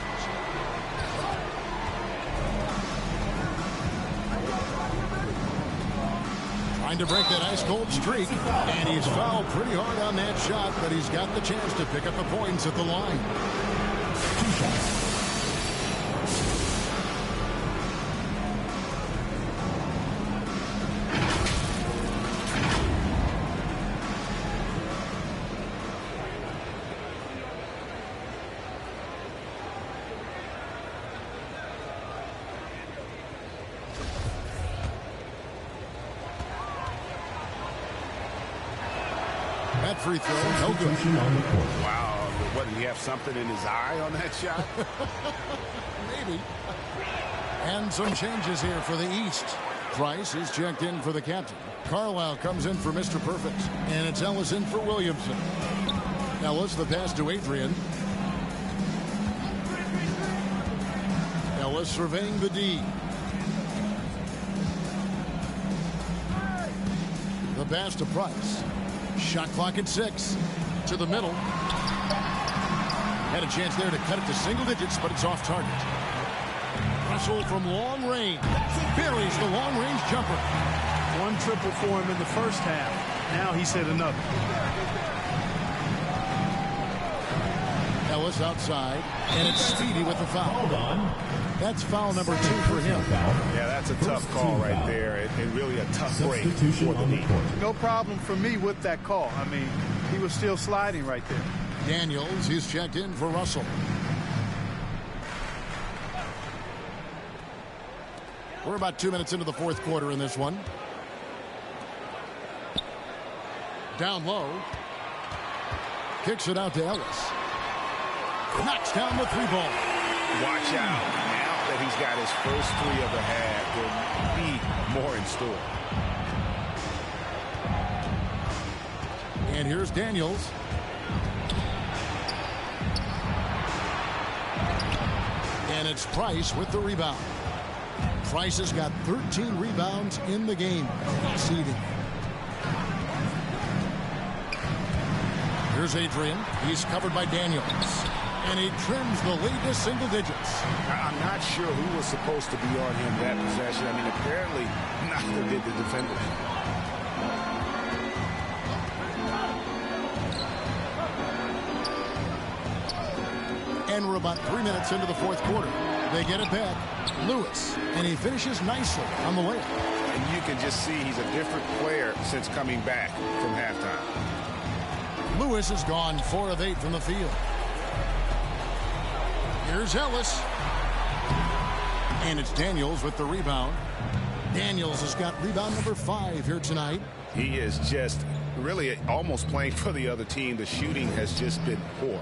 Trying to break that ice-cold streak. And he's fouled pretty hard on that shot, but he's got the chance to pick up the points at the line.
2 shots.
That free throw, no good.
Wow, what, did he have something in his eye on that shot?
Maybe. And some changes here for the East. Price is checked in for the captain. Carlisle comes in for Mr. Perfect. And it's Ellis in for Williamson. Ellis, the pass to Adrian. Ellis surveying the D. The pass to Price. Shot clock at 6. To the middle. Had a chance there to cut it to single digits, but it's off target. Russell from long range. Buries the long-range jumper.
1 triple for him in the first half. Now he's hit another.
Ellis outside. And it's Speedy with the foul.
Hold on.
That's foul number 2 for him.
Yeah, that's a tough call right there. And really a tough break
Substitution
for the
on the
team.
court.
No problem for me with that call. I mean, he was still sliding right there.
Daniels, he's checked in for Russell. We're about 2 minutes into the fourth quarter in this one. Down low. Kicks it out to Ellis. Knocks down the 3-ball.
Watch out. Now that he's got his first 3 of the half, there'll be more in store.
And here's Daniels. And it's Price with the rebound. Price has got 13 rebounds in the game. Seeding. Here's Adrian. He's covered by Daniels. And he trims the lead to single digits.
I'm not sure who was supposed to be on him that possession. I mean, apparently neither did the defenders.
And we're about 3 minutes into the fourth quarter. They get it back. Lewis. And he finishes nicely on the layup.
And you can just see he's a different player since coming back from halftime.
Lewis has gone 4 of 8 from the field. Here's Ellis. And it's Daniels with the rebound. Daniels has got rebound number 5 here tonight.
He is just really almost playing for the other team. The shooting has just been poor.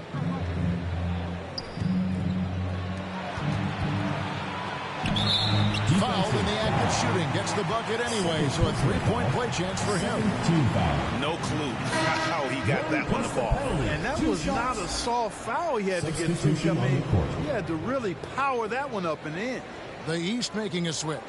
Fouled in the act of shooting. Gets the bucket anyway, so a 3-point play chance for him.
No clue how he got that one to fall.
And that was not a soft foul he had to get through. I mean, he had to really power that one up and in.
The East making a switch.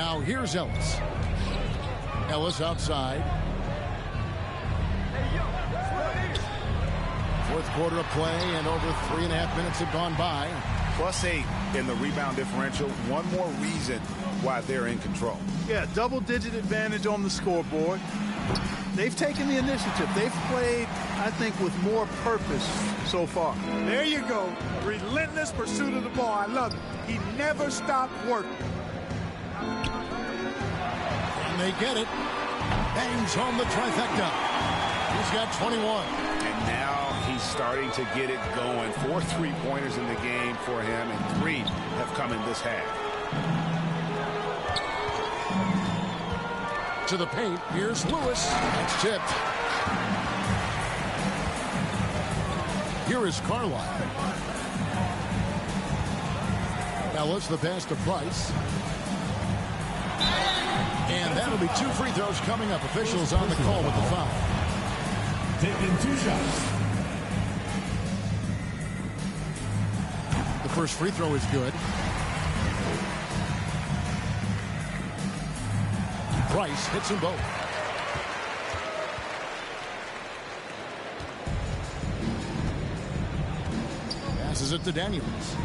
Now here's Ellis. Ellis outside. Fourth quarter of play, and over 3.5 minutes have gone by.
+8 in the rebound differential. One more reason why they're in control.
Yeah, double-digit advantage on the scoreboard. They've taken the initiative. They've played, I think, with more purpose so far.
There you go. Relentless pursuit of the ball. I love it. He never stopped working.
And they get it. Bangs home the trifecta. He's got 21.
And now he's starting to get it going. 4 3-pointers in the game for him, and 3 have come in this half.
To the paint. Here's Lewis. That's tipped. Here is Carlisle. Ellis, the pass to Price. And that'll be 2 free throws coming up. Officials on the call with the foul.
Taking 2 shots.
The first free throw is good. Price hits them both. Passes it to Daniels.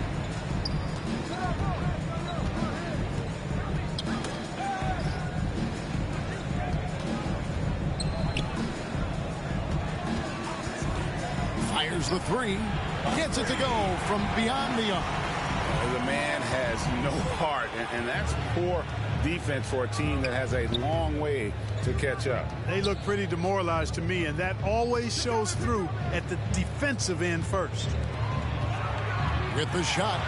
Fires the 3. Gets it to go from beyond the arc.
The man has no heart, and that's poor defense for a team that has a long way to catch up.
They look pretty demoralized to me, and that always shows through at the defensive end first.
With the shot,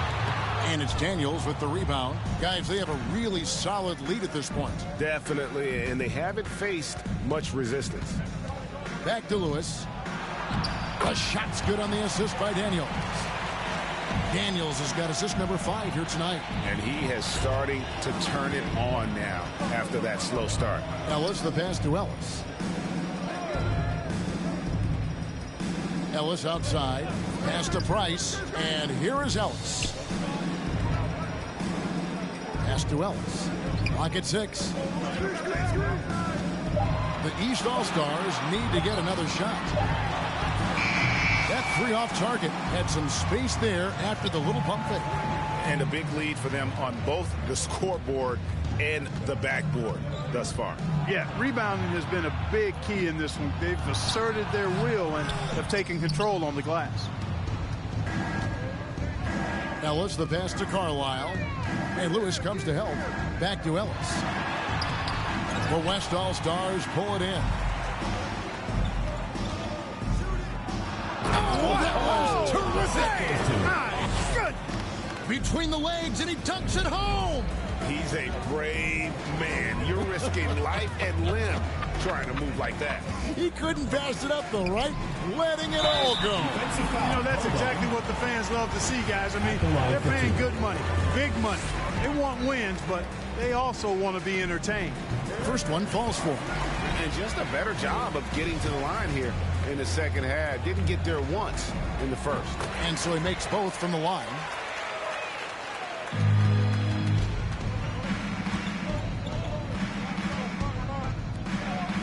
and it's Daniels with the rebound. Guys, they have a really solid lead at this point.
Definitely, and they haven't faced much resistance.
Back to Lewis. The shot's good on the assist by Daniels. Daniels has got assist number 5 here tonight.
And he is starting to turn it on now after that slow start.
Ellis, the pass to Ellis. Ellis outside. Pass to Price. And here is Ellis. Pass to Ellis. Clock at 6. The East All-Stars need to get another shot. That 3 off target had some space there after the little pump fake.
And a big lead for them on both the scoreboard and the backboard thus far.
Yeah, rebounding has been a big key in this one. They've asserted their will and have taken control on the glass.
Ellis, the pass to Carlisle. And Lewis comes to help. Back to Ellis. The West All-Stars pull it in. Oh, that was terrific. Between the legs, and he dunks it home.
He's a brave man. You're risking life and limb trying to move like that.
He couldn't pass it up the right, letting it all go.
You know, that's exactly what the fans love to see, guys. I mean, they're paying good money, big money. They want wins, but they also want to be entertained.
First one falls for him.
And just a better job of getting to the line here in the second half. Didn't get there once in the first.
And so he makes both from the line.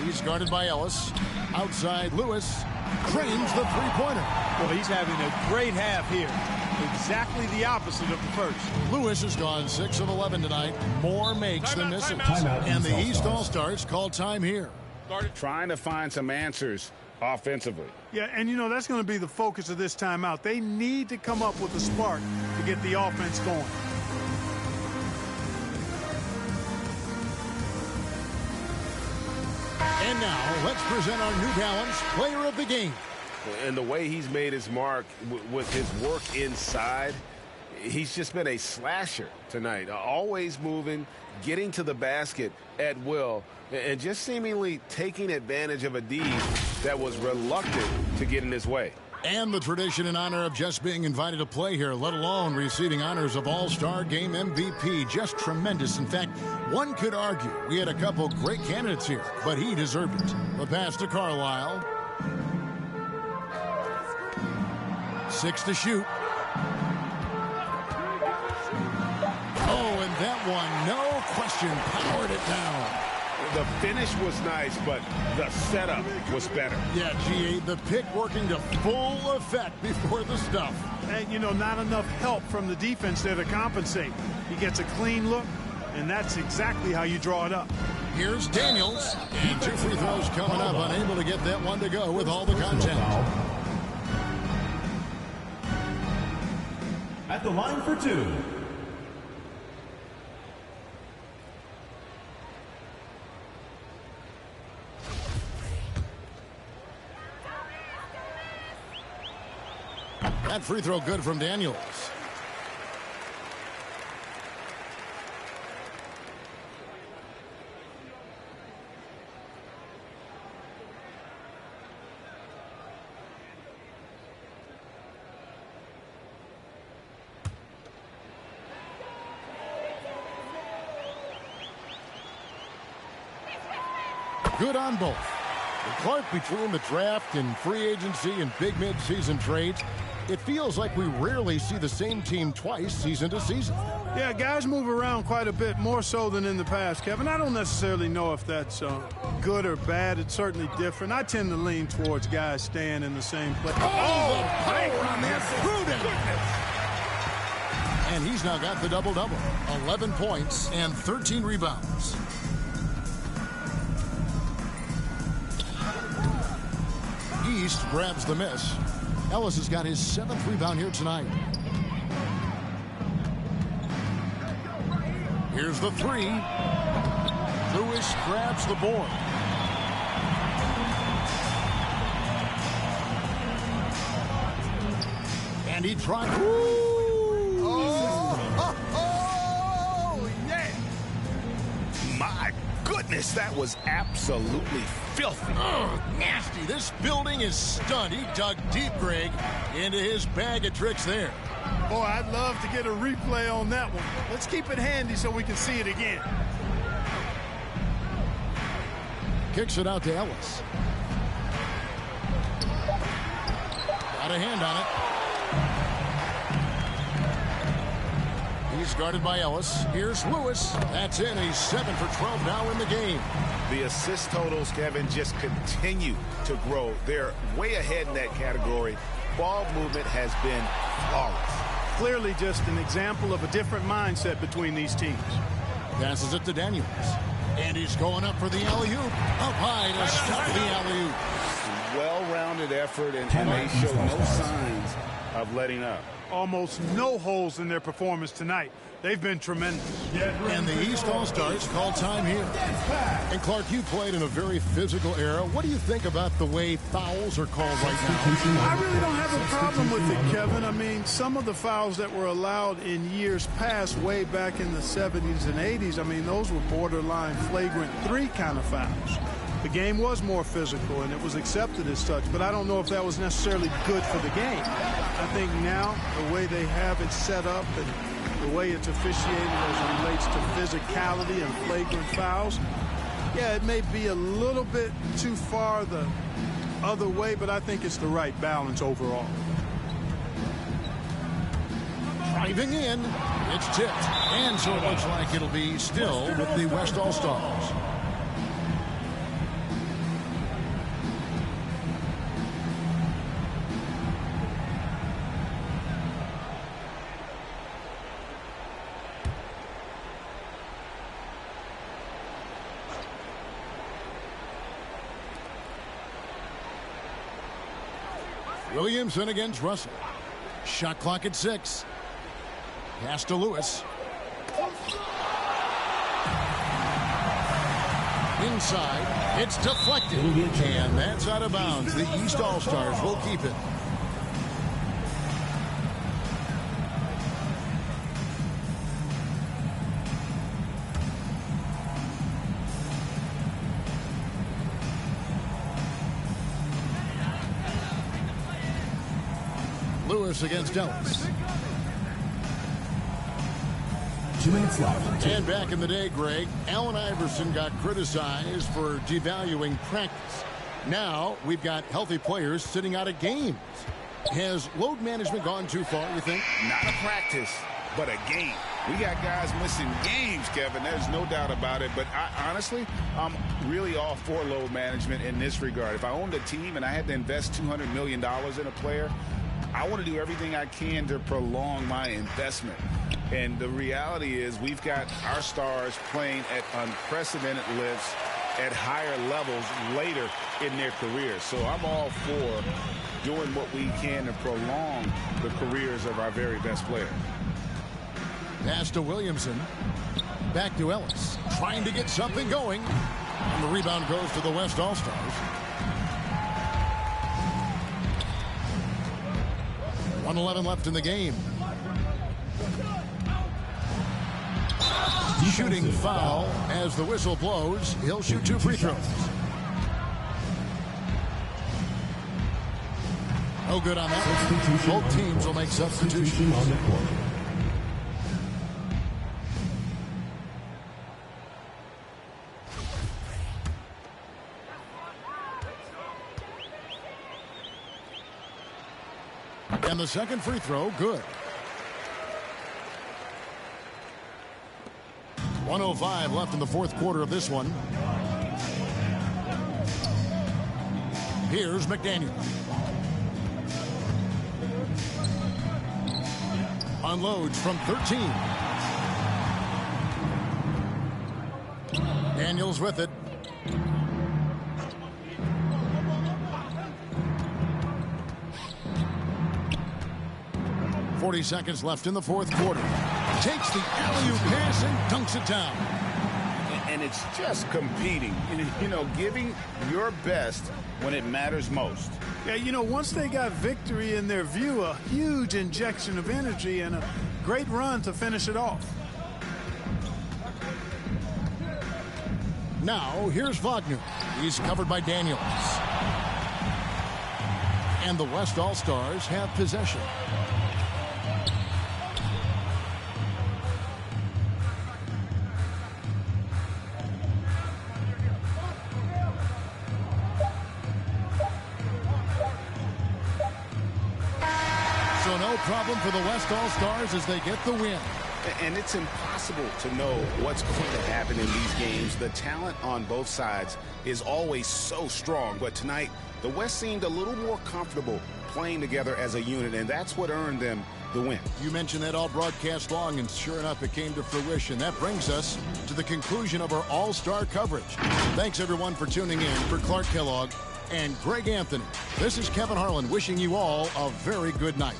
He's guarded by Ellis. Outside, Lewis cranes the three-pointer.
Well, he's having a great half here. Exactly the opposite of the first.
Lewis has gone 6 of 11 tonight. More makes than misses. And the East All-Stars call time here.
Trying to find some answers offensively.
Yeah, and you know, that's going to be the focus of this timeout. They need to come up with a spark to get the offense going.
And now, let's present our New Balance Player of the Game.
And the way he's made his mark with his work inside, he's just been a slasher tonight. Always moving, getting to the basket at will, and just seemingly taking advantage of a D that was reluctant to get in his way.
And the tradition and honor of just being invited to play here, let alone receiving honors of All-Star Game MVP. Just tremendous. In fact, one could argue we had a couple great candidates here, but he deserved it. The pass to Carlisle. 6 to shoot. Oh, and that one, no question Christian powered it down.
The finish was nice, but the setup was better.
Yeah, GA, the pick working to full effect before the stuff.
And, you know, not enough help from the defense there to compensate. He gets a clean look, and that's exactly how you draw it up.
Here's Daniels, and 2 free throws coming up, unable to get that one to go with all the contact.
At the line for 2.
That free throw good from Daniels. Good on both. Clark, between the draft and free agency and big mid-season trades, it feels like we rarely see the same team twice season to season.
Yeah, guys move around quite a bit, more so than in the past, Kevin. I don't necessarily know if that's good or bad. It's certainly different. I tend to lean towards guys staying in the same place.
Oh, the power on that Pruden. And he's now got the double-double. 11 points and 13 rebounds. East grabs the miss. Ellis has got his 7th rebound here tonight. Here's the 3. Lewis grabs the board. And he tried.
Yeah. My goodness, that was absolutely filthy.
Oh, nasty. This building is stunned. He dug deep, Greg, into his bag of tricks there.
Boy, I'd love to get a replay on that one. Let's keep it handy so we can see it again.
Kicks it out to Ellis. Got a hand on it. He's guarded by Ellis. Here's Lewis. That's in. He's 7 for 12 now in the game.
The assist totals, Kevin, just continue to grow. They're way ahead in that category. Ball movement has been flawless.
Clearly just an example of a different mindset between these teams.
Passes it to Daniels. And he's going up for the alley-oop. Up high to stop the alley-oop.
Well-rounded effort, and they show no signs of letting up.
Almost no holes in their performance tonight. They've been tremendous.
And the East All-Stars call time here. And Clark, you played in a very physical era. What do you think about the way fouls are called right now?
I really don't have a problem with it, Kevin. I mean, some of the fouls that were allowed in years past, way back in the 70s and 80s, I mean, those were borderline flagrant 3 kind of fouls. The game was more physical, and it was accepted as such, but I don't know if that was necessarily good for the game. I think now, the way they have it set up and the way it's officiated as it relates to physicality and flagrant fouls, yeah, it may be a little bit too far the other way, but I think it's the right balance overall.
Driving in, it's tipped, and so it looks like it'll be still with the West All-Stars. Williamson against Russell. Shot clock at 6. Pass to Lewis. Inside. It's deflected. And that's out of bounds. The East All-Stars will keep it. Lewis against Ellis.
2 minutes left.
And back in the day, Greg, Allen Iverson got criticized for devaluing practice. Now we've got healthy players sitting out of games. Has load management gone too far, you think?
Not a practice, but a game. We got guys missing games, Kevin. There's no doubt about it. But honestly, I'm really all for load management in this regard. If I owned a team and I had to invest $200 million in a player, I want to do everything I can to prolong my investment. And the reality is we've got our stars playing at unprecedented lengths at higher levels later in their careers. So I'm all for doing what we can to prolong the careers of our very best players.
Pass to Williamson. Back to Ellis. Trying to get something going. And the rebound goes to the West All-Stars. 1:11 left in the game. Shooting foul as the whistle blows. He'll shoot 2 free throws. No good on that. Both teams will make substitutions.
On the court.
And the second free throw, good. 1:05 left in the fourth quarter of this one. Here's McDaniel. Unloads from 13. Daniels with it. .40 seconds left in the fourth quarter. Takes the alley-oop pass and dunks it down.
And it's just competing, you know, giving your best when it matters most.
Yeah, you know, once they got victory in their view, a huge injection of energy and a great run to finish it off.
Now, here's Wagner. He's covered by Daniels. And the West All-Stars have possession. So no problem for the West All-Stars as they get the win.
And it's impossible to know what's going to happen in these games. The talent on both sides is always so strong. But tonight, the West seemed a little more comfortable playing together as a unit, and that's what earned them the win.
You mentioned that all broadcast long, and sure enough, it came to fruition. That brings us to the conclusion of our All-Star coverage. Thanks, everyone, for tuning in. For Clark Kellogg and Greg Anthony, this is Kevin Harlan wishing you all a very good night.